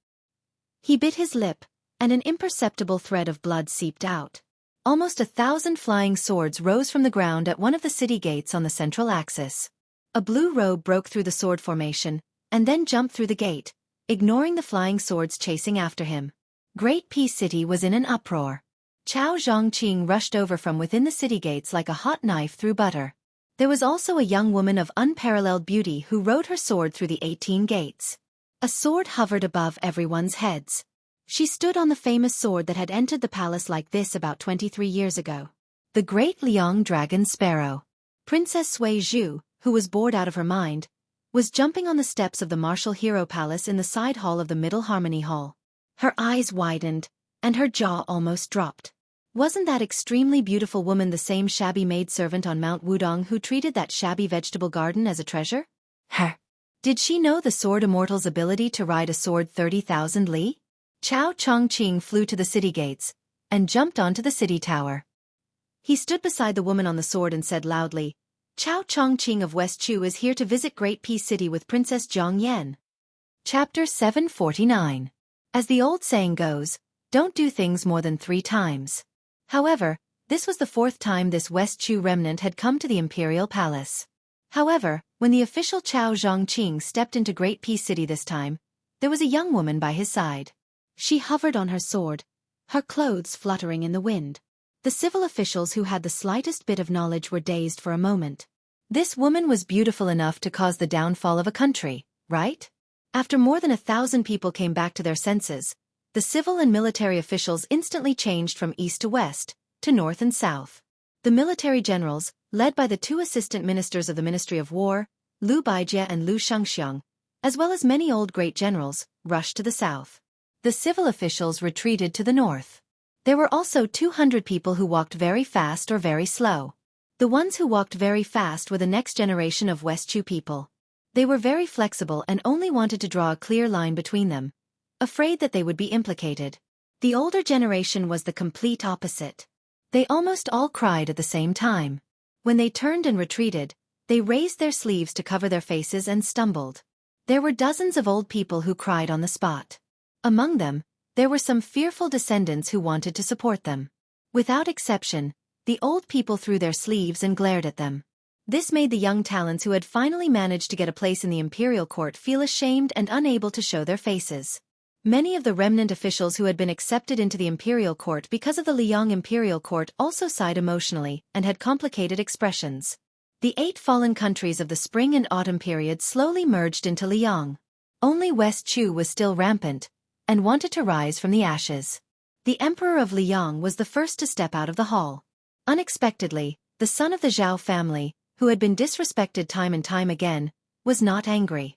A: He bit his lip, and an imperceptible thread of blood seeped out. Almost 1,000 flying swords rose from the ground at one of the city gates on the central axis. A blue robe broke through the sword formation, and then jumped through the gate, ignoring the flying swords chasing after him. Great Peace City was in an uproar. Chao Zhongqing rushed over from within the city gates like a hot knife through butter. There was also a young woman of unparalleled beauty who rode her sword through the 18 gates. A sword hovered above everyone's heads. She stood on the famous sword that had entered the palace like this about 23 years ago. The Great Liang Dragon Sparrow. Princess Sui Zhu, who was bored out of her mind, was jumping on the steps of the Martial Hero Palace in the side hall of the Middle Harmony Hall. Her eyes widened, and her jaw almost dropped. Wasn't that extremely beautiful woman the same shabby maidservant on Mount Wudong who treated that shabby vegetable garden as a treasure? Did she know the Sword Immortal's ability to ride a sword 30,000 li? Chao Chongqing flew to the city gates, and jumped onto the city tower. He stood beside the woman on the sword and said loudly, Chao Chongqing of West Chu is here to visit Great Peace City with Princess Zhang Yan. Chapter 749. As the old saying goes, don't do things more than 3 times. However, this was the 4th time this West Chu remnant had come to the imperial palace. However, when the official Chao Zhongqing stepped into Great Peace City this time, there was a young woman by his side. She hovered on her sword, her clothes fluttering in the wind. The civil officials who had the slightest bit of knowledge were dazed for a moment. This woman was beautiful enough to cause the downfall of a country, right? After more than 1,000 people came back to their senses, the civil and military officials instantly changed from east to west, to north and south. The military generals, led by the 2 assistant ministers of the Ministry of War, Liu Baijie and Liu Shangxiang, as well as many old great generals, rushed to the south. The civil officials retreated to the north. There were also 200 people who walked very fast or very slow. The ones who walked very fast were the next generation of West Chu people. They were very flexible and only wanted to draw a clear line between them, afraid that they would be implicated. The older generation was the complete opposite. They almost all cried at the same time. When they turned and retreated, they raised their sleeves to cover their faces and stumbled. There were dozens of old people who cried on the spot. Among them, there were some fearful descendants who wanted to support them. Without exception, the old people threw their sleeves and glared at them. This made the young talents who had finally managed to get a place in the imperial court feel ashamed and unable to show their faces. Many of the remnant officials who had been accepted into the imperial court because of the Liang imperial court also sighed emotionally and had complicated expressions. The 8 fallen countries of the spring and autumn period slowly merged into Liang. Only West Chu was still rampant, and wanted to rise from the ashes. The emperor of Liang was the first to step out of the hall. Unexpectedly, the son of the Zhao family, who had been disrespected time and time again, was not angry.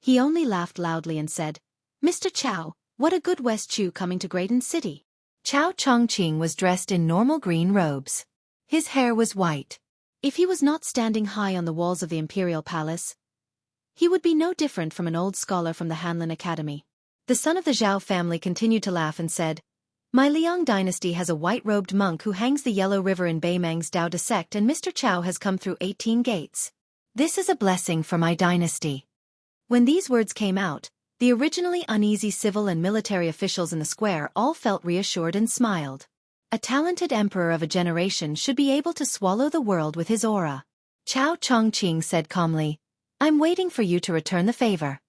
A: He only laughed loudly and said, "Mr. Chow, what a good West Chu coming to Graydon City." Chow Chongqing was dressed in normal green robes. His hair was white. If he was not standing high on the walls of the imperial palace, he would be no different from an old scholar from the Hanlin Academy. The son of the Zhao family continued to laugh and said, "My Liang dynasty has a white-robed monk who hangs the Yellow River in Beimang's Dao De sect, and Mr. Chow has come through 18 gates. This is a blessing for my dynasty." When these words came out, the originally uneasy civil and military officials in the square all felt reassured and smiled. A talented emperor of a generation should be able to swallow the world with his aura. Chow Chongqing said calmly, "I'm waiting for you to return the favor."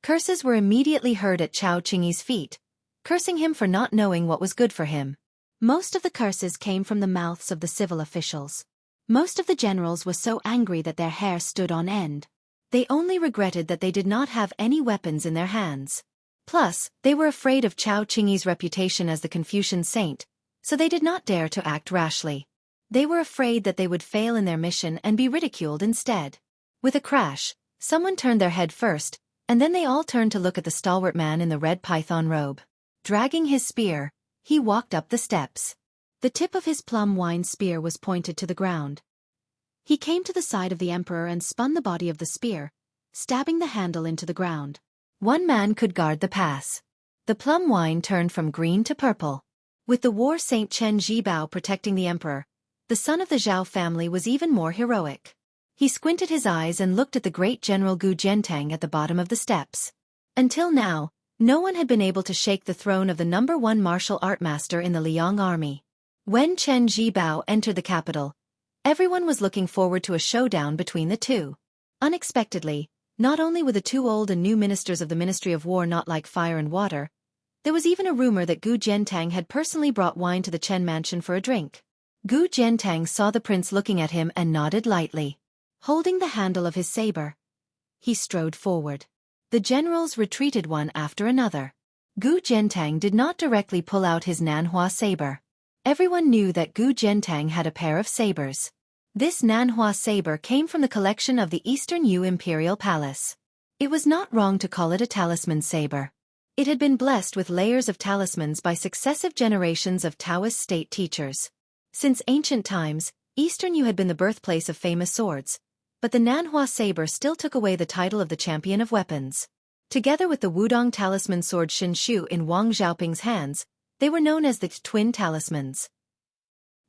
A: Curses were immediately heard at Chow Chingy's feet, cursing him for not knowing what was good for him. Most of the curses came from the mouths of the civil officials. Most of the generals were so angry that their hair stood on end. They only regretted that they did not have any weapons in their hands. Plus, they were afraid of Chow Chingy's reputation as the Confucian saint, so they did not dare to act rashly. They were afraid that they would fail in their mission and be ridiculed instead. With a crash, someone turned their head first, and then they all turned to look at the stalwart man in the red python robe. Dragging his spear, he walked up the steps. The tip of his plum wine spear was pointed to the ground. He came to the side of the emperor and spun the body of the spear, stabbing the handle into the ground. One man could guard the pass. The plum wine turned from green to purple. With the war saint Chen Zhibao protecting the emperor, the son of the Zhao family was even more heroic. He squinted his eyes and looked at the great General Gu Jiantang at the bottom of the steps. Until now, no one had been able to shake the throne of the #1 martial art master in the Liang army. When Chen Zhibao entered the capital, everyone was looking forward to a showdown between the two. Unexpectedly, not only were the two old and new ministers of the Ministry of War not like fire and water, there was even a rumor that Gu Jiantang had personally brought wine to the Chen mansion for a drink. Gu Jiantang saw the prince looking at him and nodded lightly. Holding the handle of his saber, he strode forward. The generals retreated one after another. Gu Jiantang did not directly pull out his Nanhua saber. Everyone knew that Gu Jiantang had a pair of sabers. This Nanhua saber came from the collection of the Eastern Yu Imperial Palace. It was not wrong to call it a talisman saber. It had been blessed with layers of talismans by successive generations of Taoist state teachers. Since ancient times, Eastern Yu had been the birthplace of famous swords, but the Nanhua saber still took away the title of the champion of weapons. Together with the Wudong talisman sword Shinshu in Wang Xiaoping's hands, they were known as the twin talismans.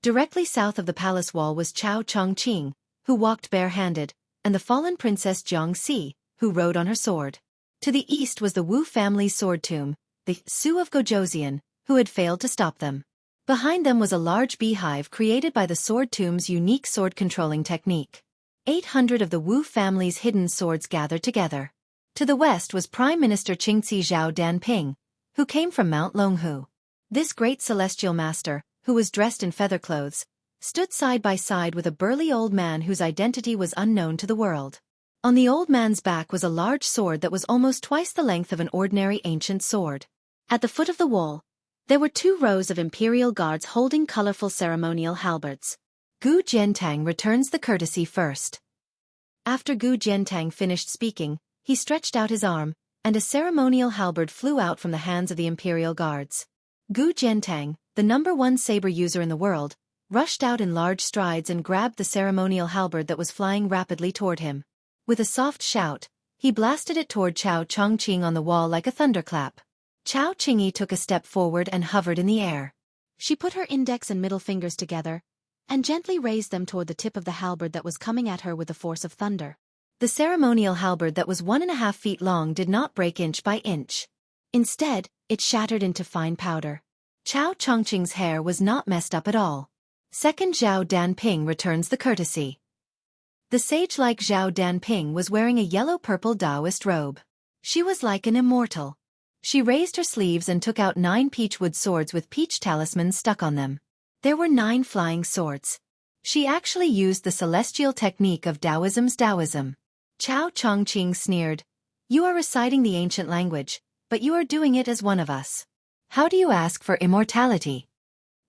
A: Directly south of the palace wall was Chow Chongqing, who walked barehanded, and the fallen princess Jiangxi, who rode on her sword. To the east was the Wu family's sword tomb, the Su of Gojoseon, who had failed to stop them. Behind them was a large beehive created by the sword tomb's unique sword-controlling technique. 800 of the Wu family's hidden swords gathered together. To the west was Prime Minister Qingci Zhao Danping, who came from Mount Longhu. This great celestial master, who was dressed in feather clothes, stood side by side with a burly old man whose identity was unknown to the world. On the old man's back was a large sword that was almost twice the length of an ordinary ancient sword. At the foot of the wall, there were 2 rows of imperial guards holding colorful ceremonial halberds. Gu Jiantang returns the courtesy first. After Gu Jiantang finished speaking, he stretched out his arm, and a ceremonial halberd flew out from the hands of the imperial guards. Gu Jiantang, the #1 saber user in the world, rushed out in large strides and grabbed the ceremonial halberd that was flying rapidly toward him. With a soft shout, he blasted it toward Chow Chongqing on the wall like a thunderclap. Chow Qingyi took a step forward and hovered in the air. She put her index and middle fingers together, and gently raised them toward the tip of the halberd that was coming at her with the force of thunder. The ceremonial halberd that was 1.5 feet long did not break inch by inch. Instead, it shattered into fine powder. Chow Chongqing's hair was not messed up at all. Second Zhao Danping returns the courtesy. The sage-like Zhao Danping was wearing a yellow-purple Taoist robe. She was like an immortal. She raised her sleeves and took out 9 peachwood swords with peach talismans stuck on them. There were 9 flying swords. She actually used the celestial technique of Taoism's Taoism. Chow Chongqing sneered, "You are reciting the ancient language, but you are doing it as one of us. How do you ask for immortality?"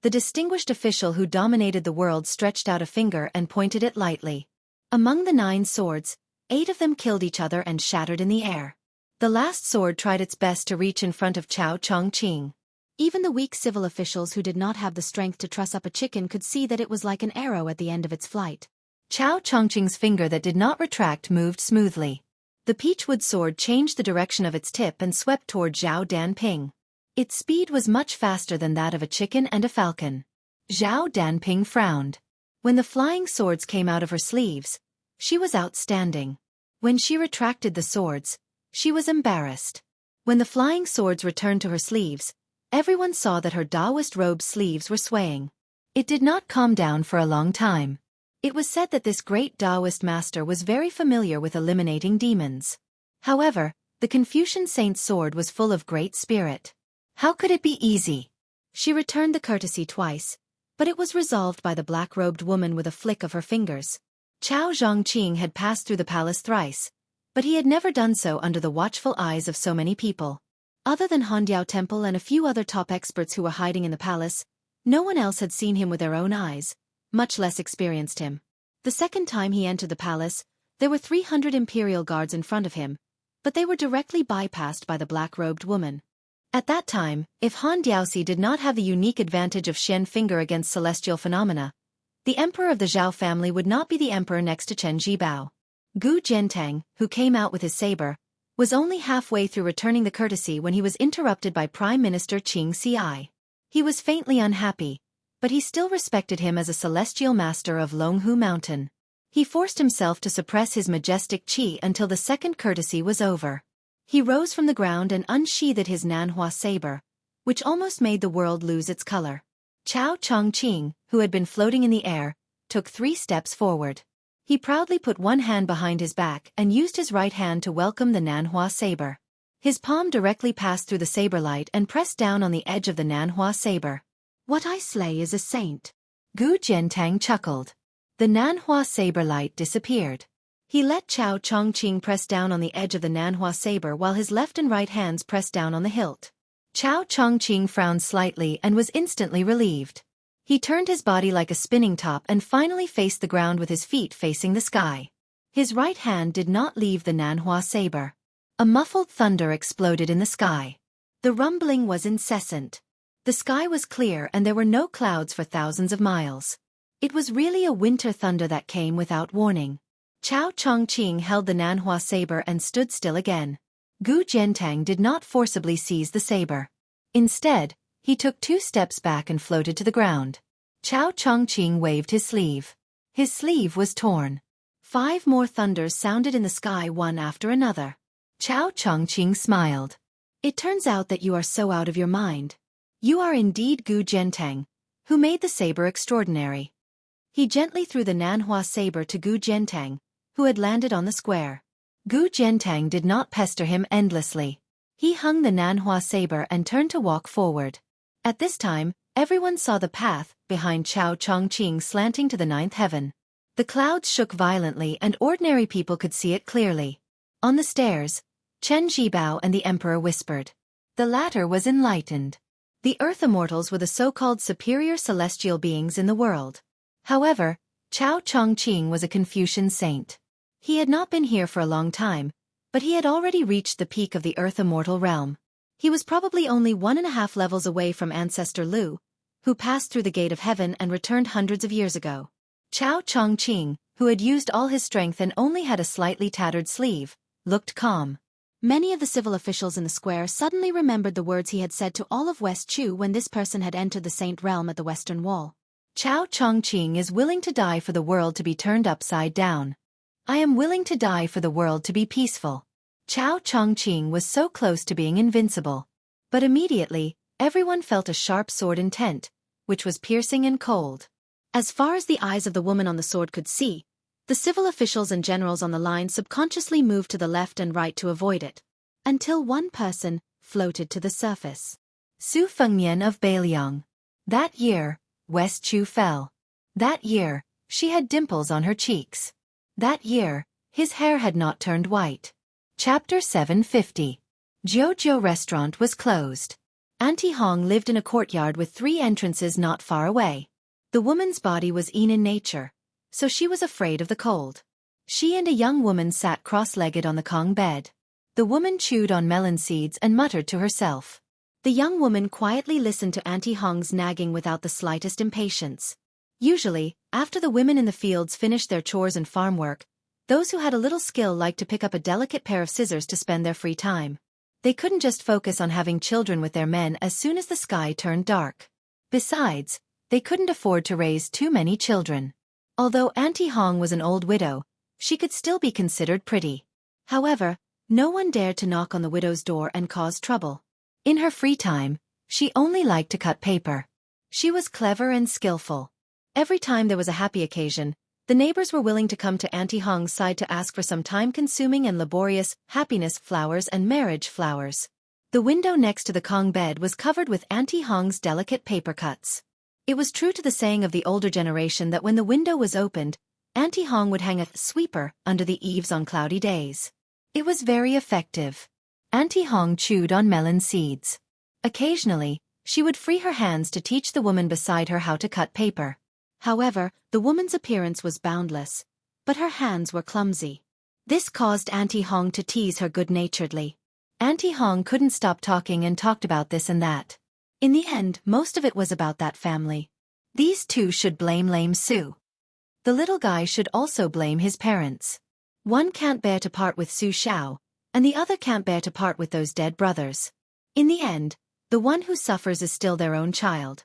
A: The distinguished official who dominated the world stretched out a finger and pointed it lightly. Among the 9 swords, 8 of them killed each other and shattered in the air. The last sword tried its best to reach in front of Chao Chongqing. Even the weak civil officials who did not have the strength to truss up a chicken could see that it was like an arrow at the end of its flight. Chao Chongqing's finger that did not retract moved smoothly. The peachwood sword changed the direction of its tip and swept toward Zhao Danping. Its speed was much faster than that of a chicken and a falcon. Zhao Danping frowned. When the flying swords came out of her sleeves, she was outstanding. When she retracted the swords, she was embarrassed. When the flying swords returned to her sleeves, everyone saw that her Taoist robe's sleeves were swaying. It did not calm down for a long time. It was said that this great Taoist master was very familiar with eliminating demons. However, the Confucian saint's sword was full of great spirit. How could it be easy? She returned the courtesy twice, but it was resolved by the black-robed woman with a flick of her fingers. Chao Zhongqing had passed through the palace thrice, but he had never done so under the watchful eyes of so many people. Other than Handiao Temple and a few other top experts who were hiding in the palace, no one else had seen him with their own eyes, much less experienced him. The second time he entered the palace, there were 300 imperial guards in front of him, but they were directly bypassed by the black-robed woman. At that time, if Han Diaoxi did not have the unique advantage of Xian finger against celestial phenomena, the emperor of the Zhao family would not be the emperor next to Chen Jibao. Gu Jiantang, who came out with his saber, was only halfway through returning the courtesy when he was interrupted by Prime Minister Qing Ci. He was faintly unhappy, but he still respected him as a celestial master of Longhu Mountain. He forced himself to suppress his majestic qi until the second courtesy was over. He rose from the ground and unsheathed his Nanhua saber, which almost made the world lose its color. Chao Chongqing, who had been floating in the air, took 3 steps forward. He proudly put one hand behind his back and used his right hand to welcome the Nanhua saber. His palm directly passed through the saber light and pressed down on the edge of the Nanhua saber. "What I slay is a saint." Gu Jiantang chuckled. The Nanhua saber light disappeared. He let Chao Chongqing press down on the edge of the Nanhua saber while his left and right hands pressed down on the hilt. Chao Chongqing frowned slightly and was instantly relieved. He turned his body like a spinning top and finally faced the ground with his feet facing the sky. His right hand did not leave the Nanhua saber. A muffled thunder exploded in the sky. The rumbling was incessant. The sky was clear and there were no clouds for thousands of miles. It was really a winter thunder that came without warning. Chao Chongqing held the Nanhua saber and stood still again. Gu Jiantang did not forcibly seize the saber. Instead, he took 2 steps back and floated to the ground. Chao Chongqing waved his sleeve. His sleeve was torn. 5 more thunders sounded in the sky one after another. Chao Chongqing smiled. "It turns out that you are so out of your mind. You are indeed Gu Jiantang, who made the saber extraordinary." He gently threw the Nanhua saber to Gu Jiantang, who had landed on the square. Gu Jiantang did not pester him endlessly. He hung the Nanhua saber and turned to walk forward. At this time, everyone saw the path behind Chao Chongqing slanting to the 9th heaven. The clouds shook violently and ordinary people could see it clearly. On the stairs, Chen Jibao and the emperor whispered. The latter was enlightened. The Earth Immortals were the so-called superior celestial beings in the world. However, Chao Chongqing was a Confucian saint. He had not been here for a long time, but he had already reached the peak of the Earth Immortal realm. He was probably only 1.5 levels away from Ancestor Lu, who passed through the gate of heaven and returned hundreds of years ago. Chao Chongqing, who had used all his strength and only had a slightly tattered sleeve, looked calm. Many of the civil officials in the square suddenly remembered the words he had said to all of West Chu when this person had entered the Saint realm at the Western Wall. Chao Chongqing is willing to die for the world to be turned upside down. I am willing to die for the world to be peaceful. Chao Chongqing was so close to being invincible. But immediately, everyone felt a sharp sword intent, which was piercing and cold. As far as the eyes of the woman on the sword could see, the civil officials and generals on the line subconsciously moved to the left and right to avoid it. Until one person floated to the surface. Su Fengmian of Beiliang. That year, West Chu fell. That year, she had dimples on her cheeks. That year, his hair had not turned white. Chapter 750. Jiujiu restaurant was closed. Auntie Hong lived in a courtyard with 3 entrances not far away. The woman's body was Yin in nature, so she was afraid of the cold. She and a young woman sat cross-legged on the Kong bed. The woman chewed on melon seeds and muttered to herself. The young woman quietly listened to Auntie Hong's nagging without the slightest impatience. Usually, after the women in the fields finished their chores and farm work, those who had a little skill liked to pick up a delicate pair of scissors to spend their free time. They couldn't just focus on having children with their men as soon as the sky turned dark. Besides, they couldn't afford to raise too many children. Although Auntie Hong was an old widow, she could still be considered pretty. However, no one dared to knock on the widow's door and cause trouble. In her free time, she only liked to cut paper. She was clever and skillful. Every time there was a happy occasion, the neighbors were willing to come to Auntie Hong's side to ask for some time-consuming and laborious happiness flowers and marriage flowers. The window next to the Kong bed was covered with Auntie Hong's delicate paper cuts. It was true to the saying of the older generation that when the window was opened, Auntie Hong would hang a sweeper under the eaves on cloudy days. It was very effective. Auntie Hong chewed on melon seeds. Occasionally, she would free her hands to teach the woman beside her how to cut paper. However, the woman's appearance was boundless, but her hands were clumsy. This caused Auntie Hong to tease her good-naturedly. Auntie Hong couldn't stop talking and talked about this and that. In the end, most of it was about that family. These two should blame lame Sue. The little guy should also blame his parents. One can't bear to part with Su Xiao, and the other can't bear to part with those dead brothers. In the end, the one who suffers is still their own child.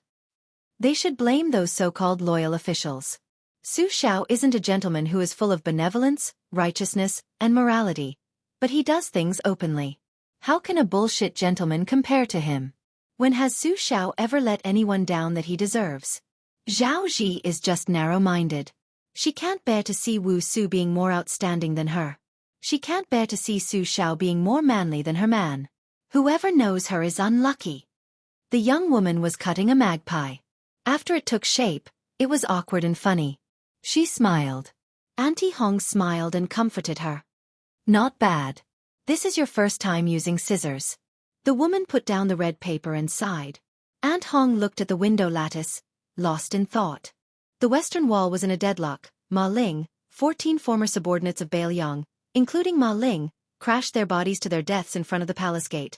A: They should blame those so-called loyal officials. Su Xiao isn't a gentleman who is full of benevolence, righteousness, and morality, but he does things openly. How can a bullshit gentleman compare to him? When has Su Xiao ever let anyone down that he deserves? Zhao Ji is just narrow-minded. She can't bear to see Wu Su being more outstanding than her. She can't bear to see Su Xiao being more manly than her man. Whoever knows her is unlucky. The young woman was cutting a magpie. After it took shape, it was awkward and funny. She smiled. Auntie Hong smiled and comforted her. Not bad. This is your first time using scissors. The woman put down the red paper and sighed. Aunt Hong looked at the window lattice, lost in thought. The western wall was in a deadlock. Ma Ling, 14 former subordinates of Bailiang, including Ma Ling, crashed their bodies to their deaths in front of the palace gate,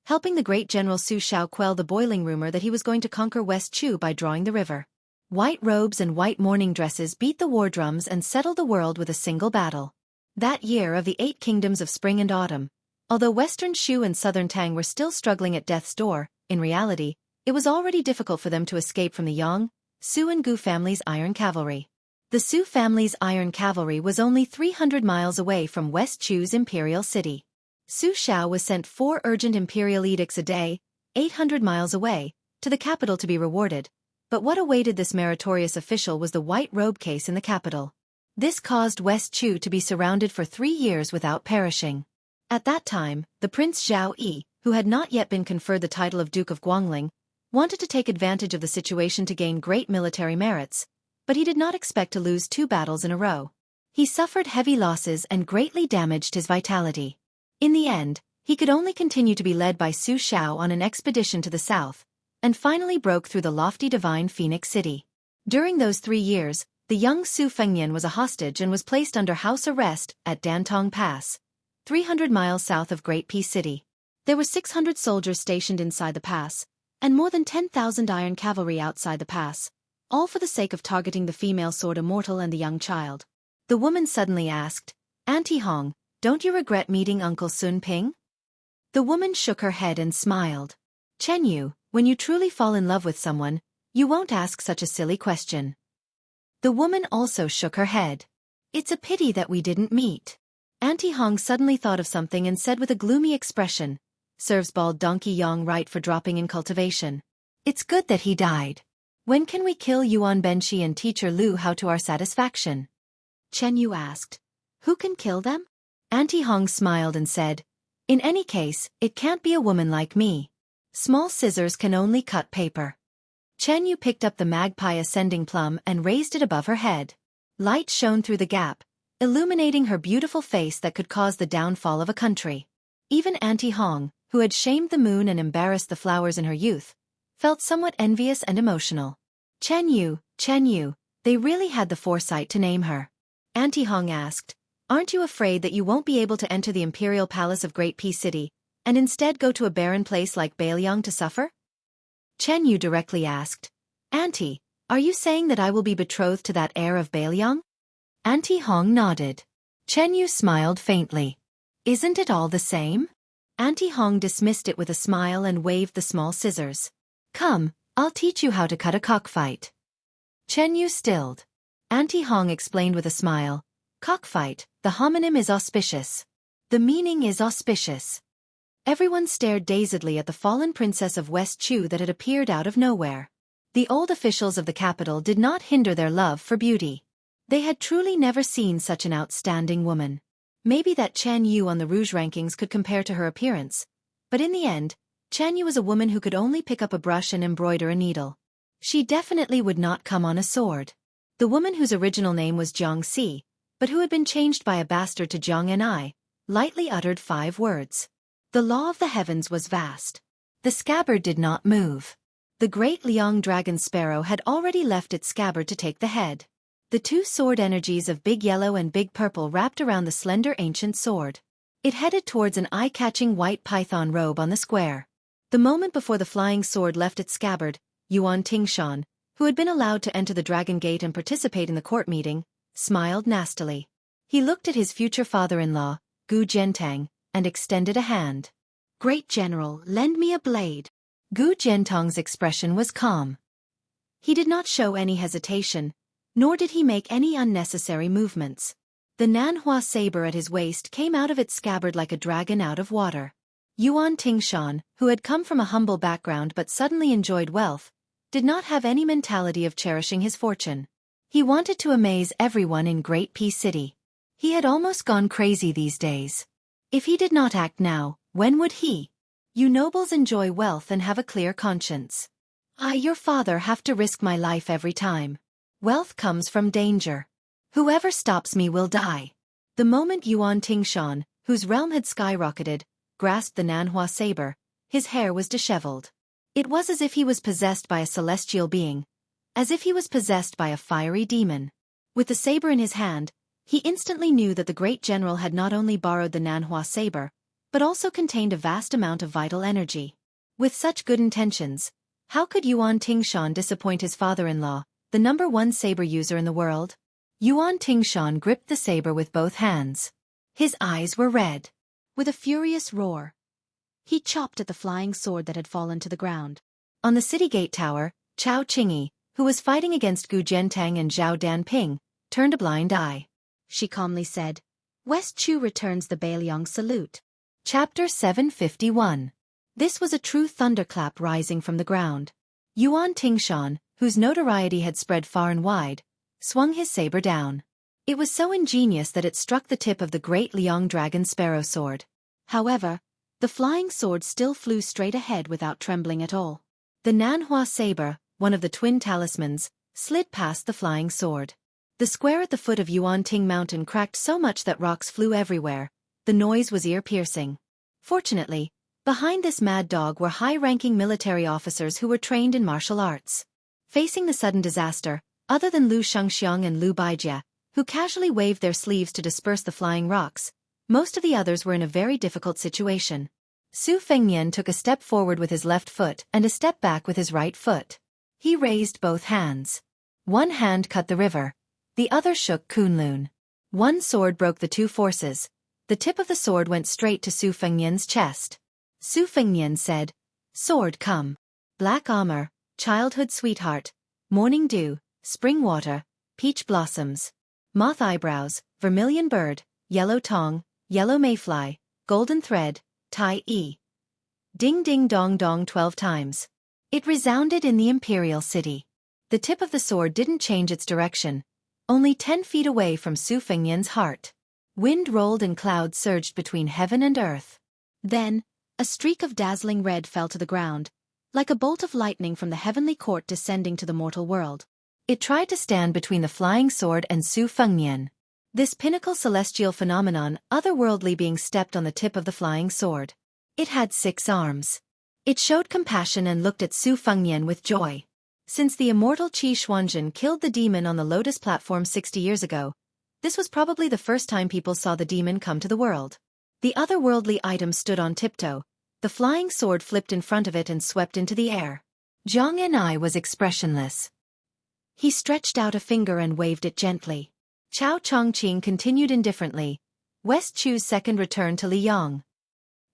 A: helping the great General Su Xiao quell the boiling rumor that he was going to conquer West Chu by drawing the river. White robes and white mourning dresses beat the war drums and settled the world with a single battle. That year of the 8 kingdoms of spring and autumn, although Western Shu and Southern Tang were still struggling at death's door, in reality, it was already difficult for them to escape from the Yang, Su and Gu families' iron cavalry. The Su family's iron cavalry was only 300 miles away from West Chu's imperial city. Su Xiao was sent 4 urgent imperial edicts a day, 800 miles away, to the capital to be rewarded, but what awaited this meritorious official was the white robe case in the capital. This caused West Chu to be surrounded for 3 years without perishing. At that time, the Prince Zhao Yi, who had not yet been conferred the title of Duke of Guangling, wanted to take advantage of the situation to gain great military merits, but he did not expect to lose 2 battles in a row. He suffered heavy losses and greatly damaged his vitality. In the end, he could only continue to be led by Su Xiao on an expedition to the south, and finally broke through the lofty divine Phoenix City. During those 3 years, the young Su Fengnian was a hostage and was placed under house arrest at Dantong Pass, 300 miles south of Great Peace City. There were 600 soldiers stationed inside the pass, and more than 10,000 iron cavalry outside the pass, all for the sake of targeting the female sword immortal and the young child. The woman suddenly asked, "Auntie Hong, don't you regret meeting Uncle Sun Ping?" The woman shook her head and smiled. "Chen Yu, when you truly fall in love with someone, you won't ask such a silly question." The woman also shook her head. "It's a pity that we didn't meet." Auntie Hong suddenly thought of something and said with a gloomy expression, "Serves bald donkey Yang right for dropping in cultivation. It's good that he died. When can we kill Yuan Benshi and teacher Lu how to our satisfaction?" Chen Yu asked. "Who can kill them?" Auntie Hong smiled and said, "In any case, it can't be a woman like me. Small scissors can only cut paper." Chen Yu picked up the magpie ascending plum and raised it above her head. Light shone through the gap, illuminating her beautiful face that could cause the downfall of a country. Even Auntie Hong, who had shamed the moon and embarrassed the flowers in her youth, felt somewhat envious and emotional. Chen Yu, they really had the foresight to name her." Auntie Hong asked, Aren't you afraid that you won't be able to enter the imperial palace of Great Peace City, and instead go to a barren place like Baelyang to suffer? Chen Yu directly asked. Auntie, are you saying that I will be betrothed to that heir of Baelyang? Auntie Hong nodded. Chen Yu smiled faintly. Isn't it all the same? Auntie Hong dismissed it with a smile and waved the small scissors. Come, I'll teach you how to cut a cockfight. Chen Yu stilled. Auntie Hong explained with a smile. Cockfight, the homonym is auspicious. The meaning is auspicious. Everyone stared dazedly at the fallen princess of West Chu that had appeared out of nowhere. The old officials of the capital did not hinder their love for beauty. They had truly never seen such an outstanding woman. Maybe that Chen Yu on the Rouge rankings could compare to her appearance. But in the end, Chen Yu was a woman who could only pick up a brush and embroider a needle. She definitely would not come on a sword. The woman whose original name was Jiang Si, but who had been changed by a bastard to Jiang Ni, lightly uttered 5 words. The law of the heavens was vast. The scabbard did not move. The great Liang dragon sparrow had already left its scabbard to take the head. The 2 sword energies of Big Yellow and Big Purple wrapped around the slender ancient sword. It headed towards an eye-catching white python robe on the square. The moment before the flying sword left its scabbard, Yuan Tingshan, who had been allowed to enter the Dragon Gate and participate in the court meeting, smiled nastily. He looked at his future father-in-law, Gu Jiantang, and extended a hand. Great General, lend me a blade. Gu Jiantang's expression was calm. He did not show any hesitation, nor did he make any unnecessary movements. The Nanhua saber at his waist came out of its scabbard like a dragon out of water. Yuan Tingshan, who had come from a humble background but suddenly enjoyed wealth, did not have any mentality of cherishing his fortune. He wanted to amaze everyone in Great Peace City. He had almost gone crazy these days. If he did not act now, when would he? You nobles enjoy wealth and have a clear conscience. I, your father, have to risk my life every time. Wealth comes from danger. Whoever stops me will die. The moment Yuan Tingshan, whose realm had skyrocketed, grasped the Nanhua saber, his hair was disheveled. It was as if he was possessed by a celestial being, as if he was possessed by a fiery demon. With the saber in his hand, he instantly knew that the great general had not only borrowed the Nanhua saber, but also contained a vast amount of vital energy. With such good intentions, how could Yuan Tingshan disappoint his father-in-law, the #1 saber user in the world? Yuan Tingshan gripped the saber with both hands. His eyes were red. With a furious roar, he chopped at the flying sword that had fallen to the ground. On the city gate tower, Chao Qingyi, who was fighting against Gu Jiantang and Zhao Danping, turned a blind eye. She calmly said, West Chu returns the Baelyang salute. Chapter 751. This was a true thunderclap rising from the ground. Yuan Tingshan, whose notoriety had spread far and wide, swung his saber down. It was so ingenious that it struck the tip of the great Liang dragon sparrow sword. However, the flying sword still flew straight ahead without trembling at all. The Nanhua saber, one of the twin talismans, slid past the flying sword. The square at the foot of Yuan Ting Mountain cracked so much that rocks flew everywhere. The noise was ear-piercing. Fortunately, behind this mad dog were high-ranking military officers who were trained in martial arts. Facing the sudden disaster, other than Lu Shengxiang and Lu Baijia, who casually waved their sleeves to disperse the flying rocks, most of the others were in a very difficult situation. Su Fengnian took a step forward with his left foot and a step back with his right foot. He raised both hands. One hand cut the river. The other shook Kunlun. One sword broke the 2 forces. The tip of the sword went straight to Su Fengnian's chest. Su Fengnian said, Sword come. Black armor, childhood sweetheart, morning dew, spring water, peach blossoms, moth eyebrows, vermilion bird, yellow tongue, yellow mayfly, golden thread, tai e. Ding ding dong dong 12 times. It resounded in the imperial city. The tip of the sword didn't change its direction, only 10 feet away from Su Fengnian's heart. Wind rolled and clouds surged between heaven and earth. Then, a streak of dazzling red fell to the ground, like a bolt of lightning from the heavenly court descending to the mortal world. It tried to stand between the flying sword and Su Fengnian. This pinnacle celestial phenomenon, otherworldly being stepped on the tip of the flying sword. It had 6 arms. It showed compassion and looked at Su Fengnian with joy. Since the immortal Qi Xuanzhen killed the demon on the Lotus platform 60 years ago, This was probably the first time people saw the demon come to the world. The otherworldly item stood on tiptoe. The flying sword flipped in front of it and swept into the air. Zhang Enai was expressionless. He stretched out a finger and waved it gently. Chao Chongqing continued indifferently. West Chu's second return to Liyang.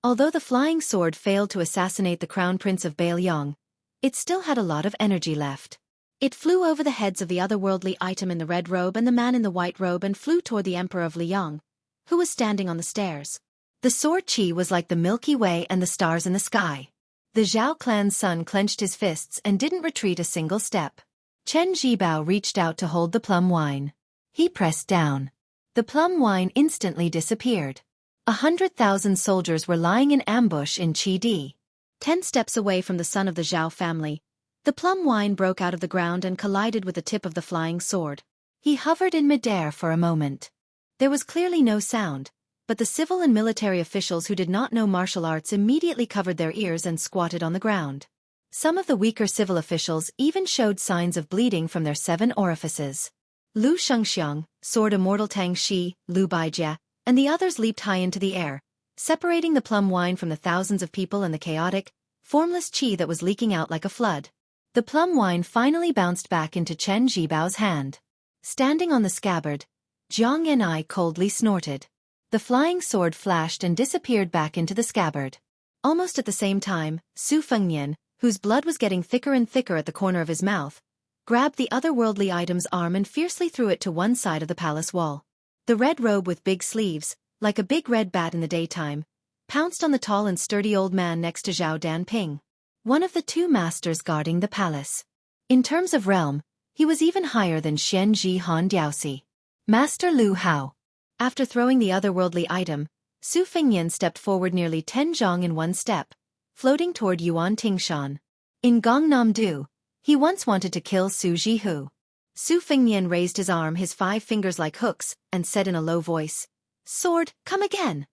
A: Although the flying sword failed to assassinate the crown prince of Bailiang, it still had a lot of energy left. It flew over the heads of the otherworldly item in the red robe and the man in the white robe and flew toward the emperor of Liyang, who was standing on the stairs. The sword chi was like the Milky Way and the stars in the sky. The Zhao clan's son clenched his fists and didn't retreat a single step. Chen Zhibao reached out to hold the plum wine. He pressed down. The plum wine instantly disappeared. 100,000 soldiers were lying in ambush in Qidi. 10 steps away from the son of the Zhao family, the plum wine broke out of the ground and collided with the tip of the flying sword. He hovered in midair for a moment. There was clearly no sound, but the civil and military officials who did not know martial arts immediately covered their ears and squatted on the ground. Some of the weaker civil officials even showed signs of bleeding from their 7 orifices. Lu Shengxiang, Sword Immortal Tang Shi, Lu Baijie, and the others leaped high into the air, separating the plum wine from the thousands of people and the chaotic, formless qi that was leaking out like a flood. The plum wine finally bounced back into Chen Zhibao's hand. Standing on the scabbard, Zhang Enai coldly snorted. The flying sword flashed and disappeared back into the scabbard. Almost at the same time, Su Fengnian, whose blood was getting thicker and thicker at the corner of his mouth, grabbed the otherworldly item's arm and fiercely threw it to one side of the palace wall. The red robe with big sleeves, like a big red bat in the daytime, pounced on the tall and sturdy old man next to Zhao Danping, one of the 2 masters guarding the palace. In terms of realm, he was even higher than Xian Ji Han Diaosi. Master Lu Hao. After throwing the otherworldly item, Su Fengnian stepped forward nearly 10 zhang in one step, floating toward Yuan Tingshan. In Gangnam-do, he once wanted to kill Su Jihu. Su Fengnian raised his arm, his 5 fingers like hooks, and said in a low voice, "Sword, come again!"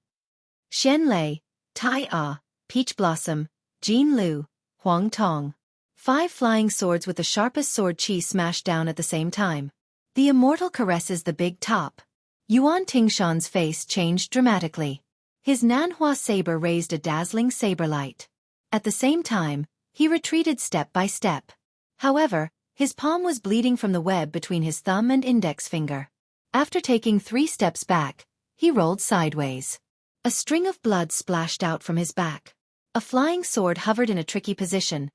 A: Xian Lei, Tai Ah, Peach Blossom, Jin Lu, Huang Tong. 5 flying swords with the sharpest sword chi smashed down at the same time. The immortal caresses the big top. Yuan Tingshan's face changed dramatically. His Nanhua saber raised a dazzling saber light. At the same time, he retreated step by step. However, his palm was bleeding from the web between his thumb and index finger. After taking 3 steps back, he rolled sideways. A string of blood splashed out from his back. A flying sword hovered in a tricky position,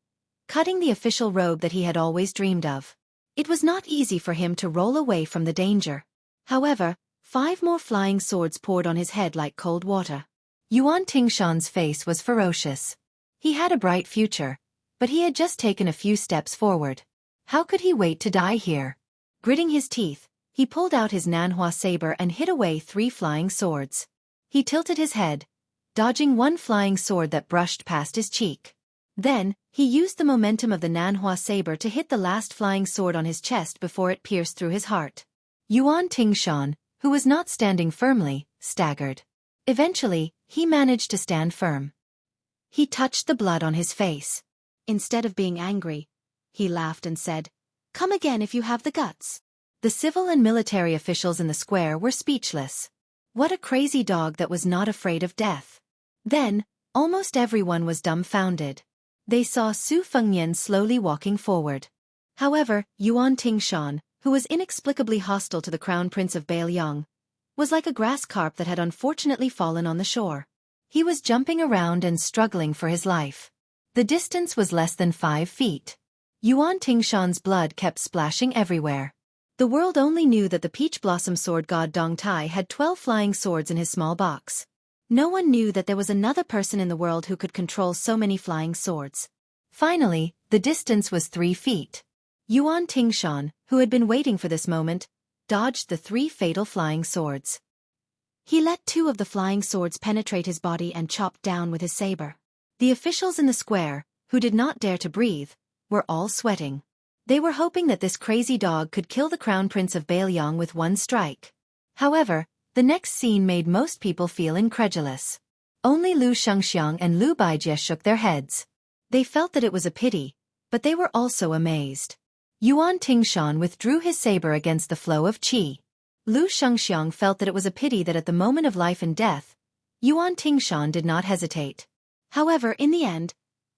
A: cutting the official robe that he had always dreamed of. It was not easy for him to roll away from the danger. However, 5 more flying swords poured on his head like cold water. Yuan Tingshan's face was ferocious. He had a bright future, but he had just taken a few steps forward. How could he wait to die here? Gritting his teeth, he pulled out his Nanhua saber and hit away 3 flying swords. He tilted his head, dodging one flying sword that brushed past his cheek. Then, he used the momentum of the Nanhua saber to hit the last flying sword on his chest before it pierced through his heart. Yuan Tingshan, who was not standing firmly, staggered. Eventually, he managed to stand firm. He touched the blood on his face. Instead of being angry, he laughed and said, "Come again if you have the guts." The civil and military officials in the square were speechless. What a crazy dog that was not afraid of death. Then, almost everyone was dumbfounded. They saw Su Fengnian slowly walking forward. However, Yuan Tingshan, who was inexplicably hostile to the crown prince of Bailiang, was like a grass carp that had unfortunately fallen on the shore. He was jumping around and struggling for his life. The distance was less than 5 feet. Yuan Tingshan's blood kept splashing everywhere. The world only knew that the peach blossom sword god Dong Tai had 12 flying swords in his small box. No one knew that there was another person in the world who could control so many flying swords. Finally, the distance was 3 feet. Yuan Tingshan, who had been waiting for this moment, dodged the 3 fatal flying swords. He let 2 of the flying swords penetrate his body and chopped down with his saber. The officials in the square, who did not dare to breathe, were all sweating. They were hoping that this crazy dog could kill the crown prince of Bailiang with one strike. However, the next scene made most people feel incredulous. Only Lu Shengxiang and Lu Baijie shook their heads. They felt that it was a pity, but they were also amazed. Yuan Tingshan withdrew his saber against the flow of qi. Lu Shengxiang felt that it was a pity that at the moment of life and death, Yuan Tingshan did not hesitate. However, in the end,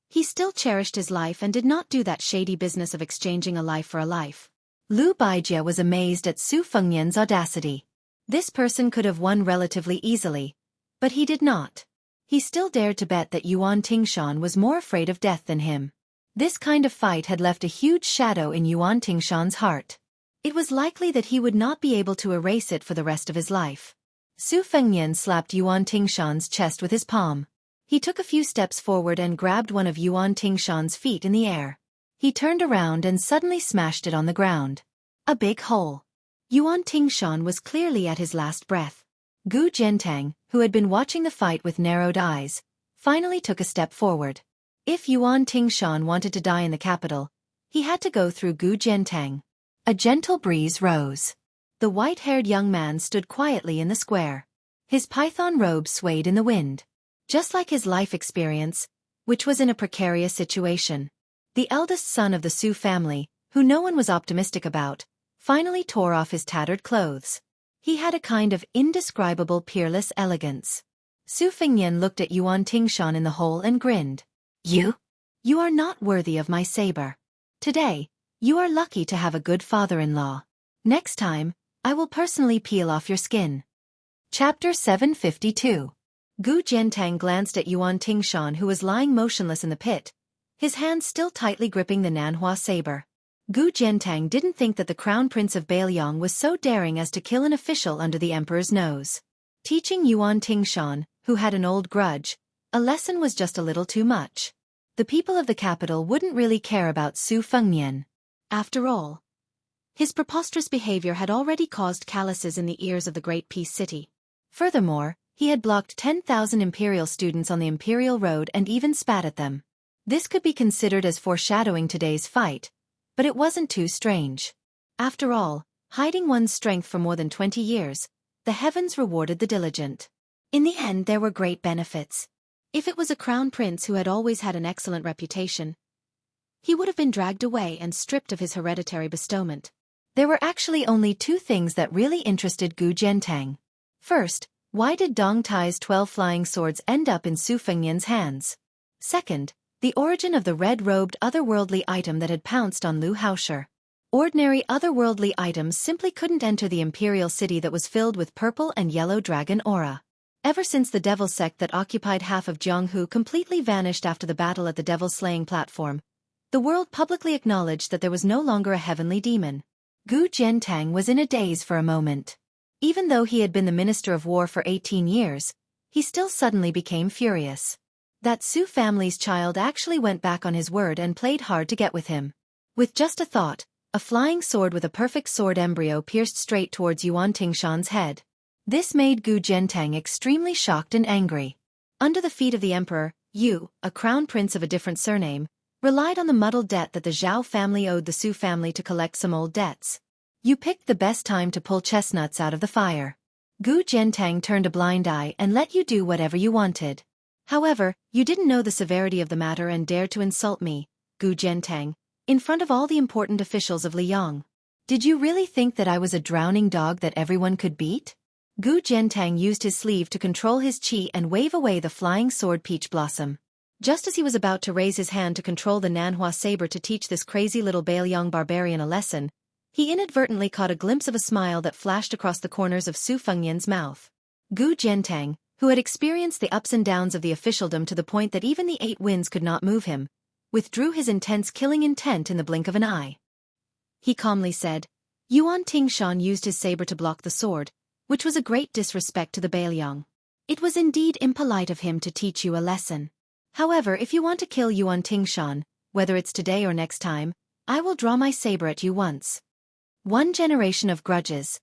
A: he still cherished his life and did not do that shady business of exchanging a life for a life. Lu Baijie was amazed at Su Fengnian's audacity. This person could have won relatively easily, but he did not. He still dared to bet that Yuan Tingshan was more afraid of death than him. This kind of fight had left a huge shadow in Yuan Tingshan's heart. It was likely that he would not be able to erase it for the rest of his life. Su Fengnian slapped Yuan Tingshan's chest with his palm. He took a few steps forward and grabbed one of Yuan Tingshan's feet in the air. He turned around and suddenly smashed it on the ground. A big hole. Yuan Tingshan was clearly at his last breath. Gu Jiantang, who had been watching the fight with narrowed eyes, finally took a step forward. If Yuan Tingshan wanted to die in the capital, he had to go through Gu Jiantang. A gentle breeze rose. The white-haired young man stood quietly in the square. His python robe swayed in the wind. Just like his life experience, which was in a precarious situation. The eldest son of the Su family, who no one was optimistic about, finally tore off his tattered clothes. He had a kind of indescribable peerless elegance. Su Fengnian looked at Yuan Tingshan in the hole and grinned. You are not worthy of my saber. Today, you are lucky to have a good father-in-law. Next time, I will personally peel off your skin. Chapter 752. Gu Jiantang glanced at Yuan Tingshan, who was lying motionless in the pit, his hands still tightly gripping the Nanhua saber. Gu Jiantang didn't think that the Crown Prince of Bailiang was so daring as to kill an official under the emperor's nose. Teaching Yuan Tingshan, who had an old grudge, a lesson was just a little too much. The people of the capital wouldn't really care about Su Fengnian. After all, his preposterous behavior had already caused calluses in the ears of the Great Peace City. Furthermore, he had blocked 10,000 imperial students on the imperial road and even spat at them. This could be considered as foreshadowing today's fight, but it wasn't too strange. After all, hiding one's strength for more than 20 years, the heavens rewarded the diligent. In the end, there were great benefits. If it was a crown prince who had always had an excellent reputation, he would have been dragged away and stripped of his hereditary bestowment. There were actually only two things that really interested Gu Jiantang. First, why did Dong Tai's 12 flying swords end up in Su Fengnian's hands? Second, the origin of the red-robed otherworldly item that had pounced on Lu Haosher. Ordinary otherworldly items simply couldn't enter the imperial city that was filled with purple and yellow dragon aura. Ever since the devil sect that occupied half of Jianghu completely vanished after the battle at the devil-slaying platform, the world publicly acknowledged that there was no longer a heavenly demon. Gu Jiantang was in a daze for a moment. Even though he had been the Minister of War for 18 years, he still suddenly became furious. That Su family's child actually went back on his word and played hard to get with him. With just a thought, a flying sword with a perfect sword embryo pierced straight towards Yuan Tingshan's head. This made Gu Jiantang extremely shocked and angry. Under the feet of the emperor, Yu, a crown prince of a different surname, relied on the muddled debt that the Zhao family owed the Su family to collect some old debts. You picked the best time to pull chestnuts out of the fire. Gu Jiantang turned a blind eye and let you do whatever you wanted. However, you didn't know the severity of the matter and dared to insult me, Gu Jiantang, in front of all the important officials of Liang. Did you really think that I was a drowning dog that everyone could beat? Gu Jiantang used his sleeve to control his qi and wave away the flying sword Peach Blossom. Just as he was about to raise his hand to control the Nanhua saber to teach this crazy little Bailiang barbarian a lesson, he inadvertently caught a glimpse of a smile that flashed across the corners of Su Fengnian's mouth. Gu Jiantang, who had experienced the ups and downs of the officialdom to the point that even the 8 winds could not move him, withdrew his intense killing intent in the blink of an eye. He calmly said, Yuan Tingshan used his saber to block the sword, which was a great disrespect to the Bailiang. It was indeed impolite of him to teach you a lesson. However, if you want to kill Yuan Tingshan, whether it's today or next time, I will draw my saber at you once. 1 generation of grudges.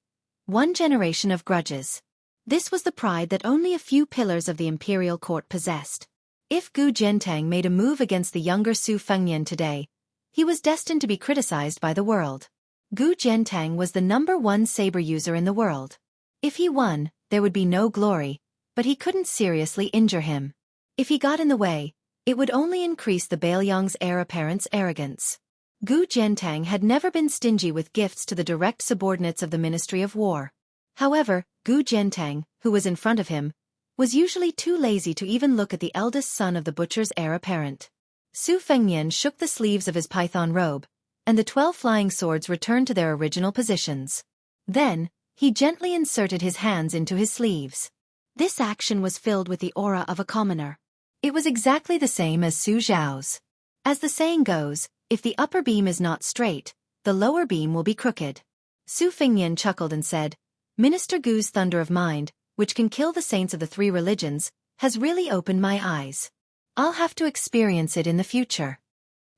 A: 1 generation of grudges. This was the pride that only a few pillars of the imperial court possessed. If Gu Jiantang made a move against the younger Su Fengnian today, he was destined to be criticized by the world. Gu Jiantang was the #1 saber user in the world. If he won, there would be no glory, but he couldn't seriously injure him. If he got in the way, it would only increase the Bailiang's heir apparent's arrogance. Gu Jiantang had never been stingy with gifts to the direct subordinates of the Ministry of War. However, Gu Jiantang, who was in front of him, was usually too lazy to even look at the eldest son of the butcher's heir apparent. Su Fengnian shook the sleeves of his python robe, and the 12 flying swords returned to their original positions. Then, he gently inserted his hands into his sleeves. This action was filled with the aura of a commoner. It was exactly the same as Su Zhao's. As the saying goes, if the upper beam is not straight, the lower beam will be crooked. Su Fengnian chuckled and said, Minister Gu's thunder of mind, which can kill the saints of the 3 religions, has really opened my eyes. I'll have to experience it in the future.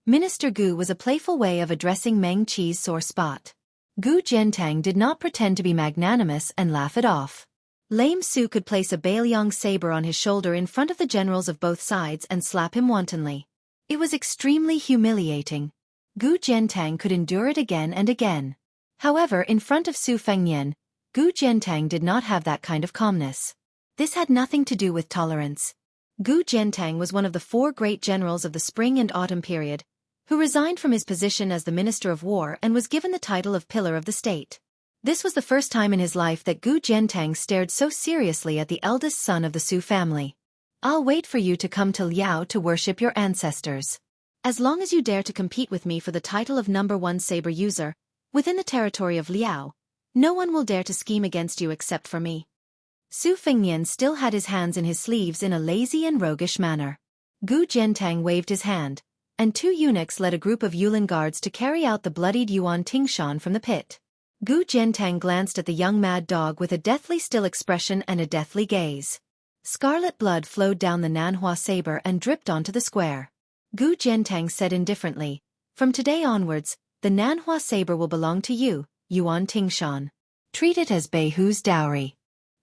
A: Minister Gu was a playful way of addressing Meng Qi's sore spot. Gu Jiantang did not pretend to be magnanimous and laugh it off. Lame Su could place a Bailiang saber on his shoulder in front of the generals of both sides and slap him wantonly. It was extremely humiliating. Gu Jiantang could endure it again and again. However, in front of Su Fengnian, Gu Jiantang did not have that kind of calmness. This had nothing to do with tolerance. Gu Jiantang was one of the 4 great generals of the spring and autumn period, who resigned from his position as the Minister of War and was given the title of Pillar of the State. This was the first time in his life that Gu Jiantang stared so seriously at the eldest son of the Su family. I'll wait for you to come to Liao to worship your ancestors. As long as you dare to compete with me for the title of #1 saber user, within the territory of Liao, no one will dare to scheme against you except for me. Su Fengnian still had his hands in his sleeves in a lazy and roguish manner. Gu Jiantang waved his hand, and 2 eunuchs led a group of Yulin guards to carry out the bloodied Yuan Tingshan from the pit. Gu Jiantang glanced at the young mad dog with a deathly still expression and a deathly gaze. Scarlet blood flowed down the Nanhua saber and dripped onto the square. Gu Jiantang said indifferently, From today onwards, the Nanhua saber will belong to you, Yuan Tingshan. Treat it as Beihu's dowry.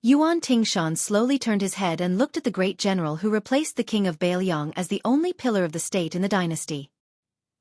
A: Yuan Tingshan slowly turned his head and looked at the great general who replaced the king of Bailiang as the only pillar of the state in the dynasty.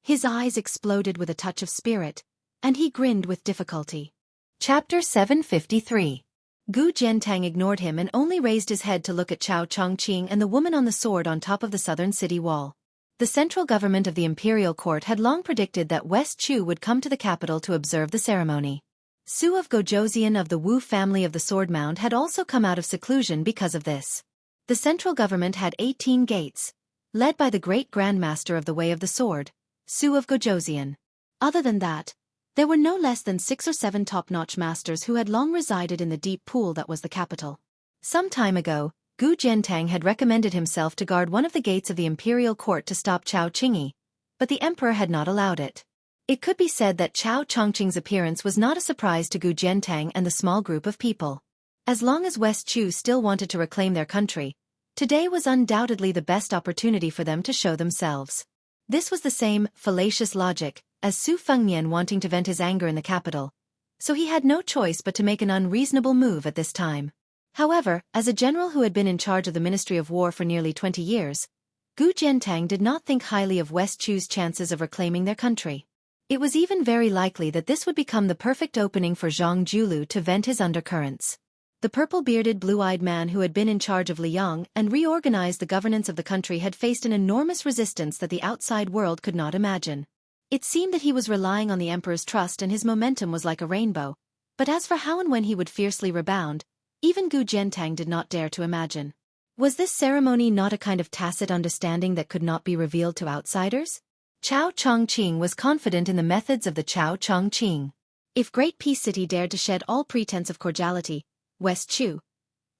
A: His eyes exploded with a touch of spirit, and he grinned with difficulty. Chapter 753. Gu Jiantang ignored him and only raised his head to look at Chao Chongqing and the woman on the sword on top of the southern city wall. The central government of the imperial court had long predicted that West Chu would come to the capital to observe the ceremony. Su of Gojoseon of the Wu family of the Sword Mound had also come out of seclusion because of this. The central government had 18 gates, led by the great grandmaster of the Way of the Sword, Su of Gojoseon. Other than that, there were no less than 6 or 7 top-notch masters who had long resided in the deep pool that was the capital. Some time ago, Gu Jiantang had recommended himself to guard one of the gates of the imperial court to stop Chao Qingyi, but the emperor had not allowed it. It could be said that Chao Chongqing's appearance was not a surprise to Gu Jiantang and the small group of people. As long as West Chu still wanted to reclaim their country, today was undoubtedly the best opportunity for them to show themselves. This was the same fallacious logic as Su Fengnian wanting to vent his anger in the capital, so he had no choice but to make an unreasonable move at this time. However, as a general who had been in charge of the Ministry of War for nearly 20 years, Gu Jiantang did not think highly of West Chu's chances of reclaiming their country. It was even very likely that this would become the perfect opening for Zhang Julu to vent his undercurrents. The purple-bearded blue-eyed man who had been in charge of Liang and reorganized the governance of the country had faced an enormous resistance that the outside world could not imagine. It seemed that he was relying on the emperor's trust and his momentum was like a rainbow, but as for how and when he would fiercely rebound, even Gu Jiantang did not dare to imagine. Was this ceremony not a kind of tacit understanding that could not be revealed to outsiders? Chao Chongqing was confident in the methods of the Chao Chongqing. If Great Peace City dared to shed all pretense of cordiality, West Chu,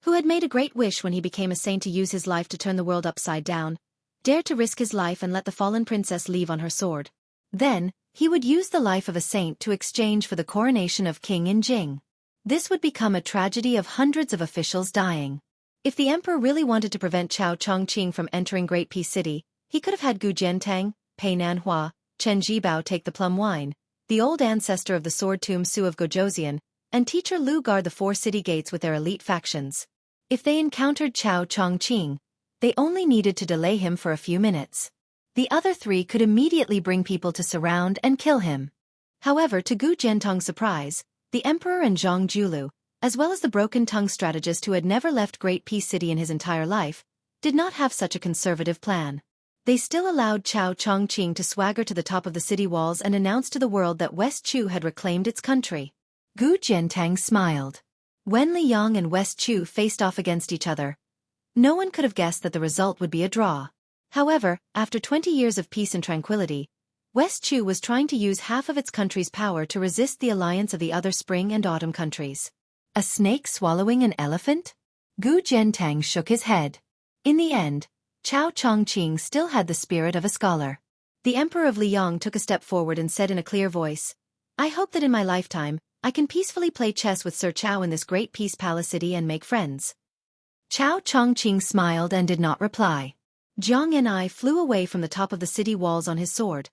A: who had made a great wish when he became a saint to use his life to turn the world upside down, dared to risk his life and let the fallen princess leave on her sword. Then, he would use the life of a saint to exchange for the coronation of King in Jing. This would become a tragedy of hundreds of officials dying. If the emperor really wanted to prevent Chao Chongqing from entering Great Peace City, he could have had Gu Jiantang, Pei Nanhua, Chen Jibao take the plum wine, the old ancestor of the sword tomb Su of Gojoseon, and teacher Lu guard the 4 city gates with their elite factions. If they encountered Chao Chongqing, they only needed to delay him for a few minutes. The other 3 could immediately bring people to surround and kill him. However, to Gu Jiantang's surprise, the emperor and Zhang Julu, as well as the broken-tongued strategist who had never left Great Peace City in his entire life, did not have such a conservative plan. They still allowed Chao Chongqing to swagger to the top of the city walls and announce to the world that West Chu had reclaimed its country. Gu Jiantang smiled. When Li Yong and West Chu faced off against each other, no one could have guessed that the result would be a draw. However, after 20 years of peace and tranquility, West Chu was trying to use half of its country's power to resist the alliance of the other spring and autumn countries. A snake swallowing an elephant? Gu Jiantang shook his head. In the end, Cao Chongqing still had the spirit of a scholar. The Emperor of Liyang took a step forward and said in a clear voice, "I hope that in my lifetime, I can peacefully play chess with Sir Cao in this great peace palace city and make friends." Cao Chongqing smiled and did not reply. Jiang Enai flew away from the top of the city walls on his sword,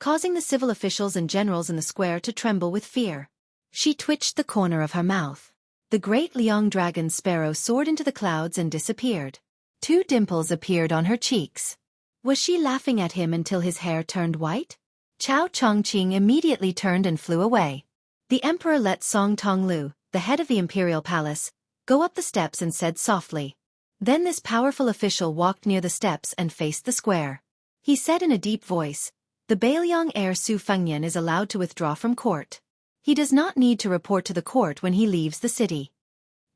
A: causing the civil officials and generals in the square to tremble with fear. She twitched the corner of her mouth. The great Liang dragon sparrow soared into the clouds and disappeared. 2 dimples appeared on her cheeks. Was she laughing at him until his hair turned white? Cao Chongqing immediately turned and flew away. The emperor let Song Tonglu, the head of the imperial palace, go up the steps and said softly. Then this powerful official walked near the steps and faced the square. He said in a deep voice, "The Bailiang heir Su Fengyan is allowed to withdraw from court. He does not need to report to the court when he leaves the city."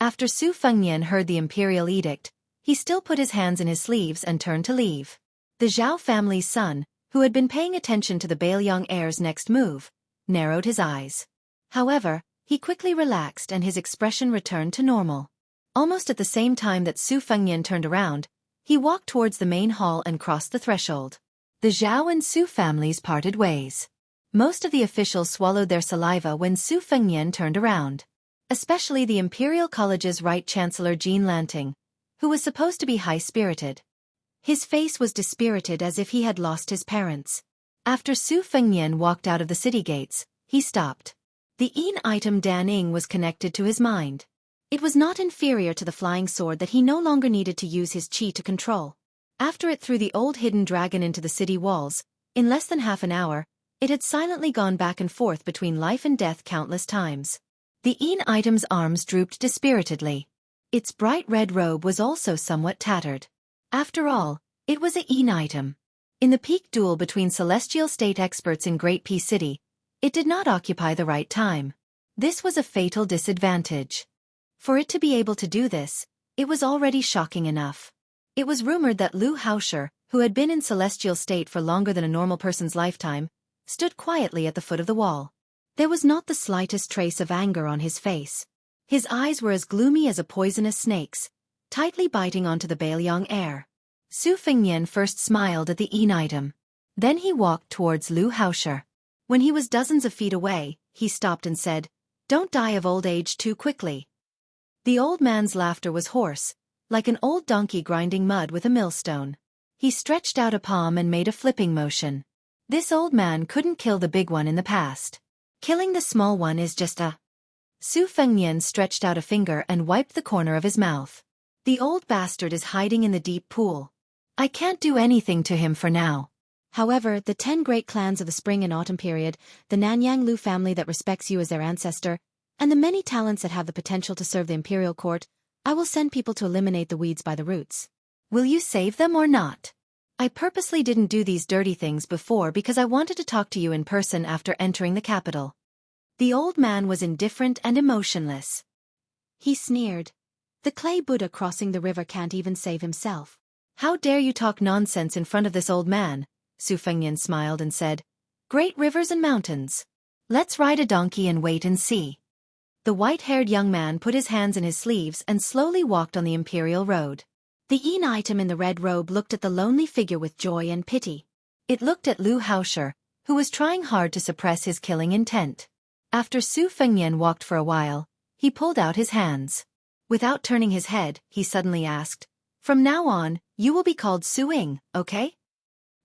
A: After Su Fengyan heard the imperial edict, he still put his hands in his sleeves and turned to leave. The Zhao family's son, who had been paying attention to the Bailiang heir's next move, narrowed his eyes. However, he quickly relaxed and his expression returned to normal. Almost at the same time that Su Fengyan turned around, he walked towards the main hall and crossed the threshold. The Zhao and Su families parted ways. Most of the officials swallowed their saliva when Su Fengyan turned around. Especially the Imperial College's Right Chancellor Jean Lanting, who was supposed to be high-spirited. His face was dispirited as if he had lost his parents. After Su Fengyan walked out of the city gates, he stopped. The item Dan Ing was connected to his mind. It was not inferior to the flying sword that he no longer needed to use his qi to control. After it threw the old hidden dragon into the city walls, in less than half an hour, it had silently gone back and forth between life and death countless times. The item's arms drooped dispiritedly. Its bright red robe was also somewhat tattered. After all, it was a item. In the peak duel between celestial state experts in Great Peace City, it did not occupy the right time. This was a fatal disadvantage. For it to be able to do this, it was already shocking enough. It was rumored that Lu Haosher, who had been in celestial state for longer than a normal person's lifetime, stood quietly at the foot of the wall. There was not the slightest trace of anger on his face. His eyes were as gloomy as a poisonous snake's, tightly biting onto the Bailiang heir. Su Fengyan first smiled at the item. Then he walked towards Lu Haosher. When he was dozens of feet away, he stopped and said, "Don't die of old age too quickly." The old man's laughter was hoarse, like an old donkey grinding mud with a millstone. He stretched out a palm and made a flipping motion. This old man couldn't kill the big one in the past. Killing the small one is just a... Su Fengyan stretched out a finger and wiped the corner of his mouth. The old bastard is hiding in the deep pool. I can't do anything to him for now. However, the 10 great clans of the spring and autumn period, the Nanyang Lu family that respects you as their ancestor, and the many talents that have the potential to serve the imperial court, I will send people to eliminate the weeds by the roots. Will you save them or not? I purposely didn't do these dirty things before because I wanted to talk to you in person after entering the capital. The old man was indifferent and emotionless. He sneered. The clay Buddha crossing the river can't even save himself. How dare you talk nonsense in front of this old man? Su Fengyan smiled and said, "Great rivers and mountains. Let's ride a donkey and wait and see." The white-haired young man put his hands in his sleeves and slowly walked on the imperial road. The item in the red robe looked at the lonely figure with joy and pity. It looked at Lu Haosher, who was trying hard to suppress his killing intent. After Su Fengyan walked for a while, he pulled out his hands. Without turning his head, he suddenly asked, "From now on, you will be called Su Ying, okay?"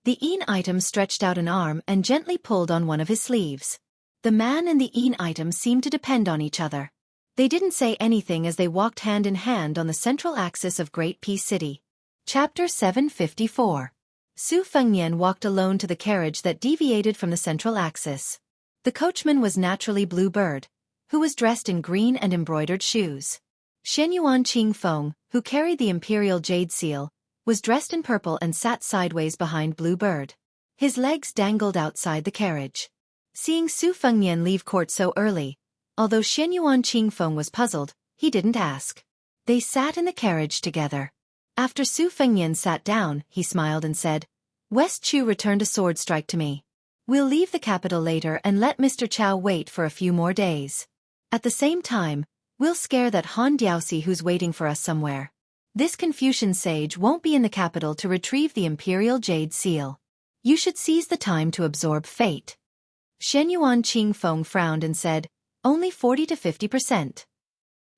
A: The item stretched out an arm and gently pulled on one of his sleeves. The man and the item seemed to depend on each other. They didn't say anything as they walked hand in hand on the central axis of Great Peace City. Chapter 754. Su Fengyan walked alone to the carriage that deviated from the central axis. The coachman was naturally Blue Bird, who was dressed in green and embroidered shoes. Shenyuan Qingfeng, who carried the imperial jade seal, was dressed in purple and sat sideways behind Blue Bird. His legs dangled outside the carriage. Seeing Su Fengyan leave court so early, although Shenyuan Qingfeng was puzzled, he didn't ask. They sat in the carriage together. After Su Fengnian sat down, he smiled and said, West Chu returned a sword strike to me. We'll leave the capital later and let Mr. Chow wait for a few more days. At the same time, we'll scare that Han Diaoxi who's waiting for us somewhere. This Confucian sage won't be in the capital to retrieve the imperial jade seal. You should seize the time to absorb fate. Shen Yuan Qing Feng frowned and said, only 40 to 50%.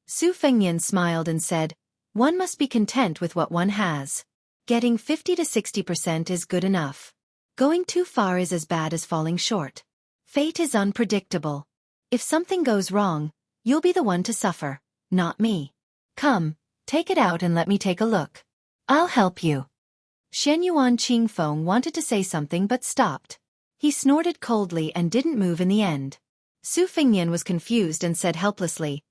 A: Su Fengnian smiled and said, one must be content with what one has. Getting 50 to 60% is good enough. Going too far is as bad as falling short. Fate is unpredictable. If something goes wrong, you'll be the one to suffer, not me. Come, take it out and let me take a look. I'll help you. Shen Yuan Qing Feng wanted to say something but stopped. He snorted coldly and didn't move in the end. Su Fengnian was confused and said helplessly,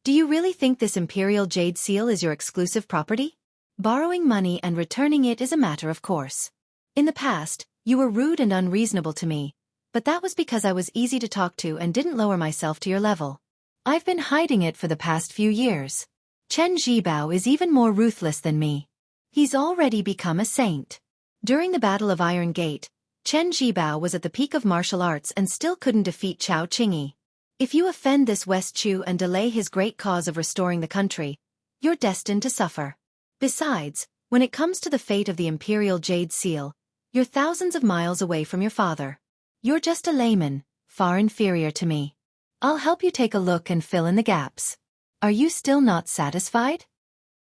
A: do you really think this imperial jade seal is your exclusive property? Borrowing money and returning it is a matter of course. In the past, you were rude and unreasonable to me, but that was because I was easy to talk to and didn't lower myself to your level. I've been hiding it for the past few years. Chen Zhibao is even more ruthless than me. He's already become a saint. During the Battle of Iron Gate, Chen Zhibao was at the peak of martial arts and still couldn't defeat Chao Qingyi. If you offend this West Chu and delay his great cause of restoring the country, you're destined to suffer. Besides, when it comes to the fate of the imperial jade seal, you're thousands of miles away from your father. You're just a layman, far inferior to me. I'll help you take a look and fill in the gaps. Are you still not satisfied?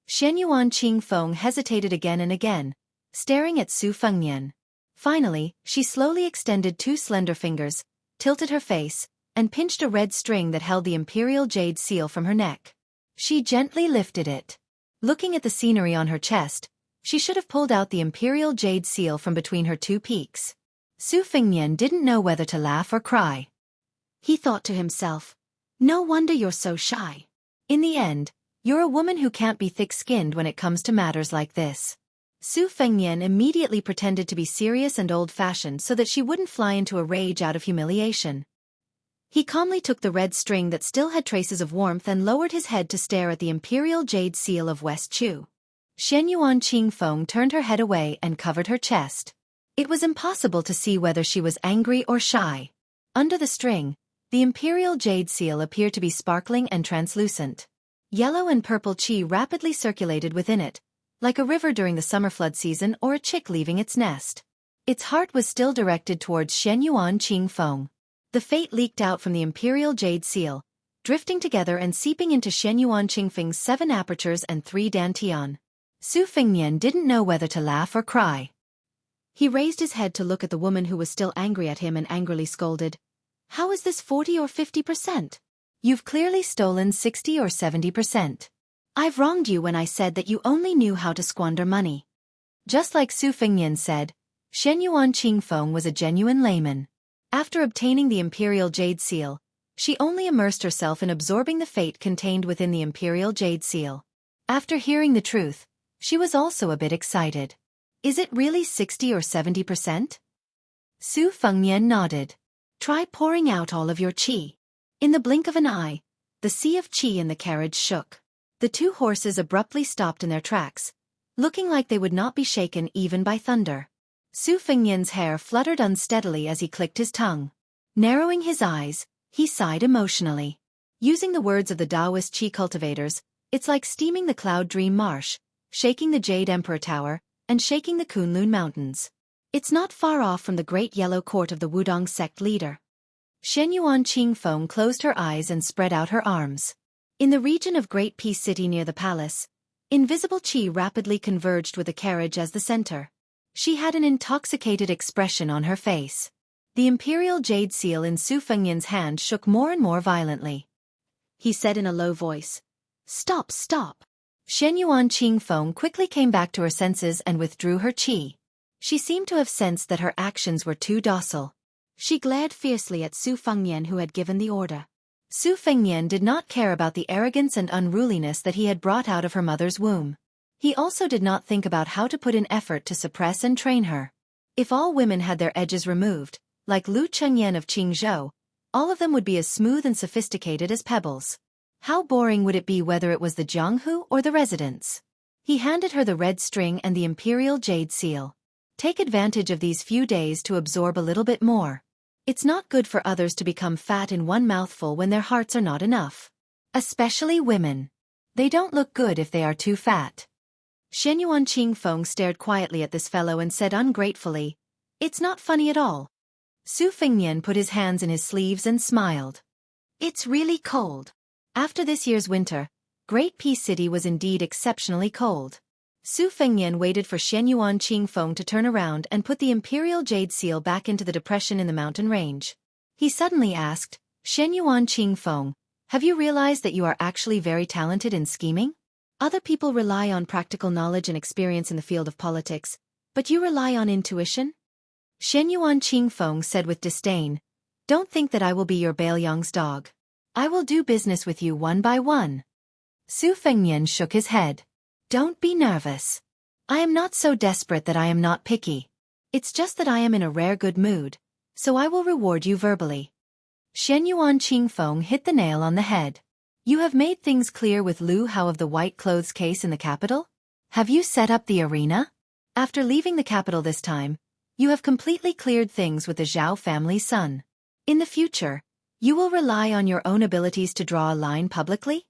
A: Shen Yuan Qing Feng hesitated again and again, staring at Su Fengnian. Finally, she slowly extended two slender fingers, tilted her face, and pinched a red string that held the imperial jade seal from her neck. She gently lifted it. Looking at the scenery on her chest, she should have pulled out the imperial jade seal from between her two peaks. Su Fengnian didn't know whether to laugh or cry. He thought to himself, no wonder you're so shy. In the end, you're a woman who can't be thick-skinned when it comes to matters like this. Su Fengnian immediately pretended to be serious and old-fashioned so that she wouldn't fly into a rage out of humiliation. He calmly took the red string that still had traces of warmth and lowered his head to stare at the imperial jade seal of West Chu. Shen Yuan Qing Feng turned her head away and covered her chest. It was impossible to see whether she was angry or shy. Under the string, the imperial jade seal appeared to be sparkling and translucent. Yellow and purple qi rapidly circulated within it, like a river during the summer flood season or a chick leaving its nest. Its heart was still directed towards Shen Yuan Qing Feng. The fate leaked out from the imperial jade seal, drifting together and seeping into Shen Yuan Qing Feng's 7 apertures and 3 dantian. Su Fengnian didn't know whether to laugh or cry. He raised his head to look at the woman who was still angry at him and angrily scolded, how is this 40 or 50%? You've clearly stolen 60 or 70%. I've wronged you when I said that you only knew how to squander money. Just like Su Fengnian said, Shen Yuan Qing Feng was a genuine layman. After obtaining the imperial jade seal, she only immersed herself in absorbing the fate contained within the imperial jade seal. After hearing the truth, she was also a bit excited. Is it really 60 or 70%? Su Fengnian nodded. Try pouring out all of your qi. In the blink of an eye, the sea of qi in the carriage shook. The 2 horses abruptly stopped in their tracks, looking like they would not be shaken even by thunder. Su Fengnian's hair fluttered unsteadily as he clicked his tongue. Narrowing his eyes, he sighed emotionally. Using the words of the Taoist qi cultivators, it's like steaming the Cloud Dream Marsh, shaking the Jade Emperor Tower, and shaking the Kunlun Mountains. It's not far off from the great yellow court of the Wudong sect leader. Shen Yuan Qing Feng closed her eyes and spread out her arms. In the region of Great Peace City near the palace, invisible qi rapidly converged with the carriage as the center. She had an intoxicated expression on her face. The imperial jade seal in Su Fengnian's hand shook more and more violently. He said in a low voice, "Stop, stop." Shen Yuan Qing Feng quickly came back to her senses and withdrew her qi. She seemed to have sensed that her actions were too docile. She glared fiercely at Su Fengnian, who had given the order. Su Fengnian did not care about the arrogance and unruliness that he had brought out of her mother's womb. He also did not think about how to put in effort to suppress and train her. If all women had their edges removed, like Lu Chengyan of Qingzhou, all of them would be as smooth and sophisticated as pebbles. How boring would it be whether it was the Jianghu or the residence? He handed her the red string and the imperial jade seal. Take advantage of these few days to absorb a little bit more. It's not good for others to become fat in one mouthful when their hearts are not enough. Especially women. They don't look good if they are too fat. Shenyuan Qingfeng stared quietly at this fellow and said ungratefully, "It's not funny at all." Su Fengnian put his hands in his sleeves and smiled. It's really cold. After this year's winter, Great Peace City was indeed exceptionally cold. Su Fengnian waited for Shenyuan Qingfeng to turn around and put the imperial jade seal back into the depression in the mountain range. He suddenly asked, "Shenyuan Qingfeng, have you realized that you are actually very talented in scheming? Other people rely on practical knowledge and experience in the field of politics, but you rely on intuition?" Shenyuan Qingfeng said with disdain, "Don't think that I will be your Baoyang's dog. I will do business with you one by one." Su Fengnian shook his head. "Don't be nervous. I am not so desperate that I am not picky. It's just that I am in a rare good mood, so I will reward you verbally." Shenyuan Qingfeng hit the nail on the head. "You have made things clear with Lu Hao of the white clothes case in the capital? Have you set up the arena? After leaving the capital this time, you have completely cleared things with the Zhao family's son. In the future, you will rely on your own abilities to draw a line publicly?"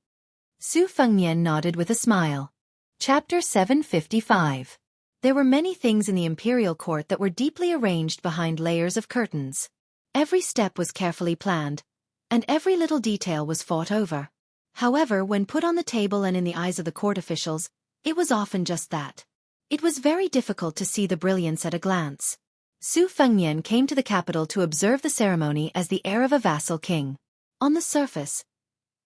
A: Su Fengnian nodded with a smile. Chapter 755. There were many things in the imperial court that were deeply arranged behind layers of curtains. Every step was carefully planned, and every little detail was fought over. However, when put on the table and in the eyes of the court officials, it was often just that. It was very difficult to see the brilliance at a glance. Su Fengnian came to the capital to observe the ceremony as the heir of a vassal king. On the surface,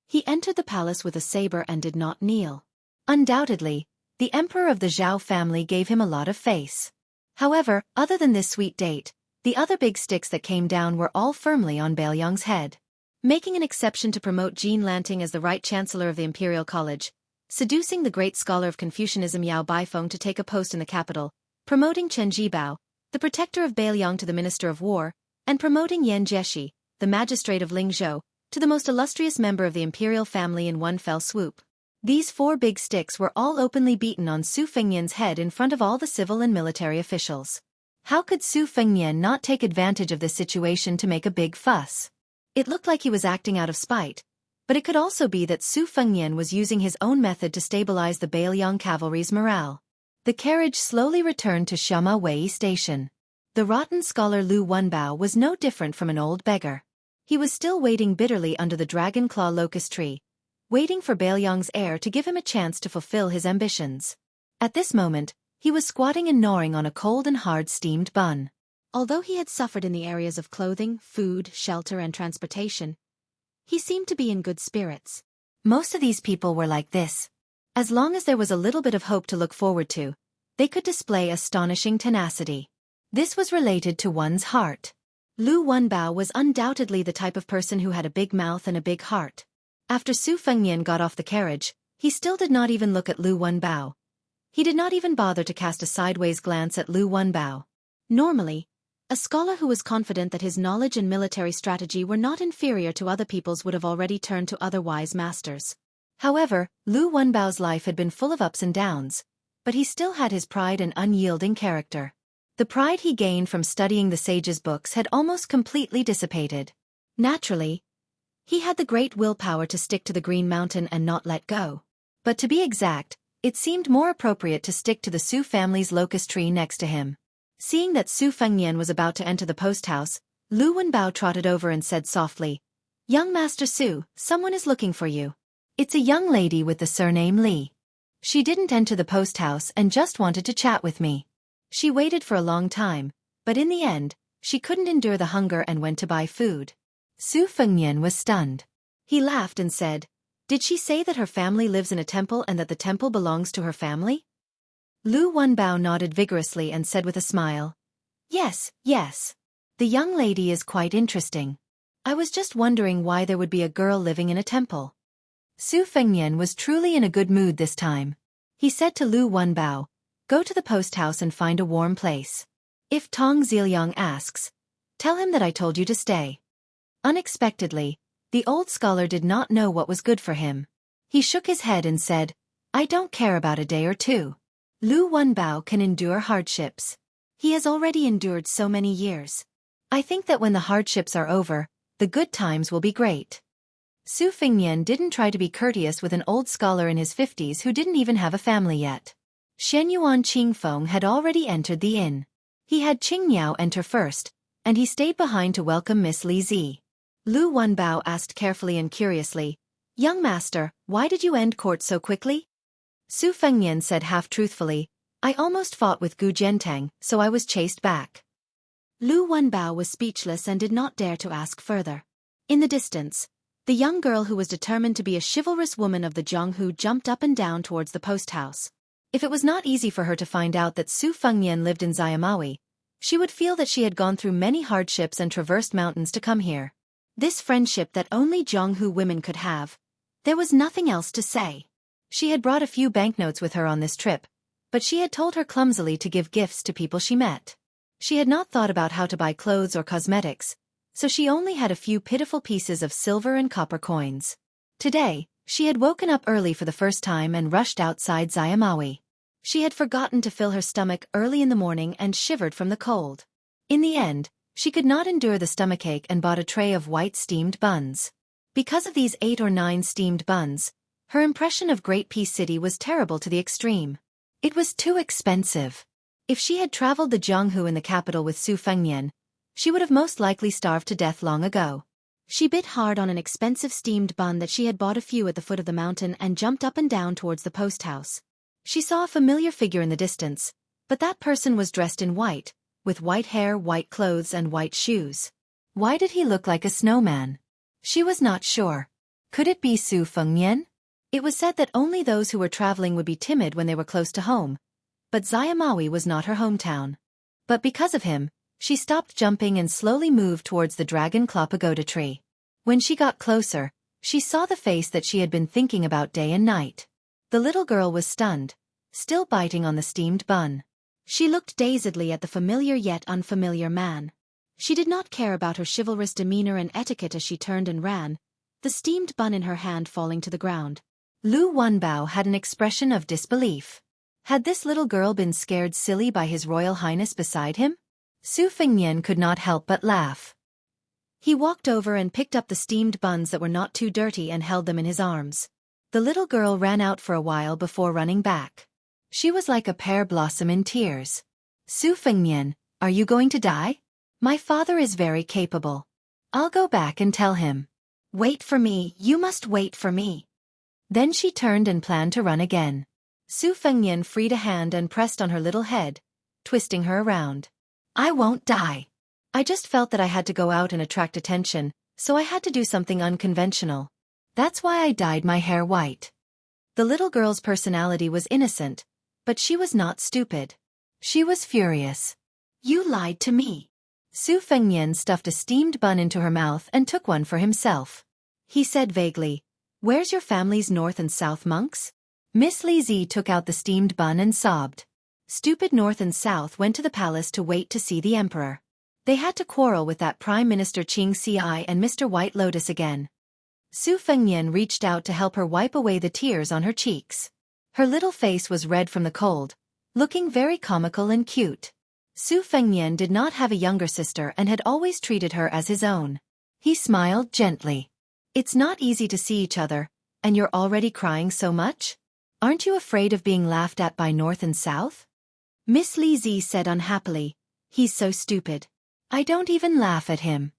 A: he entered the palace with a saber and did not kneel. Undoubtedly, the emperor of the Zhao family gave him a lot of face. However, other than this sweet date, the other big sticks that came down were all firmly on Baoyang's head. Making an exception to promote Jean Lanting as the right chancellor of the Imperial College, seducing the great scholar of Confucianism Yao Baifeng to take a post in the capital, promoting Chen Jibao, the protector of Bailiang, to the Minister of War, and promoting Yan Jieshi, the magistrate of Lingzhou, to the most illustrious member of the imperial family in one fell swoop. These four big sticks were all openly beaten on Su Fengnian's head in front of all the civil and military officials. How could Su Fengnian not take advantage of this situation to make a big fuss? It looked like he was acting out of spite, but it could also be that Su Fengnian was using his own method to stabilize the Bailiang cavalry's morale. The carriage slowly returned to Shama Wei Station. The rotten scholar Lu Wenbao was no different from an old beggar. He was still waiting bitterly under the dragon claw locust tree, waiting for Bailiang's heir to give him a chance to fulfill his ambitions. At this moment, he was squatting and gnawing on a cold and hard steamed bun. Although he had suffered in the areas of clothing, food, shelter, and transportation, he seemed to be in good spirits. Most of these people were like this. As long as there was a little bit of hope to look forward to, they could display astonishing tenacity. This was related to one's heart. Lu Wenbao was undoubtedly the type of person who had a big mouth and a big heart. After Su Fengnian got off the carriage, he still did not even look at Lu Wenbao. He did not even bother to cast a sideways glance at Lu Wenbao. Normally, a scholar who was confident that his knowledge and military strategy were not inferior to other people's would have already turned to other wise masters. However, Lu Wenbao's life had been full of ups and downs, but he still had his pride and unyielding character. The pride he gained from studying the sage's books had almost completely dissipated. Naturally, he had the great willpower to stick to the Green Mountain and not let go. But to be exact, it seemed more appropriate to stick to the Su family's locust tree next to him. Seeing that Su Fengnian was about to enter the post house, Lu Wenbao trotted over and said softly, "Young Master Su, someone is looking for you. It's a young lady with the surname Li. She didn't enter the post house and just wanted to chat with me. She waited for a long time, but in the end, she couldn't endure the hunger and went to buy food." Su Fengnian was stunned. He laughed and said, "Did she say that her family lives in a temple and that the temple belongs to her family?" Lu Wenbao nodded vigorously and said with a smile, "Yes, yes. The young lady is quite interesting. I was just wondering why there would be a girl living in a temple." Su Fengnian was truly in a good mood this time. He said to Lu Wenbao, "Go to the post house and find a warm place. If Tong Ziliang asks, tell him that I told you to stay." Unexpectedly, The old scholar did not know what was good for him. He shook his head and said, I don't care about a day or two. Lu Wenbao can endure hardships. He has already endured so many years. I think that when the hardships are over, the good times will be great. Su Fengnian didn't try to be courteous with an old scholar in his 50s who didn't even have a family yet. Shenyuan Qingfeng had already entered the inn. He had Qingyao enter first, and he stayed behind to welcome Miss Li Zi. Lu Wenbao asked carefully and curiously, Young master, why did you end court so quickly? Su Fengnian said half-truthfully, I almost fought with Gu Jiantang, so I was chased back. Lu Wenbao was speechless and did not dare to ask further. In the distance, the young girl who was determined to be a chivalrous woman of the Zhonghu jumped up and down towards the post house. If it was not easy for her to find out that Su Fengnian lived in Xiamawi, she would feel that she had gone through many hardships and traversed mountains to come here. This friendship that only Zhonghu women could have. There was nothing else to say. She had brought a few banknotes with her on this trip, but she had told her clumsily to give gifts to people she met. She had not thought about how to buy clothes or cosmetics, so she only had a few pitiful pieces of silver and copper coins. Today, she had woken up early for the first time and rushed outside Xiamawi. She had forgotten to fill her stomach early in the morning and shivered from the cold. In the end, she could not endure the stomachache and bought a tray of white steamed buns. Because of these 8 or 9 steamed buns, her impression of Great Peace City was terrible to the extreme. It was too expensive. If she had traveled the Zhonghu in the capital with Su Fengnian, she would have most likely starved to death long ago. She bit hard on an expensive steamed bun that she had bought a few at the foot of the mountain and jumped up and down towards the post house. She saw a familiar figure in the distance, but that person was dressed in white, with white hair, white clothes and white shoes. Why did he look like a snowman? She was not sure. Could it be Su Fengnian? It was said that only those who were traveling would be timid when they were close to home, but Xiamawi was not her hometown. But because of him, she stopped jumping and slowly moved towards the dragon claw pagoda tree. When she got closer, she saw the face that she had been thinking about day and night. The little girl was stunned, still biting on the steamed bun. She looked dazedly at the familiar yet unfamiliar man. She did not care about her chivalrous demeanor and etiquette as she turned and ran, the steamed bun in her hand falling to the ground. Lu Wenbao had an expression of disbelief. Had this little girl been scared silly by His Royal Highness beside him? Su Fengnian could not help but laugh. He walked over and picked up the steamed buns that were not too dirty and held them in his arms. The little girl ran out for a while before running back. She was like a pear blossom in tears. Su Fengnian, are you going to die? My father is very capable. I'll go back and tell him. Wait for me, you must wait for me. Then she turned and planned to run again. Su Fengnian freed a hand and pressed on her little head, twisting her around. I won't die. I just felt that I had to go out and attract attention, so I had to do something unconventional. That's why I dyed my hair white. The little girl's personality was innocent, but she was not stupid. She was furious. You lied to me. Su Fengnian stuffed a steamed bun into her mouth and took one for himself. He said vaguely, Where's your family's North and South monks? Miss Li Zi took out the steamed bun and sobbed. Stupid North and South went to the palace to wait to see the emperor. They had to quarrel with that Prime Minister Qing Ci and Mr. White Lotus again. Su Fengnian reached out to help her wipe away the tears on her cheeks. Her little face was red from the cold, looking very comical and cute. Su Fengnian did not have a younger sister and had always treated her as his own. He smiled gently. It's not easy to see each other, and you're already crying so much? Aren't you afraid of being laughed at by North and South? Miss Li Zi said unhappily, He's so stupid. I don't even laugh at him.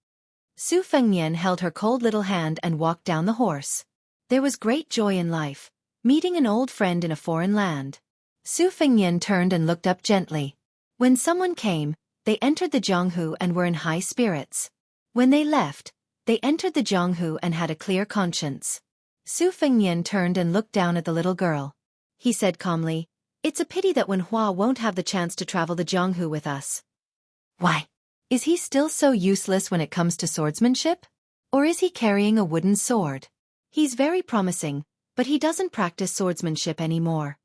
A: Su Fengnian held her cold little hand and walked down the horse. There was great joy in life, meeting an old friend in a foreign land. Su Fengnian turned and looked up gently. When someone came, they entered the Zhonghu and were in high spirits. When they left, they entered the Zhonghu and had a clear conscience. Su Fengnian turned and looked down at the little girl. He said calmly, It's a pity that Wenhua won't have the chance to travel the Zhonghu with us. Why? Is he still so useless when it comes to swordsmanship? Or is he carrying a wooden sword? He's very promising, but he doesn't practice swordsmanship anymore.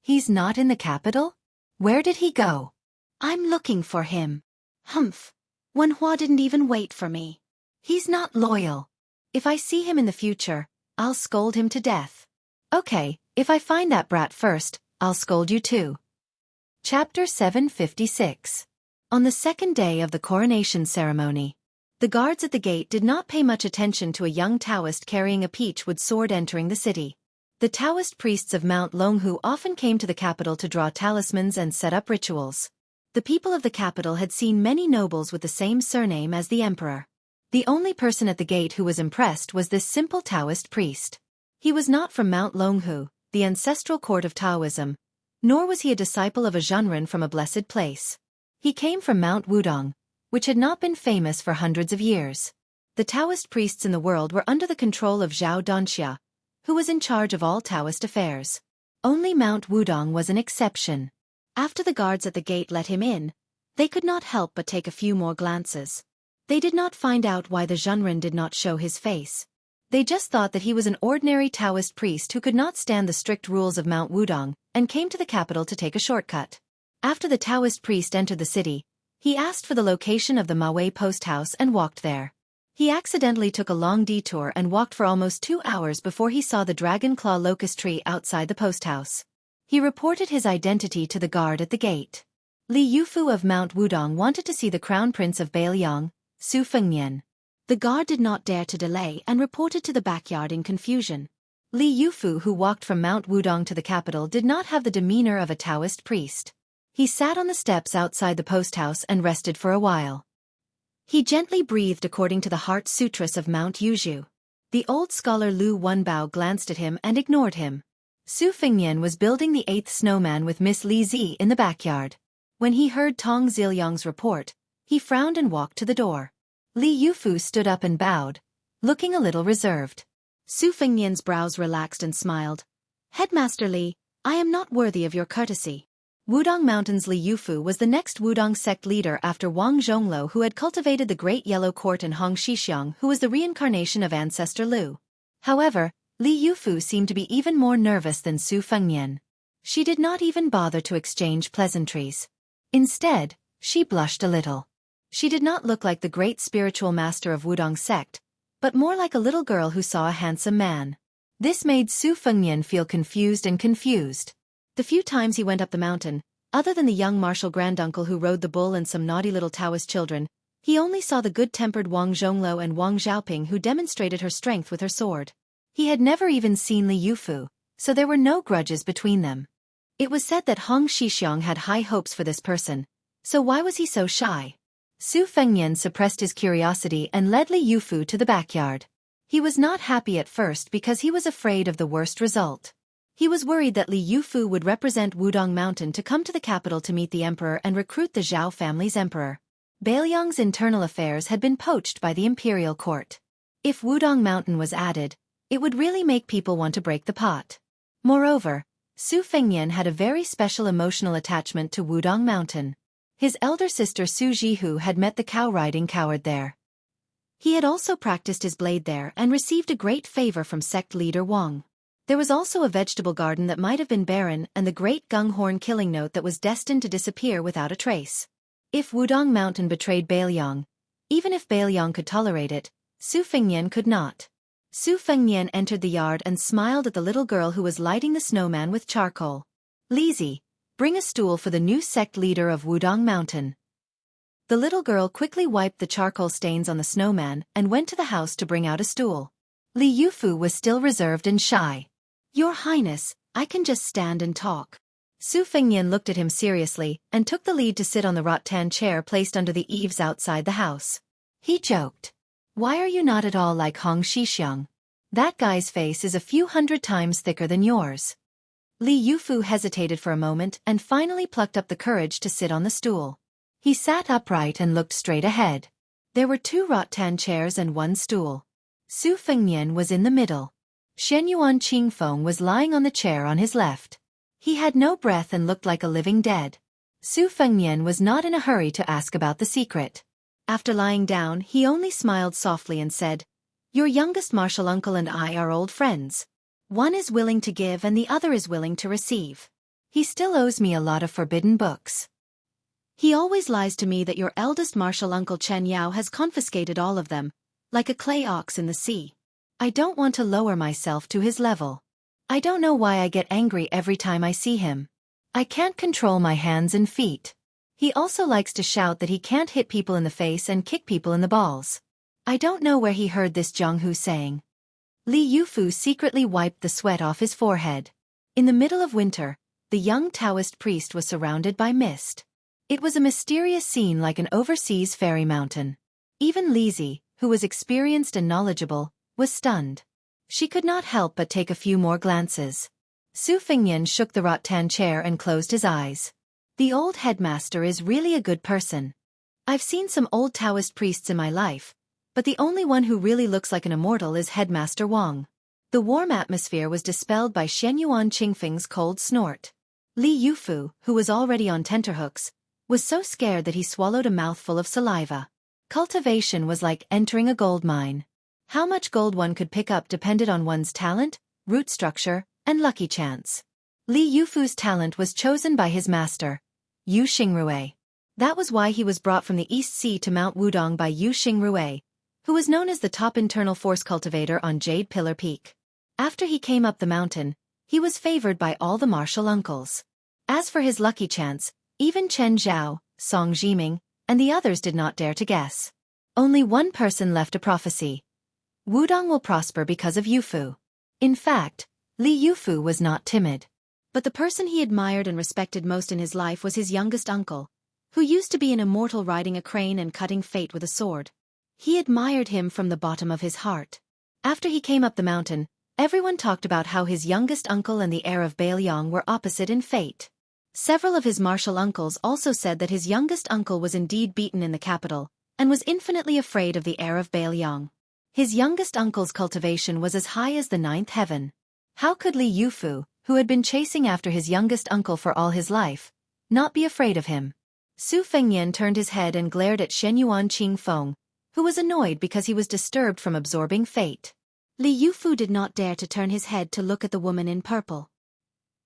A: He's not in the capital? Where did he go? I'm looking for him. Humph. Wenhua didn't even wait for me. He's not loyal. If I see him in the future, I'll scold him to death. Okay, if I find that brat first, I'll scold you too. Chapter 756. On the second day of the coronation ceremony, the guards at the gate did not pay much attention to a young Taoist carrying a peachwood sword entering the city. The Taoist priests of Mount Longhu often came to the capital to draw talismans and set up rituals. The people of the capital had seen many nobles with the same surname as the emperor. The only person at the gate who was impressed was this simple Taoist priest. He was not from Mount Longhu, the ancestral court of Taoism, nor was he a disciple of a Zhenren from a blessed place. He came from Mount Wudong, which had not been famous for hundreds of years. The Taoist priests in the world were under the control of Zhao Donxia, who was in charge of all Taoist affairs. Only Mount Wudong was an exception. After the guards at the gate let him in, they could not help but take a few more glances. They did not find out why the Zhenren did not show his face. They just thought that he was an ordinary Taoist priest who could not stand the strict rules of Mount Wudong and came to the capital to take a shortcut. After the Taoist priest entered the city, he asked for the location of the Mawei post house and walked there. He accidentally took a long detour and walked for almost 2 hours before he saw the dragon claw locust tree outside the post house. He reported his identity to the guard at the gate. Li Yufu of Mount Wudong wanted to see the crown prince of Bailiang, Su Fengnian. The guard did not dare to delay and reported to the backyard in confusion. Li Yufu, who walked from Mount Wudong to the capital, did not have the demeanor of a Taoist priest. He sat on the steps outside the post house and rested for a while. He gently breathed according to the Heart Sutras of Mount Yuzhu. The old scholar Lu Wenbao glanced at him and ignored him. Su Fengnian was building the 8th snowman with Miss Li Zi in the backyard. When he heard Tong Ziliyang's report, he frowned and walked to the door. Li Yufu stood up and bowed, looking a little reserved. Su Fengnian's brows relaxed and smiled. Headmaster Li, I am not worthy of your courtesy. Wudong Mountain's Li Yufu was the next Wudong sect leader after Wang Zhongluo, who had cultivated the Great Yellow Court, and Hong Shixiang, who was the reincarnation of Ancestor Lu. However, Li Yufu seemed to be even more nervous than Su Fengnian. She did not even bother to exchange pleasantries. Instead, she blushed a little. She did not look like the great spiritual master of Wudong sect, but more like a little girl who saw a handsome man. This made Su Fengnian feel confused. The few times he went up the mountain, other than the young martial granduncle who rode the bull and some naughty little Taoist children, he only saw the good-tempered Wang Zhongluo and Wang Xiaoping, who demonstrated her strength with her sword. He had never even seen Li Yufu, so there were no grudges between them. It was said that Hong Shixiang had high hopes for this person, so why was he so shy? Su Fengnian suppressed his curiosity and led Li Yufu to the backyard. He was not happy at first because he was afraid of the worst result. He was worried that Li Yufu would represent Wudong Mountain to come to the capital to meet the emperor and recruit the Zhao family's emperor. Bailiang's internal affairs had been poached by the imperial court. If Wudong Mountain was added, it would really make people want to break the pot. Moreover, Su Fengnian had a very special emotional attachment to Wudong Mountain. His elder sister Su Jihu had met the cow-riding coward there. He had also practiced his blade there and received a great favor from sect leader Wang. There was also a vegetable garden that might have been barren and the great gunghorn killing note that was destined to disappear without a trace. If Wudong Mountain betrayed Bailiang, even if Bailiang could tolerate it, Su Fengnian could not. Su Fengnian entered the yard and smiled at the little girl who was lighting the snowman with charcoal. Lizi, bring a stool for the new sect leader of Wudong Mountain. The little girl quickly wiped the charcoal stains on the snowman and went to the house to bring out a stool. Li Yufu was still reserved and shy. Your Highness, I can just stand and talk. Su Fengnian looked at him seriously and took the lead to sit on the rattan chair placed under the eaves outside the house. He joked. Why are you not at all like Hong Shixiang? That guy's face is a few hundred times thicker than yours. Li Yufu hesitated for a moment and finally plucked up the courage to sit on the stool. He sat upright and looked straight ahead. There were 2 rattan chairs and 1 stool. Su Fengnian was in the middle. Shenyuan Qingfeng was lying on the chair on his left. He had no breath and looked like a living dead. Su Fengnian was not in a hurry to ask about the secret. After lying down, he only smiled softly and said, Your youngest martial uncle and I are old friends. One is willing to give and the other is willing to receive. He still owes me a lot of forbidden books. He always lies to me that your eldest martial uncle Chen Yao has confiscated all of them, like a clay ox in the sea. I don't want to lower myself to his level. I don't know why I get angry every time I see him. I can't control my hands and feet. He also likes to shout that he can't hit people in the face and kick people in the balls. I don't know where he heard this Jong-hu saying. Li Yufu secretly wiped the sweat off his forehead. In the middle of winter, the young Taoist priest was surrounded by mist. It was a mysterious scene like an overseas fairy mountain. Even Lizzie, who was experienced and knowledgeable, was stunned. She could not help but take a few more glances. Su Fengyan shook the rattan chair and closed his eyes. The old headmaster is really a good person. I've seen some old Taoist priests in my life, but the only one who really looks like an immortal is Headmaster Wang. The warm atmosphere was dispelled by Shen Yuan Qingfeng's cold snort. Li Yufu, who was already on tenterhooks, was so scared that he swallowed a mouthful of saliva. Cultivation was like entering a gold mine. How much gold one could pick up depended on one's talent, root structure, and lucky chance. Li Yufu's talent was chosen by his master, Yu Xingrui. That was why he was brought from the East Sea to Mount Wudong by Yu Xingrui, who was known as the top internal force cultivator on Jade Pillar Peak. After he came up the mountain, he was favored by all the martial uncles. As for his lucky chance, even Chen Zhao, Song Jiming, and the others did not dare to guess. Only one person left a prophecy. Wudong will prosper because of Yufu. In fact, Li Yufu was not timid. But the person he admired and respected most in his life was his youngest uncle, who used to be an immortal riding a crane and cutting fate with a sword. He admired him from the bottom of his heart. After he came up the mountain, everyone talked about how his youngest uncle and the heir of Bailiang were opposite in fate. Several of his martial uncles also said that his youngest uncle was indeed beaten in the capital, and was infinitely afraid of the heir of Bailiang. His youngest uncle's cultivation was as high as the ninth heaven. How could Li Yufu, who had been chasing after his youngest uncle for all his life, not be afraid of him? Su Fengyan turned his head and glared at Shen Yuan Qingfeng, who was annoyed because he was disturbed from absorbing fate. Li Yufu did not dare to turn his head to look at the woman in purple.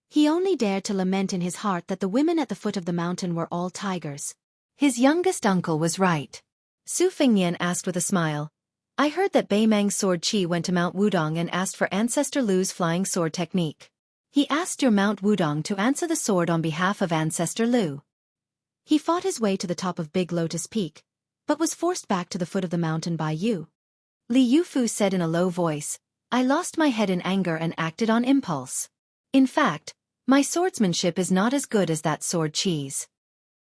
A: He only dared to lament in his heart that the women at the foot of the mountain were all tigers. His youngest uncle was right. Su Fengyan asked with a smile, I heard that Bei Mang's sword Qi went to Mount Wudong and asked for Ancestor Lu's flying sword technique. He asked your Mount Wudong to answer the sword on behalf of Ancestor Lu. He fought his way to the top of Big Lotus Peak, but was forced back to the foot of the mountain by you. Li Yufu said in a low voice, I lost my head in anger and acted on impulse. In fact, my swordsmanship is not as good as that sword Qi's.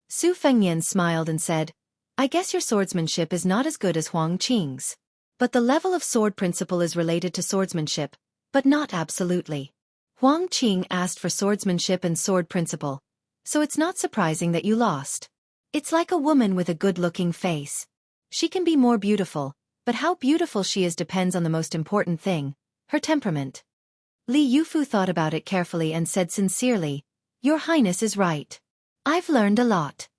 A: Su Fengyan smiled and said, I guess your swordsmanship is not as good as Huang Qing's. But the level of sword principle is related to swordsmanship, but not absolutely. Huang Qing asked for swordsmanship and sword principle, so it's not surprising that you lost. It's like a woman with a good-looking face. She can be more beautiful, but how beautiful she is depends on the most important thing, her temperament. Li Yufu thought about it carefully and said sincerely, Your Highness is right. I've learned a lot.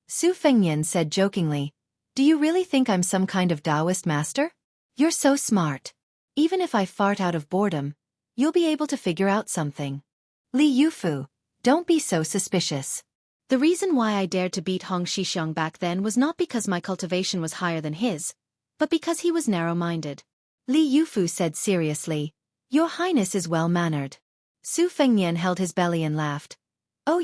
A: Su Fengyan said jokingly, Do you really think I'm some kind of Taoist master? You're so smart. Even if I fart out of boredom, you'll be able to figure out something. Li Yufu, don't be so suspicious. The reason why I dared to beat Hong Shixiang back then was not because my cultivation was higher than his, but because he was narrow-minded. Li Yufu said seriously, Your Highness is well-mannered. Su Fengyan held his belly and laughed. Oh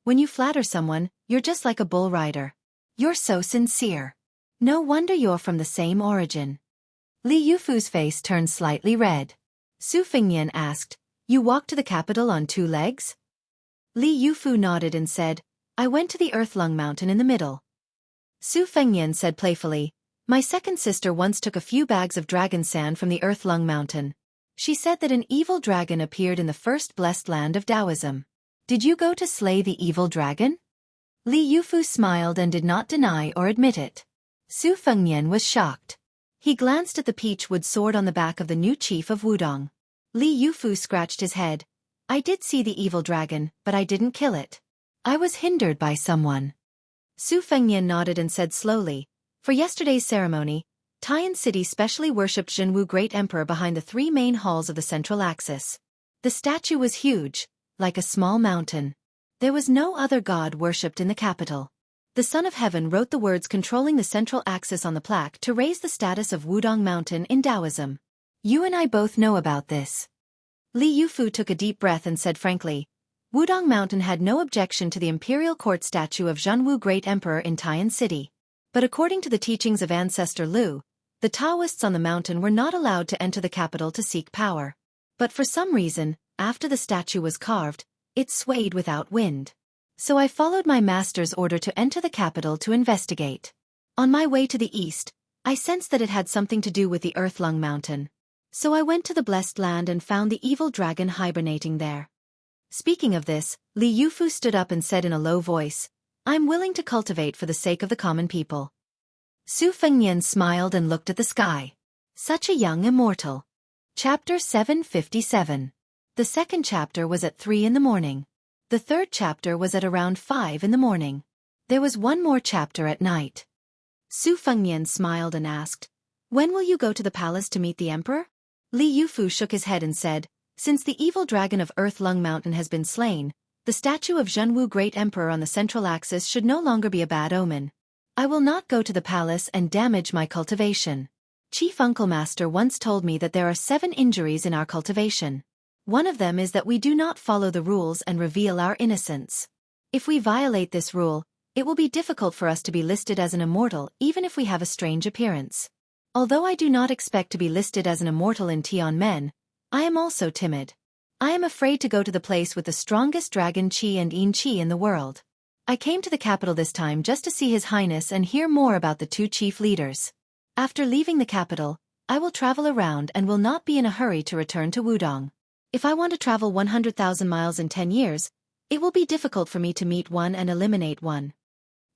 A: when you flatter someone, you're just like a bull rider. You're so sincere. No wonder you're from the same origin. Li Yufu's face turned slightly red. Su Fengyan asked, You walked to the capital on 2 legs? Li Yufu nodded and said, I went to the Earthlung Mountain in the middle. Su Fengyan said playfully, My second sister once took a few bags of dragon sand from the Earthlung Mountain. She said that an evil dragon appeared in the first blessed land of Taoism. Did you go to slay the evil dragon? Li Yufu smiled and did not deny or admit it. Su Fengyan was shocked. He glanced at the peach wood sword on the back of the new chief of Wudong. Li Yufu scratched his head. I did see the evil dragon, but I didn't kill it. I was hindered by someone. Su Fengyan nodded and said slowly, For yesterday's ceremony, Taiyan City specially worshipped Zhenwu Great Emperor behind the 3 main halls of the central axis. The statue was huge, like a small mountain. There was no other god worshipped in the capital. The Son of Heaven wrote the words controlling the central axis on the plaque to raise the status of Wudong Mountain in Taoism. You and I both know about this. Li Yufu took a deep breath and said frankly, Wudong Mountain had no objection to the imperial court statue of Zhenwu Great Emperor in Taiyan City. But according to the teachings of Ancestor Lu, the Taoists on the mountain were not allowed to enter the capital to seek power. But for some reason, after the statue was carved, it swayed without wind. So I followed my master's order to enter the capital to investigate. On my way to the east, I sensed that it had something to do with the Earthlung Mountain. So I went to the Blessed Land and found the evil dragon hibernating there. Speaking of this, Li Yufu stood up and said in a low voice, I'm willing to cultivate for the sake of the common people. Su Fengnian smiled and looked at the sky. Such a young immortal. Chapter 757. The second chapter was at 3 in the morning. The third chapter was at around 5 in the morning. There was one more chapter at night. Su Fengnian smiled and asked, When will you go to the palace to meet the emperor? Li Yufu shook his head and said, Since the evil dragon of Earthlung Mountain has been slain, the statue of Zhenwu Great Emperor on the central axis should no longer be a bad omen. I will not go to the palace and damage my cultivation. Chief Uncle Master once told me that there are 7 injuries in our cultivation. One of them is that we do not follow the rules and reveal our innocence. If we violate this rule, it will be difficult for us to be listed as an immortal even if we have a strange appearance. Although I do not expect to be listed as an immortal in Tianmen, I am also timid. I am afraid to go to the place with the strongest dragon Qi and Yin Qi in the world. I came to the capital this time just to see His Highness and hear more about the 2 chief leaders. After leaving the capital, I will travel around and will not be in a hurry to return to Wudong. If I want to travel 100,000 miles in 10 years, it will be difficult for me to meet one and eliminate one.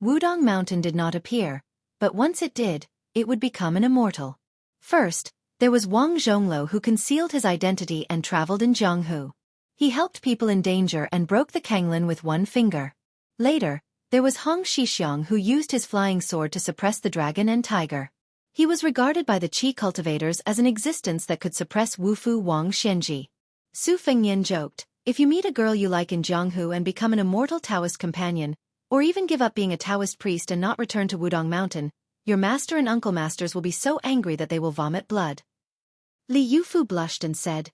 A: Wudong Mountain did not appear, but once it did, it would become an immortal. First, there was Wang Zhonglo who concealed his identity and traveled in Jianghu. He helped people in danger and broke the Kanglin with one finger. Later, there was Hong Shixiang who used his flying sword to suppress the dragon and tiger. He was regarded by the Qi cultivators as an existence that could suppress Wufu Wang Xianji. Su Fengnian joked, If you meet a girl you like in Jianghu and become an immortal Taoist companion, or even give up being a Taoist priest and not return to Wudong Mountain, your master and uncle masters will be so angry that they will vomit blood. Li Yufu blushed and said,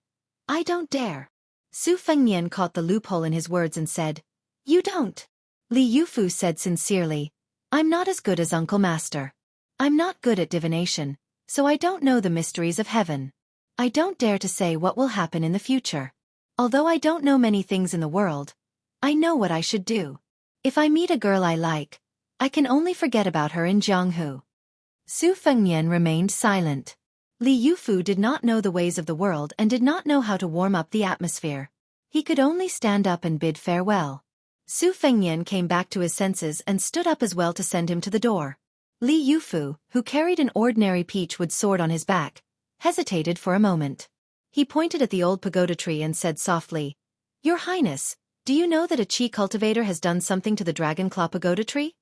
A: I don't dare. Su Fengnian caught the loophole in his words and said, You don't. Li Yufu said sincerely, I'm not as good as Uncle Master. I'm not good at divination, so I don't know the mysteries of heaven. I don't dare to say what will happen in the future. Although I don't know many things in the world, I know what I should do. If I meet a girl I like, I can only forget about her in Jianghu. Su Fengnian remained silent. Li Yufu did not know the ways of the world and did not know how to warm up the atmosphere. He could only stand up and bid farewell. Su Fengnian came back to his senses and stood up as well to send him to the door. Li Yufu, who carried an ordinary peachwood sword on his back, hesitated for a moment. He pointed at the old pagoda tree and said softly, Your Highness, do you know that a Qi cultivator has done something to the Dragonclaw pagoda tree?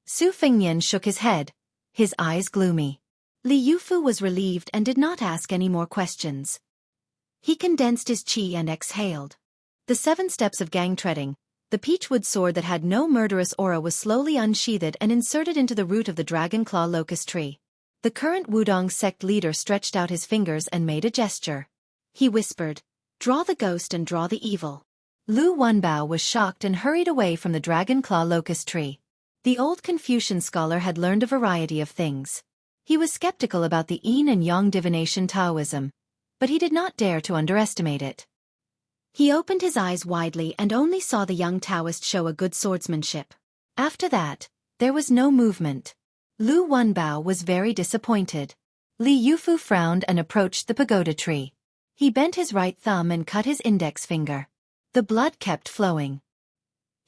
A: Su Fengnian shook his head, his eyes gloomy. Li Yufu was relieved and did not ask any more questions. He condensed his qi and exhaled. The 7 steps of gang treading, the peachwood sword that had no murderous aura was slowly unsheathed and inserted into the root of the Dragonclaw locust tree. The current Wudong sect leader stretched out his fingers and made a gesture. He whispered, Draw the ghost and draw the evil. Lu Wenbao was shocked and hurried away from the Dragonclaw locust tree. The old Confucian scholar had learned a variety of things. He was skeptical about the yin and yang divination Taoism, but he did not dare to underestimate it. He opened his eyes widely and only saw the young Taoist show a good swordsmanship. After that, there was no movement. Lu Wenbao was very disappointed. Li Yufu frowned and approached the pagoda tree. He bent his right thumb and cut his index finger. The blood kept flowing.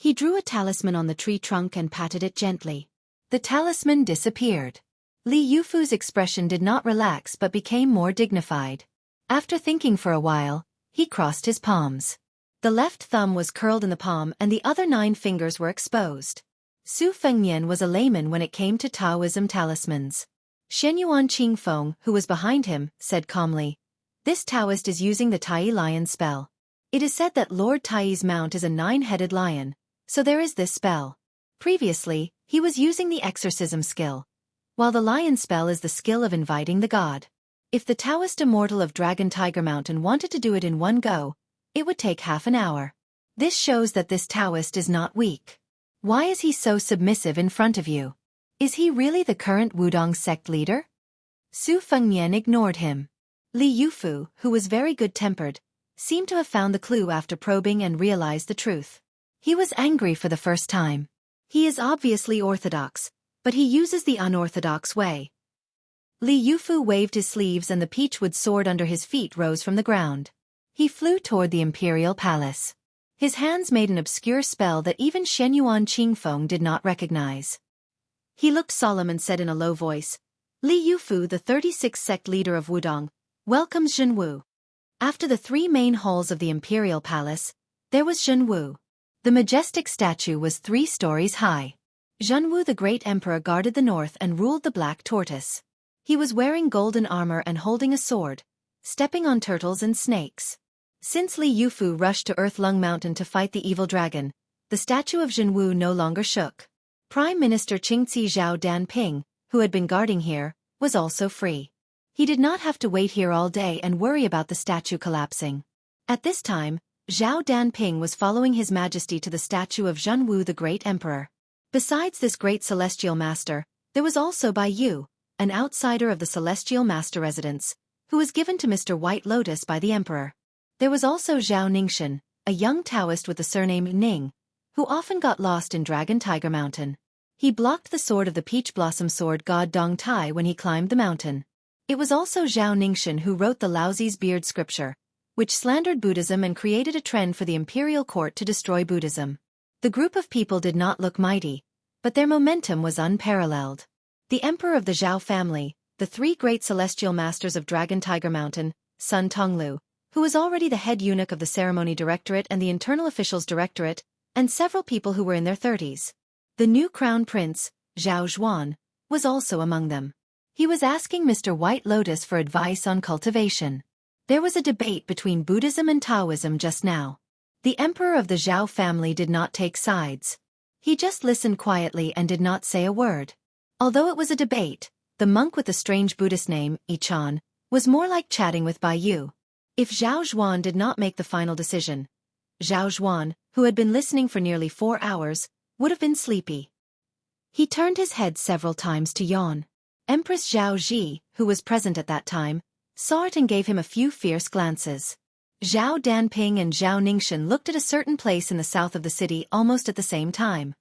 A: He drew a talisman on the tree trunk and patted it gently. The talisman disappeared. Li Yufu's expression did not relax but became more dignified. After thinking for a while, he crossed his palms. The left thumb was curled in the palm and the other 9 fingers were exposed. Su Fengnian was a layman when it came to Taoism talismans. Shenyuan Qingfeng, who was behind him, said calmly, This Taoist is using the Tai lion spell. It is said that Lord Tai's mount is a 9-headed lion, so there is this spell. Previously, he was using the exorcism skill, while the lion spell is the skill of inviting the god. If the Taoist immortal of Dragon Tiger Mountain wanted to do it in one go, it would take half an hour. This shows that this Taoist is not weak. Why is he so submissive in front of you? Is he really the current Wudong sect leader? Su Fengnian ignored him. Li Yufu, who was very good-tempered, seemed to have found the clue after probing and realized the truth. He was angry for the first time. He is obviously orthodox, but he uses the unorthodox way. Li Yufu waved his sleeves and the peachwood sword under his feet rose from the ground. He flew toward the imperial palace. His hands made an obscure spell that even Shenyuan Qingfeng did not recognize. He looked solemn and said in a low voice, Li Yufu, the 36th sect leader of Wudong, welcomes Zhenwu. After the three main halls of the imperial palace, there was Zhenwu. The majestic statue was 3 stories high. Zhenwu the great emperor guarded the north and ruled the black tortoise. He was wearing golden armor and holding a sword, stepping on turtles and snakes. Since Li Yufu rushed to Earthlung Mountain to fight the evil dragon, the statue of Zhenwu no longer shook. Prime Minister Qingzi Zhao Danping, who had been guarding here, was also free. He did not have to wait here all day and worry about the statue collapsing. At this time, Zhao Danping was following His Majesty to the statue of Zhenwu the Great Emperor. Besides this great celestial master, there was also Bai Yu, an outsider of the celestial master residence, who was given to Mr. White Lotus by the emperor. There was also Zhao Ningxin, a young Taoist with the surname Ning, who often got lost in Dragon Tiger Mountain. He blocked the sword of the Peach Blossom Sword god Dong Tai when he climbed the mountain. It was also Zhao Ningxin who wrote the Laozi's Beard scripture, which slandered Buddhism and created a trend for the imperial court to destroy Buddhism. The group of people did not look mighty, but their momentum was unparalleled. The emperor of the Zhao family, the 3 great celestial masters of Dragon Tiger Mountain, Sun Tonglu, who was already the head eunuch of the Ceremony Directorate and the Internal Officials Directorate, and several people who were in their 30s. The new crown prince, Zhao Zhuan, was also among them. He was asking Mr. White Lotus for advice on cultivation. There was a debate between Buddhism and Taoism just now. The emperor of the Zhao family did not take sides. He just listened quietly and did not say a word. Although it was a debate, the monk with the strange Buddhist name, Ichan, was more like chatting with Bai Yu. If Zhao Zhuan did not make the final decision, Zhao Zhuan, who had been listening for nearly 4 hours, would have been sleepy. He turned his head several times to yawn. Empress Zhao Ji, who was present at that time, saw it and gave him a few fierce glances. Zhao Danping and Zhao Ningxin looked at a certain place in the south of the city almost at the same time.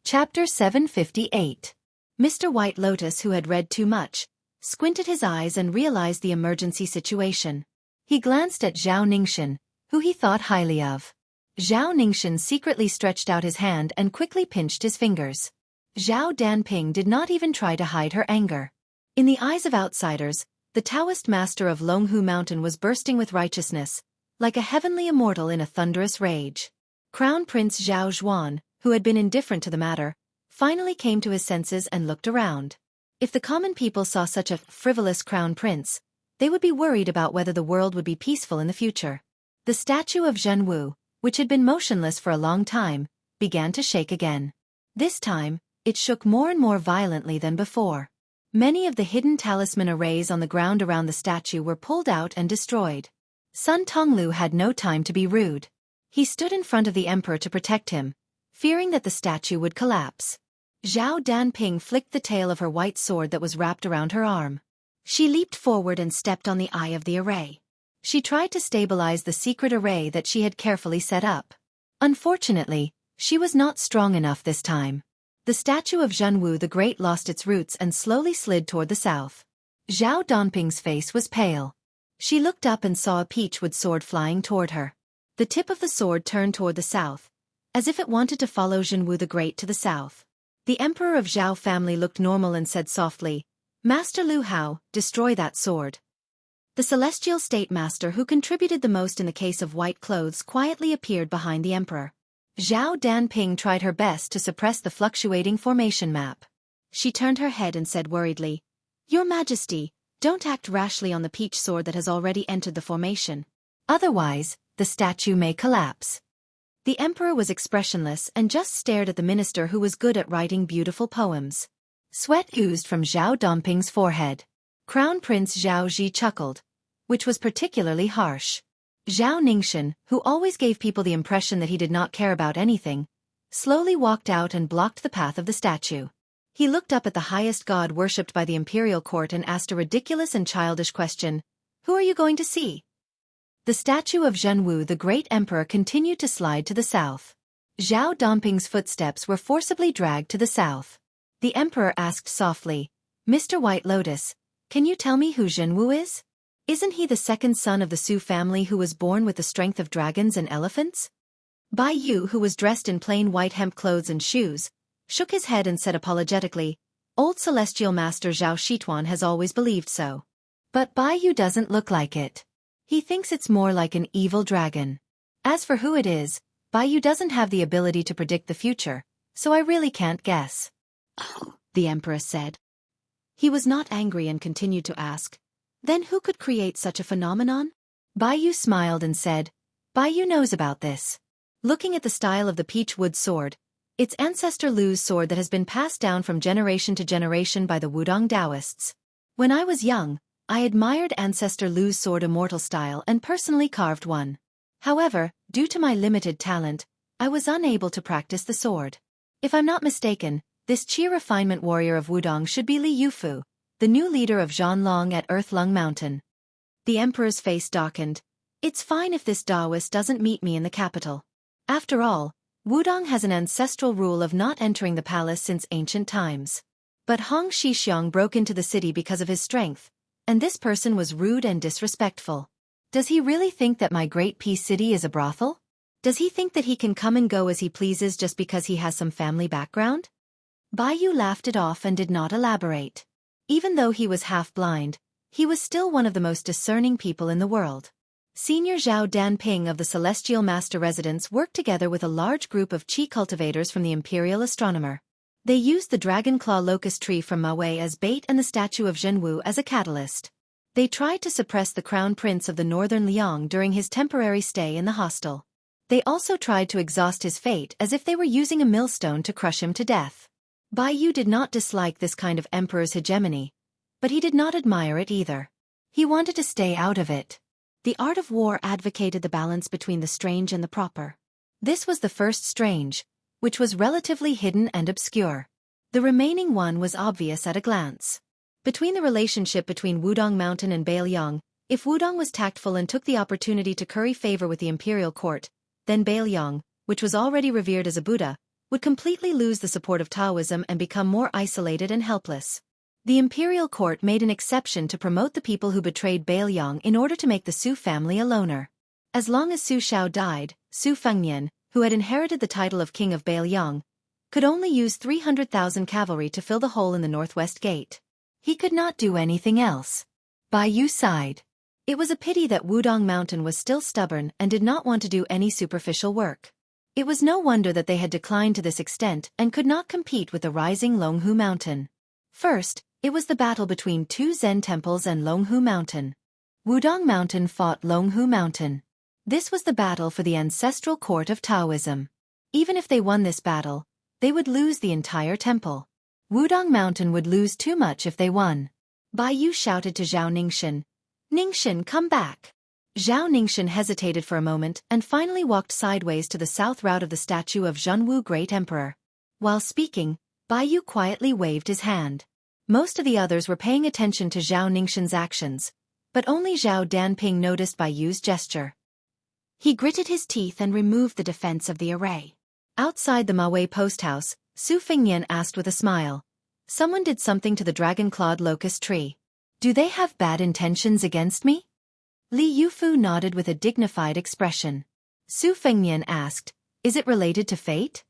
A: Chapter 758. Mr. White Lotus, who had read too much, squinted his eyes and realized the emergency situation. He glanced at Zhao Ningxin, who he thought highly of. Zhao Ningxin secretly stretched out his hand and quickly pinched his fingers. Zhao Danping did not even try to hide her anger. In the eyes of outsiders, the Taoist master of Longhu Mountain was bursting with righteousness, like a heavenly immortal in a thunderous rage. Crown Prince Zhao Zhuan, who had been indifferent to the matter, finally came to his senses and looked around. If the common people saw such a frivolous crown prince, they would be worried about whether the world would be peaceful in the future. The statue of Zhenwu, which had been motionless for a long time, began to shake again. This time, it shook more and more violently than before. Many of the hidden talisman arrays on the ground around the statue were pulled out and destroyed. Sun Tonglu had no time to be rude. He stood in front of the emperor to protect him, fearing that the statue would collapse. Zhao Danping flicked the tail of her white sword that was wrapped around her arm. She leaped forward and stepped on the eye of the array. She tried to stabilize the secret array that she had carefully set up. Unfortunately, she was not strong enough this time. The statue of Zhenwu the Great lost its roots and slowly slid toward the south. Zhao Danping's face was pale. She looked up and saw a peachwood sword flying toward her. The tip of the sword turned toward the south, as if it wanted to follow Zhenwu the Great to the south. The emperor of Zhao family looked normal and said softly, "Master Lu Hao, destroy that sword." The celestial state master who contributed the most in the case of white clothes quietly appeared behind the emperor. Zhao Danping tried her best to suppress the fluctuating formation map. She turned her head and said worriedly, "Your Majesty, don't act rashly on the peach sword that has already entered the formation. Otherwise, the statue may collapse." The emperor was expressionless and just stared at the minister who was good at writing beautiful poems. Sweat oozed from Zhao Danping's forehead. Crown Prince Zhao Ji chuckled, which was particularly harsh. Zhao Ningxin, who always gave people the impression that he did not care about anything, slowly walked out and blocked the path of the statue. He looked up at the highest god worshipped by the imperial court and asked a ridiculous and childish question, "Who are you going to see?" The statue of Zhenwu the great emperor continued to slide to the south. Zhao Dongping's footsteps were forcibly dragged to the south. The emperor asked softly, "Mr. White Lotus, can you tell me who Zhenwu is? Isn't he the second son of the Su family who was born with the strength of dragons and elephants?" Bai Yu, who was dressed in plain white hemp clothes and shoes, shook his head and said apologetically, "Old Celestial Master Zhao Shituan has always believed so. But Bai Yu doesn't look like it. He thinks it's more like an evil dragon. As for who it is, Bai Yu doesn't have the ability to predict the future, so I really can't guess." "Oh," the empress said. He was not angry and continued to ask, "Then who could create such a phenomenon?" Bai Yu smiled and said, "Bai Yu knows about this." Looking at the style of the peach wood sword, it's ancestor Lu's sword that has been passed down from generation to generation by the Wudong Taoists. When I was young, I admired ancestor Lu's sword immortal style and personally carved one. However, due to my limited talent, I was unable to practice the sword. If I'm not mistaken, this Qi refinement warrior of Wudong should be Li Yufu, the new leader of Zhanlong at Earthlung Mountain. The emperor's face darkened. It's fine if this Taoist doesn't meet me in the capital. After all, Wudong has an ancestral rule of not entering the palace since ancient times. But Hong Shixiong broke into the city because of his strength, and this person was rude and disrespectful. Does he really think that my great peace city is a brothel? Does he think that he can come and go as he pleases just because he has some family background? Bai Yu laughed it off and did not elaborate. Even though he was half blind, he was still one of the most discerning people in the world. Senior Zhao Danping of the Celestial Master Residence worked together with a large group of Qi cultivators from the Imperial Astronomer. They used the Dragon Claw locust tree from Mawei as bait and the statue of Zhenwu as a catalyst. They tried to suppress the Crown Prince of the Northern Liang during his temporary stay in the hostel. They also tried to exhaust his fate as if they were using a millstone to crush him to death. Bai Yu did not dislike this kind of emperor's hegemony, but he did not admire it either. He wanted to stay out of it. The art of war advocated the balance between the strange and the proper. This was the first strange, which was relatively hidden and obscure. The remaining one was obvious at a glance. Between the relationship between Wudong Mountain and Bailiang, if Wudong was tactful and took the opportunity to curry favor with the imperial court, then Bailiang, which was already revered as a Buddha, would completely lose the support of Taoism and become more isolated and helpless. The imperial court made an exception to promote the people who betrayed Bailiang in order to make the Su family a loner. As long as Su Shao died, Su Fengnian, who had inherited the title of King of Bailiang, could only use 300,000 cavalry to fill the hole in the northwest gate. He could not do anything else. Bai Yu sighed. It was a pity that Wudong Mountain was still stubborn and did not want to do any superficial work. It was no wonder that they had declined to this extent and could not compete with the rising Longhu Mountain. First, it was the battle between two Zen temples and Longhu Mountain. Wudong Mountain fought Longhu Mountain. This was the battle for the ancestral court of Taoism. Even if they won this battle, they would lose the entire temple. Wudong Mountain would lose too much if they won. Bai Yu shouted to Zhao Ningxin, "Ningxin, come back." Zhao Ningxin hesitated for a moment and finally walked sideways to the south route of the statue of Zhenwu Great Emperor. While speaking, Bai Yu quietly waved his hand. Most of the others were paying attention to Zhao Ningxin's actions, but only Zhao Danping noticed Bai Yu's gesture. He gritted his teeth and removed the defense of the array. Outside the Mawei post house, Su Fengnian asked with a smile, "Someone did something to the dragon-clawed locust tree. Do they have bad intentions against me?" Li Yufu nodded with a dignified expression. Su Fengnian asked, "Is it related to fate?"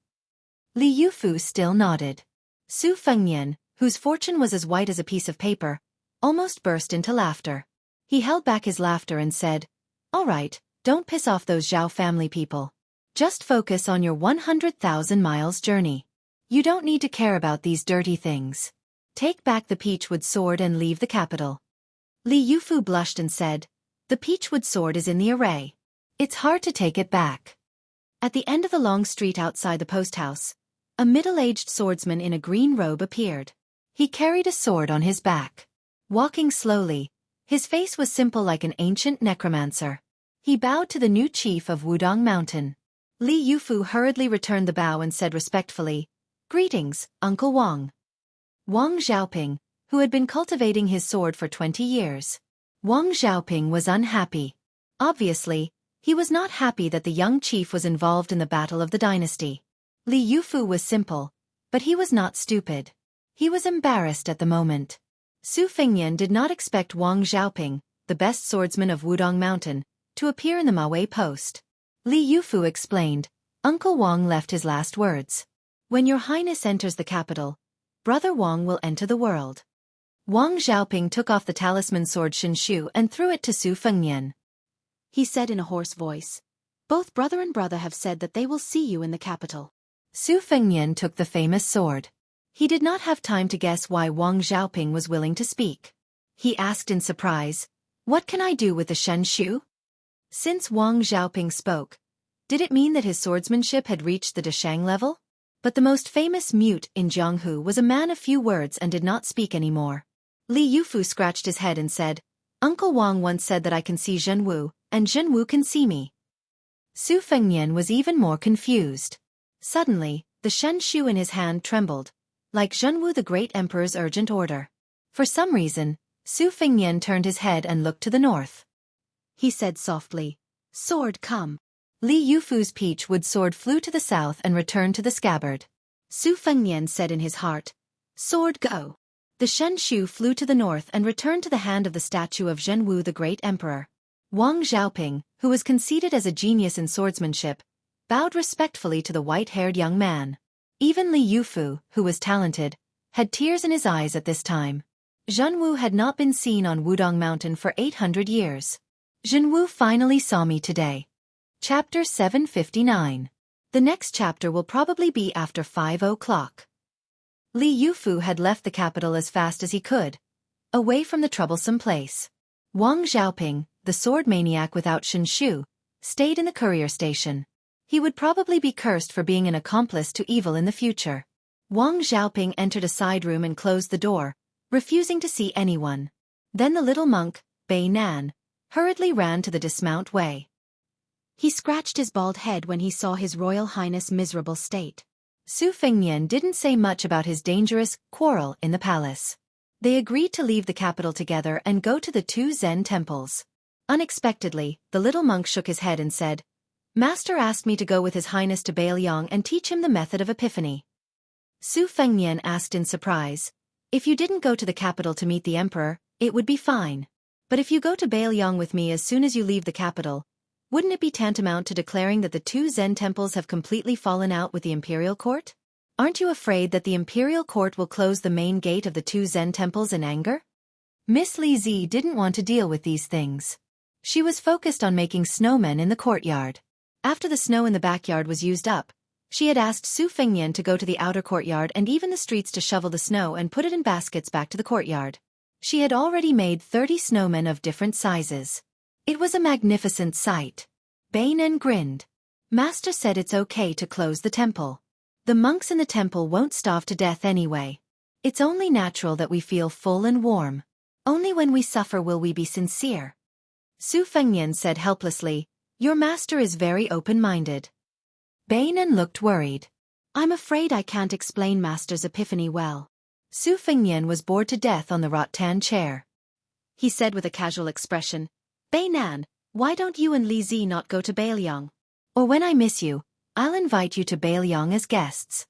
A: Li Yufu still nodded. Su Fengnian, whose fortune was as white as a piece of paper, almost burst into laughter. He held back his laughter and said, "All right, don't piss off those Zhao family people. Just focus on your 100,000 miles journey. You don't need to care about these dirty things. Take back the peachwood sword and leave the capital." Li Yufu blushed and said, "The peachwood sword is in the array. It's hard to take it back." At the end of the long street outside the post house, a middle-aged swordsman in a green robe appeared. He carried a sword on his back. Walking slowly, his face was simple like an ancient necromancer. He bowed to the new chief of Wudong Mountain. Li Yufu hurriedly returned the bow and said respectfully, "Greetings, Uncle Wang." Wang Xiaoping, who had been cultivating his sword for 20 years. Wang Xiaoping was unhappy. Obviously, he was not happy that the young chief was involved in the battle of the dynasty. Li Yufu was simple, but he was not stupid. He was embarrassed at the moment. Su Fengyan did not expect Wang Xiaoping, the best swordsman of Wudong Mountain, to appear in the Maowei post. Li Yufu explained, "Uncle Wang left his last words. When your highness enters the capital, Brother Wang will enter the world." Wang Xiaoping took off the talisman sword Shinshu and threw it to Su Fengyan. He said in a hoarse voice, "Both brother and brother have said that they will see you in the capital." Su Fengyan took the famous sword. He did not have time to guess why Wang Xiaoping was willing to speak. He asked in surprise, "What can I do with the Shinshu?" Since Wang Xiaoping spoke, did it mean that his swordsmanship had reached the Dashang level? But the most famous mute in Jianghu was a man of few words and did not speak anymore. Li Yufu scratched his head and said, "Uncle Wang once said that I can see Zhenwu, and Zhenwu can see me." Su Fengyan was even more confused. Suddenly, the Shinshu in his hand trembled, like Zhenwu the Great Emperor's urgent order. For some reason, Su Fengyan turned his head and looked to the north. He said softly, "Sword, come." Li Yufu's peach wood sword flew to the south and returned to the scabbard. Su Fengyan said in his heart, "Sword, go." The Shinshu flew to the north and returned to the hand of the statue of Zhenwu the Great Emperor. Wang Xiaoping, who was conceited as a genius in swordsmanship, bowed respectfully to the white-haired young man. Even Li Yufu, who was talented, had tears in his eyes at this time. Zhenwu had not been seen on Wudong Mountain for 800 years. Zhenwu finally saw me today. Chapter 759. The next chapter will probably be after 5 o'clock. Li Yufu had left the capital as fast as he could, away from the troublesome place. Wang Xiaoping, the sword maniac without Shinshu, stayed in the courier station. He would probably be cursed for being an accomplice to evil in the future. Wang Xiaoping entered a side room and closed the door, refusing to see anyone. Then the little monk, Bei Nan, hurriedly ran to the dismount way. He scratched his bald head when he saw His Royal Highness' miserable state. Su Fengyan didn't say much about his dangerous quarrel in the palace. They agreed to leave the capital together and go to the 2 Zen temples. Unexpectedly, the little monk shook his head and said, "Master asked me to go with His Highness to Bailiang and teach him the method of epiphany." Su Fengyan asked in surprise, "If you didn't go to the capital to meet the emperor, it would be fine. But if you go to Bailiang with me as soon as you leave the capital, wouldn't it be tantamount to declaring that the 2 Zen temples have completely fallen out with the imperial court? Aren't you afraid that the imperial court will close the main gate of the 2 Zen temples in anger?" Miss Li Zi didn't want to deal with these things. She was focused on making snowmen in the courtyard. After the snow in the backyard was used up, she had asked Su Fengyan to go to the outer courtyard and even the streets to shovel the snow and put it in baskets back to the courtyard. She had already made 30 snowmen of different sizes. It was a magnificent sight. Bainan grinned. "Master said it's okay to close the temple. The monks in the temple won't starve to death anyway. It's only natural that we feel full and warm. Only when we suffer will we be sincere." Su Fengyan said helplessly, "Your master is very open-minded." Bainan looked worried. "I'm afraid I can't explain master's epiphany well." Su Fengyan was bored to death on the rattan chair. He said with a casual expression, "Bainan, why don't you and Li Zi not go to Bailiang? Or when I miss you, I'll invite you to Bailiang as guests."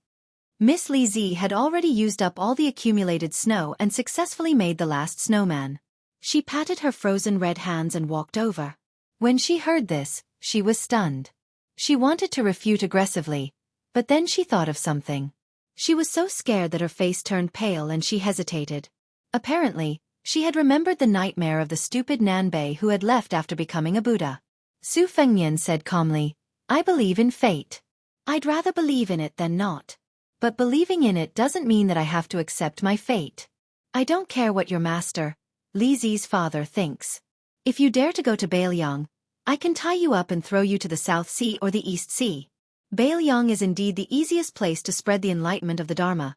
A: Miss Li Zi had already used up all the accumulated snow and successfully made the last snowman. She patted her frozen red hands and walked over. When she heard this, she was stunned. She wanted to refute aggressively, but then she thought of something. She was so scared that her face turned pale and she hesitated. Apparently, she had remembered the nightmare of the stupid Nanbei who had left after becoming a Buddha. Su Fengyan said calmly, "I believe in fate. I'd rather believe in it than not. But believing in it doesn't mean that I have to accept my fate. I don't care what your master, Li Zi's father, thinks. If you dare to go to Bailiang, I can tie you up and throw you to the South Sea or the East Sea. Bailiang is indeed the easiest place to spread the enlightenment of the Dharma.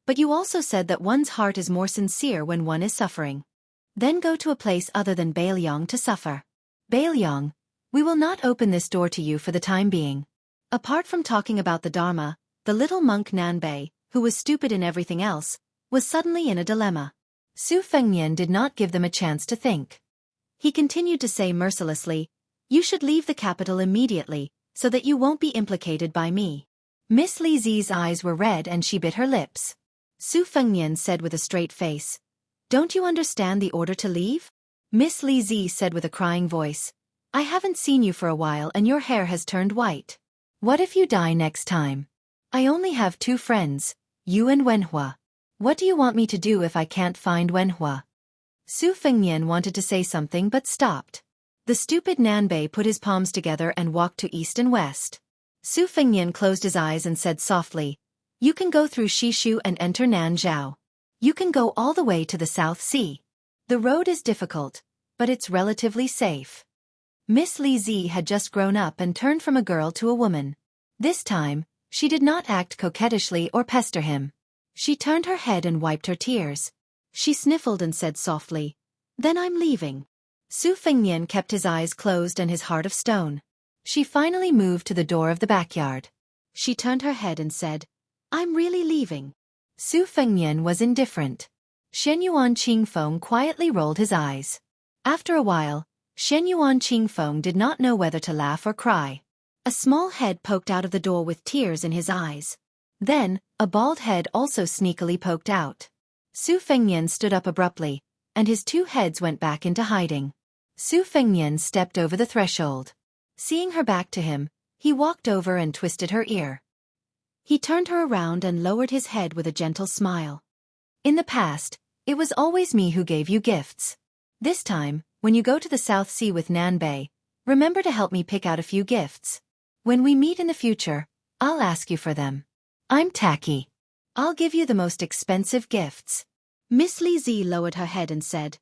A: But you also said that one's heart is more sincere when one is suffering. Then go to a place other than Baelyong to suffer. Baelyong, we will not open this door to you for the time being. Apart from talking about the Dharma, the little monk Nanbei, who was stupid in everything else, was suddenly in a dilemma. Su Fengnian did not give them a chance to think. He continued to say mercilessly, "You should leave the capital immediately, so that you won't be implicated by me." Miss Li Zi's eyes were red and she bit her lips. Su Fengnian said with a straight face, "Don't you understand the order to leave?" Miss Li Zi said with a crying voice, "I haven't seen you for a while and your hair has turned white. What if you die next time? I only have 2 friends, you and Wenhua. What do you want me to do if I can't find Wenhua?" Su Fengnian wanted to say something but stopped. The stupid Nanbei put his palms together and walked to east and west. Su Fengnian closed his eyes and said softly, "You can go through Shishu and enter Nanzhao. You can go all the way to the South Sea. The road is difficult, but it's relatively safe." Miss Li Zi had just grown up and turned from a girl to a woman. This time, she did not act coquettishly or pester him. She turned her head and wiped her tears. She sniffled and said softly, "Then I'm leaving." Su Fengnian kept his eyes closed and his heart of stone. She finally moved to the door of the backyard. She turned her head and said, "I'm really leaving." Su Fengnian was indifferent. Shen Yuan Qingfeng quietly rolled his eyes. After a while, Shen Yuan Qingfeng did not know whether to laugh or cry. A small head poked out of the door with tears in his eyes. Then, a bald head also sneakily poked out. Su Fengnian stood up abruptly, and his 2 heads went back into hiding. Su Fengnian stepped over the threshold. Seeing her back to him, he walked over and twisted her ear. He turned her around and lowered his head with a gentle smile. "In the past, it was always me who gave you gifts. This time, when you go to the South Sea with Nanbei, remember to help me pick out a few gifts. When we meet in the future, I'll ask you for them. I'm tacky. I'll give you the most expensive gifts." Miss Li Zi lowered her head and said,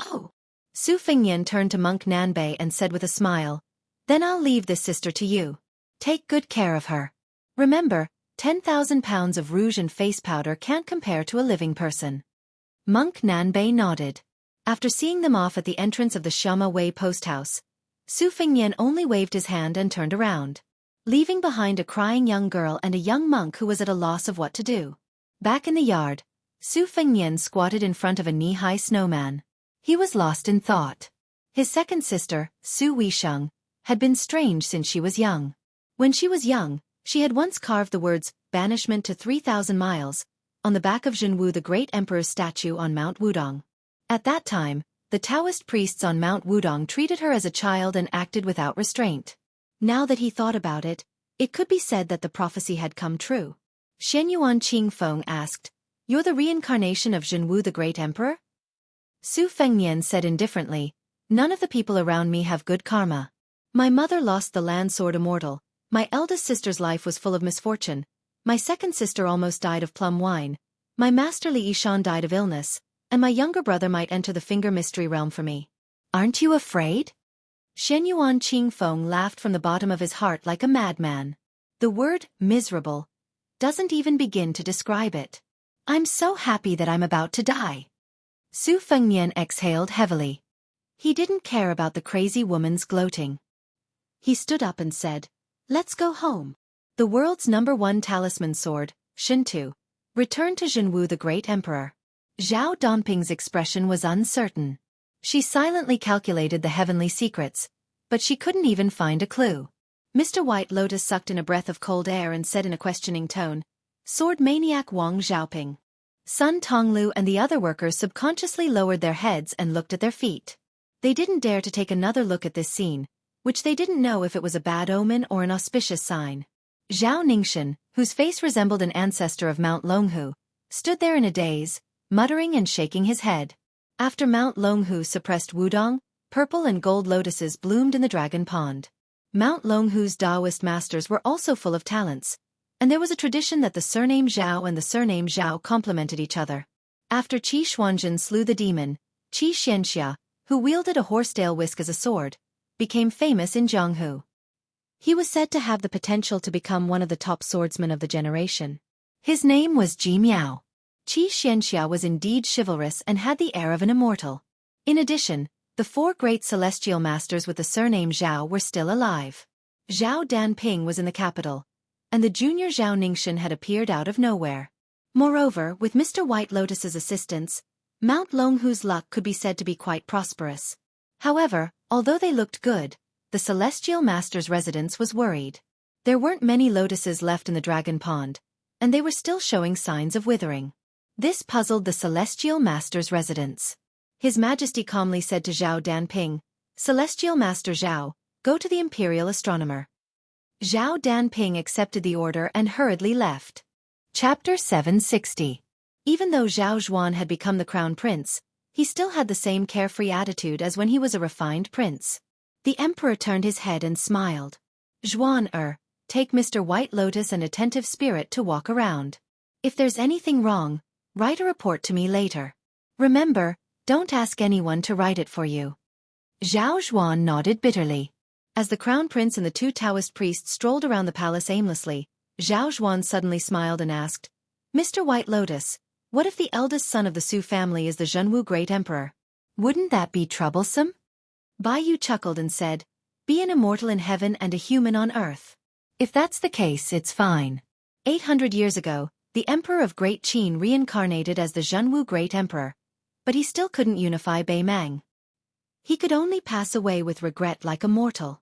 A: "Oh." Su Fengnian turned to Monk Nanbei and said with a smile, "Then I'll leave this sister to you. Take good care of her. Remember, 10,000 pounds of rouge and face powder can't compare to a living person." Monk Nanbei nodded. After seeing them off at the entrance of the Xiama Wei post house, Su Fengnian only waved his hand and turned around, leaving behind a crying young girl and a young monk who was at a loss of what to do. Back in the yard, Su Fengnian squatted in front of a knee-high snowman. He was lost in thought. His second sister, Su Weisheng, had been strange since she was young. When she was young, she had once carved the words, "Banishment to 3,000 miles," on the back of Zhenwu the Great Emperor's statue on Mount Wudong. At that time, the Taoist priests on Mount Wudong treated her as a child and acted without restraint. Now that he thought about it, it could be said that the prophecy had come true. Shen Yuan Qingfeng asked, "You're the reincarnation of Zhenwu the Great Emperor?" Su Fengnian said indifferently, "None of the people around me have good karma. My mother lost the land sword immortal, my eldest sister's life was full of misfortune, my second sister almost died of plum wine, my master Li Yishan died of illness, and my younger brother might enter the finger mystery realm for me. Aren't you afraid?" Shen Yuan Qingfeng laughed from the bottom of his heart like a madman. The word, miserable, doesn't even begin to describe it. "I'm so happy that I'm about to die." Su Fengnian exhaled heavily. He didn't care about the crazy woman's gloating. He stood up and said, "Let's go home." The world's #1 talisman sword, Shintu, returned to Zhenwu the Great Emperor. Zhao Donping's expression was uncertain. She silently calculated the heavenly secrets, but she couldn't even find a clue. Mr. White Lotus sucked in a breath of cold air and said in a questioning tone, "Sword maniac Wang Xiaoping." Sun Tonglu and the other workers subconsciously lowered their heads and looked at their feet. They didn't dare to take another look at this scene, which they didn't know if it was a bad omen or an auspicious sign. Zhao Ningxian, whose face resembled an ancestor of Mount Longhu, stood there in a daze, muttering and shaking his head. After Mount Longhu suppressed Wudong, purple and gold lotuses bloomed in the Dragon Pond. Mount Longhu's Taoist masters were also full of talents, and there was a tradition that the surname Zhao and the surname Zhao complemented each other. After Qi Xuanzhen slew the demon, Qi Xianxia, who wielded a horsetail whisk as a sword, became famous in Jianghu. He was said to have the potential to become one of the top swordsmen of the generation. His name was Ji Miao. Qi Xianxia was indeed chivalrous and had the air of an immortal. In addition, the 4 great celestial masters with the surname Zhao were still alive. Zhao Danping was in the capital, and the junior Zhao Ningxin had appeared out of nowhere. Moreover, with Mr. White Lotus's assistance, Mount Longhu's luck could be said to be quite prosperous. However, although they looked good, the celestial master's residence was worried. There weren't many lotuses left in the dragon pond, and they were still showing signs of withering. This puzzled the celestial master's residence. His Majesty calmly said to Zhao Danping, "Celestial Master Zhao, go to the Imperial Astronomer." Zhao Danping accepted the order and hurriedly left. Chapter 760. Even though Zhao Zhuan had become the crown prince, he still had the same carefree attitude as when he was a refined prince. The emperor turned his head and smiled. "Zhuan, take Mr. White Lotus and Attentive Spirit to walk around. If there's anything wrong, write a report to me later. Remember, don't ask anyone to write it for you." Zhao Zhuan nodded bitterly. As the crown prince and the 2 Taoist priests strolled around the palace aimlessly, Zhao Zhuan suddenly smiled and asked, "Mr. White Lotus, what if the eldest son of the Su family is the Zhenwu Great Emperor? Wouldn't that be troublesome?" Bai Yu chuckled and said, "Be an immortal in heaven and a human on earth. If that's the case, it's fine." 800 years ago, the Emperor of Great Qin reincarnated as the Zhenwu Great Emperor, but he still couldn't unify Beimang. He could only pass away with regret like a mortal.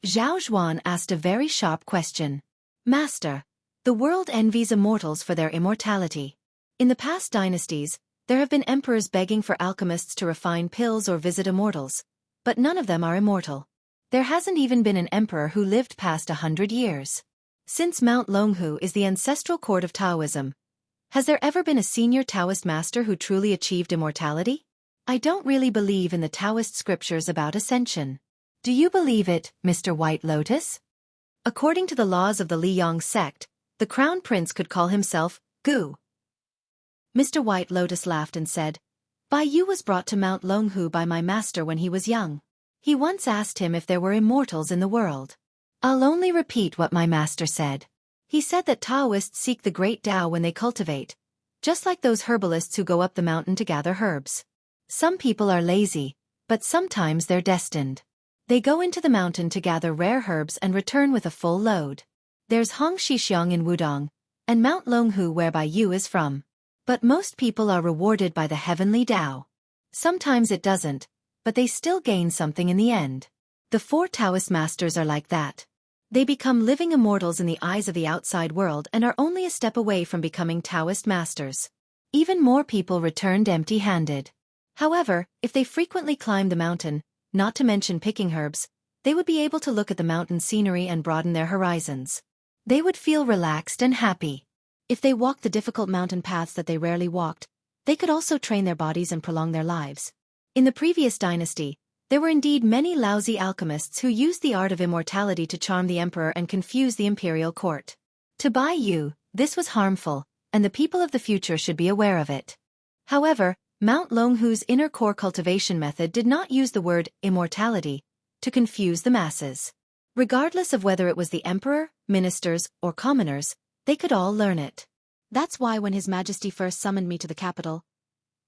A: Zhao Zhuan asked a very sharp question. "Master, the world envies immortals for their immortality. In the past dynasties, there have been emperors begging for alchemists to refine pills or visit immortals, but none of them are immortal. There hasn't even been an emperor who lived past 100 years. Since Mount Longhu is the ancestral court of Taoism, has there ever been a senior Taoist master who truly achieved immortality? I don't really believe in the Taoist scriptures about ascension. Do you believe it, Mr. White Lotus?" According to the laws of the Liyang sect, the crown prince could call himself Gu. Mr. White Lotus laughed and said, "Bai Yu was brought to Mount Longhu by my master when he was young. He once asked him if there were immortals in the world. I'll only repeat what my master said. He said that Taoists seek the great Tao when they cultivate, just like those herbalists who go up the mountain to gather herbs. Some people are lazy, but sometimes they're destined. They go into the mountain to gather rare herbs and return with a full load. There's Hongxixiang in Wudong, and Mount Longhu where Bai Yu is from. But most people are rewarded by the heavenly Tao. Sometimes it doesn't, but they still gain something in the end. The 4 Taoist masters are like that. They become living immortals in the eyes of the outside world and are only a step away from becoming Taoist masters. Even more people returned empty-handed. However, if they frequently climb the mountain, not to mention picking herbs, they would be able to look at the mountain scenery and broaden their horizons. They would feel relaxed and happy. If they walked the difficult mountain paths that they rarely walked, they could also train their bodies and prolong their lives. In the previous dynasty, there were indeed many lousy alchemists who used the art of immortality to charm the emperor and confuse the imperial court. To Bai Yu, this was harmful, and the people of the future should be aware of it. However, Mount Longhu's inner core cultivation method did not use the word immortality to confuse the masses. Regardless of whether it was the emperor, ministers, or commoners, they could all learn it. That's why when His Majesty first summoned me to the capital,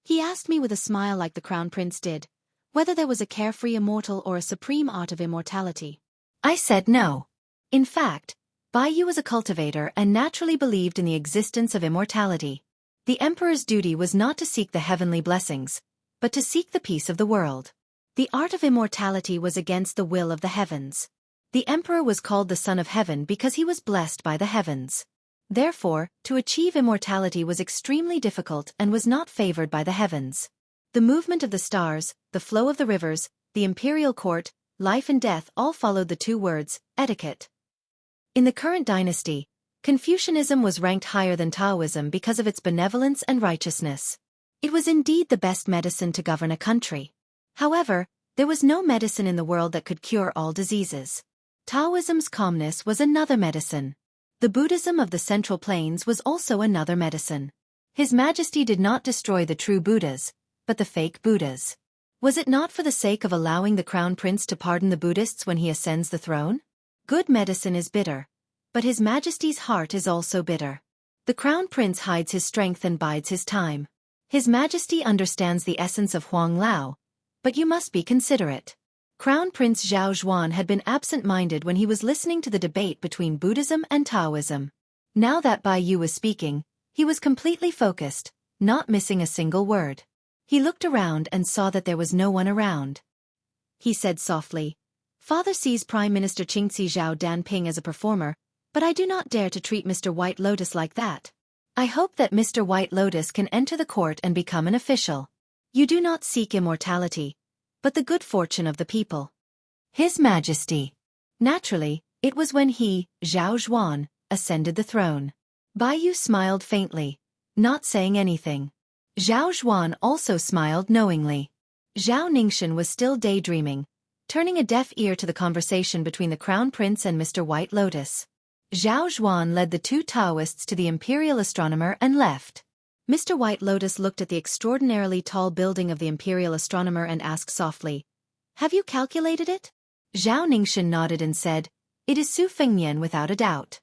A: he asked me with a smile like the crown prince did, whether there was a carefree immortal or a supreme art of immortality. I said no. In fact, Bai Yu was a cultivator and naturally believed in the existence of immortality. The emperor's duty was not to seek the heavenly blessings, but to seek the peace of the world. The art of immortality was against the will of the heavens. The emperor was called the Son of Heaven because he was blessed by the heavens. Therefore, to achieve immortality was extremely difficult and was not favored by the heavens. The movement of the stars, the flow of the rivers, the imperial court, life and death all followed the 2 words, etiquette. In the current dynasty, Confucianism was ranked higher than Taoism because of its benevolence and righteousness. It was indeed the best medicine to govern a country. However, there was no medicine in the world that could cure all diseases. Taoism's calmness was another medicine. The Buddhism of the Central Plains was also another medicine. His Majesty did not destroy the true Buddhas, but the fake Buddhas. Was it not for the sake of allowing the crown prince to pardon the Buddhists when he ascends the throne? Good medicine is bitter, but His Majesty's heart is also bitter. The crown prince hides his strength and bides his time. His Majesty understands the essence of Huang Lao, but you must be considerate. Crown Prince Zhao Zhuan had been absent-minded when he was listening to the debate between Buddhism and Taoism. Now that Bai Yu was speaking, he was completely focused, not missing a single word. He looked around and saw that there was no one around. He said softly, "Father sees Prime Minister Qingxi Zhao Danping as a performer, but I do not dare to treat Mr. White Lotus like that. I hope that Mr. White Lotus can enter the court and become an official. You do not seek immortality, but the good fortune of the people." His Majesty. Naturally, it was when he, Zhao Zhuan, ascended the throne. Bai Yu smiled faintly, not saying anything. Zhao Zhuan also smiled knowingly. Zhao Ningxian was still daydreaming, turning a deaf ear to the conversation between the Crown Prince and Mr. White Lotus. Zhao Zhuan led the two Taoists to the Imperial Astronomer and left. Mr. White Lotus looked at the extraordinarily tall building of the Imperial Astronomer and asked softly, "Have you calculated it?" Zhao Ningxian nodded and said, "It is Su Fengnian without a doubt."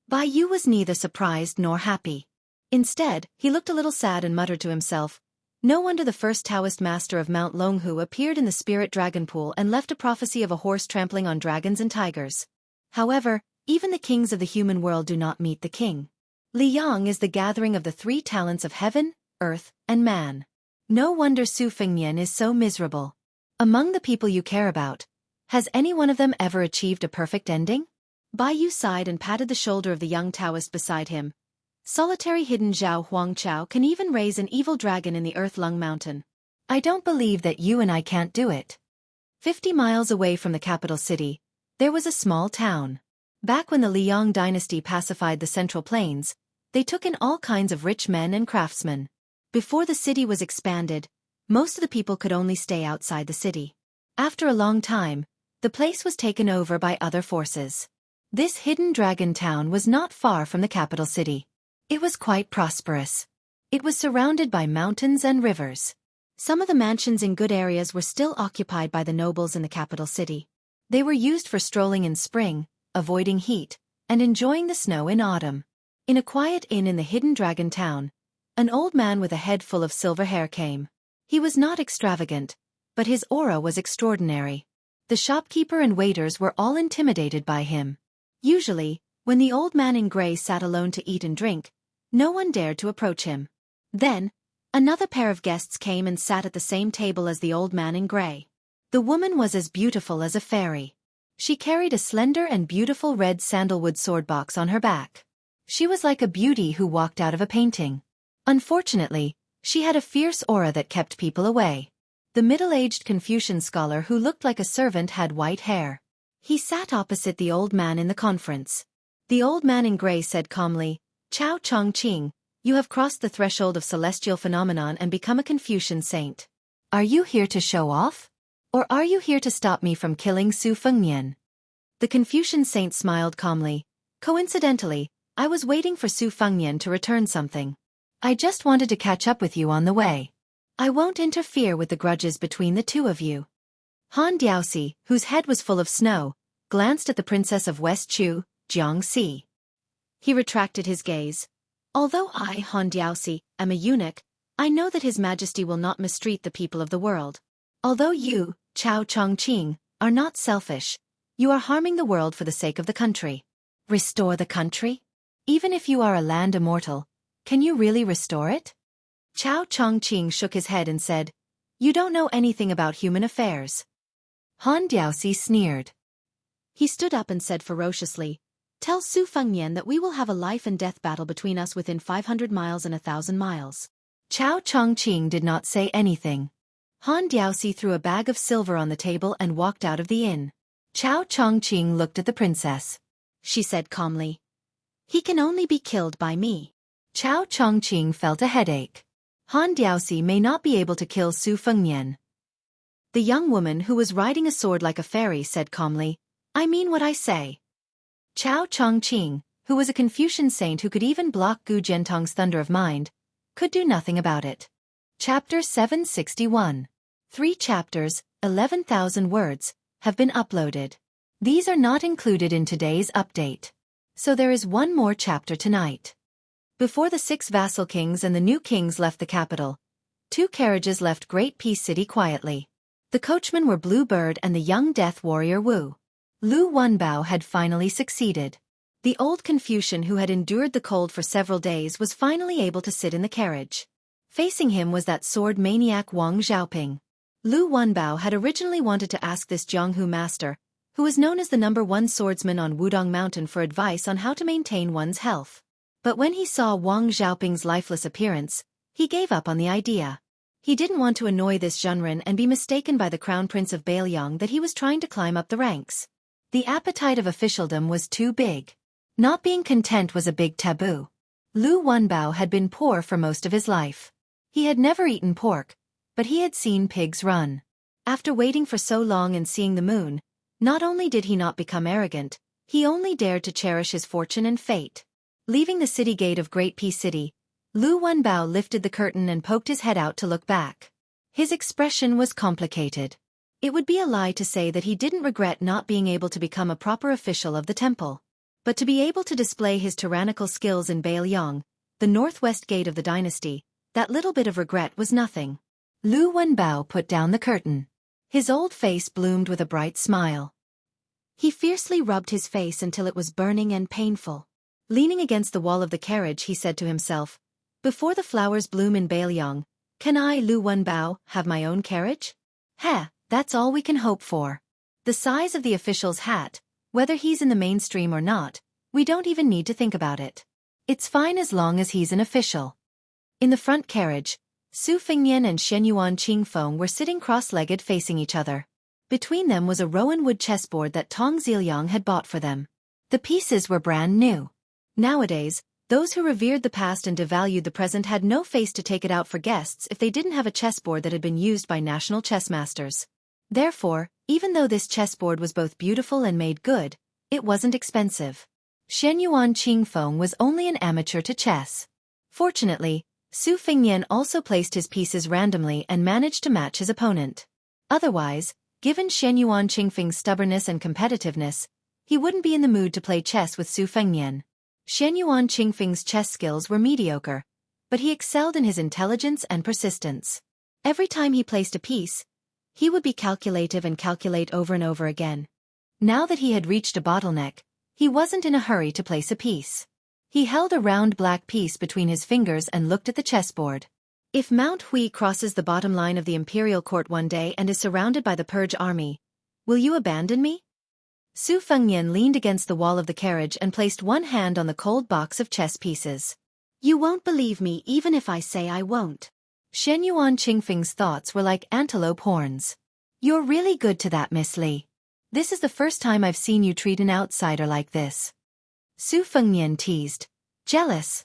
A: Bai Yu was neither surprised nor happy. Instead, he looked a little sad and muttered to himself, "No wonder the first Taoist master of Mount Longhu appeared in the spirit dragon pool and left a prophecy of a horse trampling on dragons and tigers. However, even the kings of the human world do not meet the king. Liyang is the gathering of the three talents of heaven, earth, and man. No wonder Su Fengnian is so miserable. Among the people you care about, has any one of them ever achieved a perfect ending?" Bai Yu sighed and patted the shoulder of the young Taoist beside him. "Solitary hidden Zhao Huangchao can even raise an evil dragon in the Earth-Lung Mountain. I don't believe that you and I can't do it." 50 miles away from the capital city, there was a small town. Back when the Liang dynasty pacified the Central Plains, they took in all kinds of rich men and craftsmen. Before the city was expanded, most of the people could only stay outside the city. After a long time, the place was taken over by other forces. This hidden dragon town was not far from the capital city. It was quite prosperous. It was surrounded by mountains and rivers. Some of the mansions in good areas were still occupied by the nobles in the capital city. They were used for strolling in spring, avoiding heat, and enjoying the snow in autumn. In a quiet inn in the hidden dragon town, an old man with a head full of silver hair came. He was not extravagant, but his aura was extraordinary. The shopkeeper and waiters were all intimidated by him. Usually, when the old man in gray sat alone to eat and drink, no one dared to approach him. Then, another pair of guests came and sat at the same table as the old man in gray. The woman was as beautiful as a fairy. She carried a slender and beautiful red sandalwood sword box on her back. She was like a beauty who walked out of a painting. Unfortunately, she had a fierce aura that kept people away. The middle-aged Confucian scholar who looked like a servant had white hair. He sat opposite the old man in the conference. The old man in gray said calmly, "Chao Chongqing, you have crossed the threshold of celestial phenomenon and become a Confucian saint. Are you here to show off? Or are you here to stop me from killing Su Fengnian?" The Confucian saint smiled calmly. "Coincidentally, I was waiting for Su Fengnian to return something. I just wanted to catch up with you on the way. I won't interfere with the grudges between the two of you." Han Diaoxi, whose head was full of snow, glanced at the princess of West Chu, Jiangxi. He retracted his gaze. "Although I, Han Diaoxi, am a eunuch, I know that His Majesty will not mistreat the people of the world. Although you, Chao Chongqing, are not selfish, you are harming the world for the sake of the country." "Restore the country? Even if you are a land immortal, can you really restore it?" Chao Chongqing shook his head and said, "You don't know anything about human affairs." Han Diaoxi sneered. He stood up and said ferociously, "Tell Su Fengnian that we will have a life-and-death battle between us within 500 miles and 1,000 miles. Chao Chongqing did not say anything. Han Diaoxi threw a bag of silver on the table and walked out of the inn. Chao Chongqing looked at the princess. She said calmly, "He can only be killed by me." Chao Chongqing felt a headache. Han Diaoxi may not be able to kill Su Fengnian. The young woman who was riding a sword like a fairy said calmly, "I mean what I say." Chao Chongqing, who was a Confucian saint who could even block Gu Jiantong's thunder of mind, could do nothing about it. Chapter 761. 3 chapters, 11,000 words, have been uploaded. These are not included in today's update. So there is one more chapter tonight. Before the 6 vassal kings and the new kings left the capital, 2 carriages left Great Peace City quietly. The coachmen were Blue Bird and the young death warrior Wu. Lu Wenbao had finally succeeded. The old Confucian who had endured the cold for several days was finally able to sit in the carriage. Facing him was that sword maniac Wang Xiaoping. Lu Wenbao had originally wanted to ask this Jianghu master, who was known as the #1 swordsman on Wudong Mountain, for advice on how to maintain one's health. But when he saw Wang Xiaoping's lifeless appearance, he gave up on the idea. He didn't want to annoy this Zhenren and be mistaken by the crown prince of Bailiang that he was trying to climb up the ranks. The appetite of officialdom was too big. Not being content was a big taboo. Lu Wenbao had been poor for most of his life. He had never eaten pork, but he had seen pigs run. After waiting for so long and seeing the moon, not only did he not become arrogant, he only dared to cherish his fortune and fate. Leaving the city gate of Great Peace City, Lu Wenbao lifted the curtain and poked his head out to look back. His expression was complicated. It would be a lie to say that he didn't regret not being able to become a proper official of the temple. But to be able to display his tyrannical skills in Bailiang, the northwest gate of the dynasty, that little bit of regret was nothing. Lu Wenbao put down the curtain. His old face bloomed with a bright smile. He fiercely rubbed his face until it was burning and painful. Leaning against the wall of the carriage, he said to himself, "Before the flowers bloom in Bailiang, can I, Lu Wenbao, have my own carriage? That's all we can hope for. The size of the official's hat, whether he's in the mainstream or not, we don't even need to think about it. It's fine as long as he's an official." In the front carriage, Su Fengnian and Shenyuan Qingfeng were sitting cross-legged facing each other. Between them was a rowan wood chessboard that Tong Ziliang had bought for them. The pieces were brand new. Nowadays, those who revered the past and devalued the present had no face to take it out for guests if they didn't have a chessboard that had been used by national chess masters. Therefore, even though this chessboard was both beautiful and made good, it wasn't expensive. Shenyuan Qingfeng was only an amateur to chess. Fortunately, Su Fengnian also placed his pieces randomly and managed to match his opponent. Otherwise, given Shenyuan Qingfeng's stubbornness and competitiveness, he wouldn't be in the mood to play chess with Su Fengnian. Shenyuan Qingfeng's chess skills were mediocre, but he excelled in his intelligence and persistence. Every time he placed a piece, he would be calculative and calculate over and over again. Now that he had reached a bottleneck, he wasn't in a hurry to place a piece. He held a round black piece between his fingers and looked at the chessboard. If Mount Hui crosses the bottom line of the imperial court one day and is surrounded by the Purge army, will you abandon me? Su Fengnian leaned against the wall of the carriage and placed one hand on the cold box of chess pieces. You won't believe me even if I say I won't. Shenyuan Qingfeng's thoughts were like antelope horns. You're really good to that, Miss Li. This is the first time I've seen you treat an outsider like this. Su Fengnian teased. Jealous?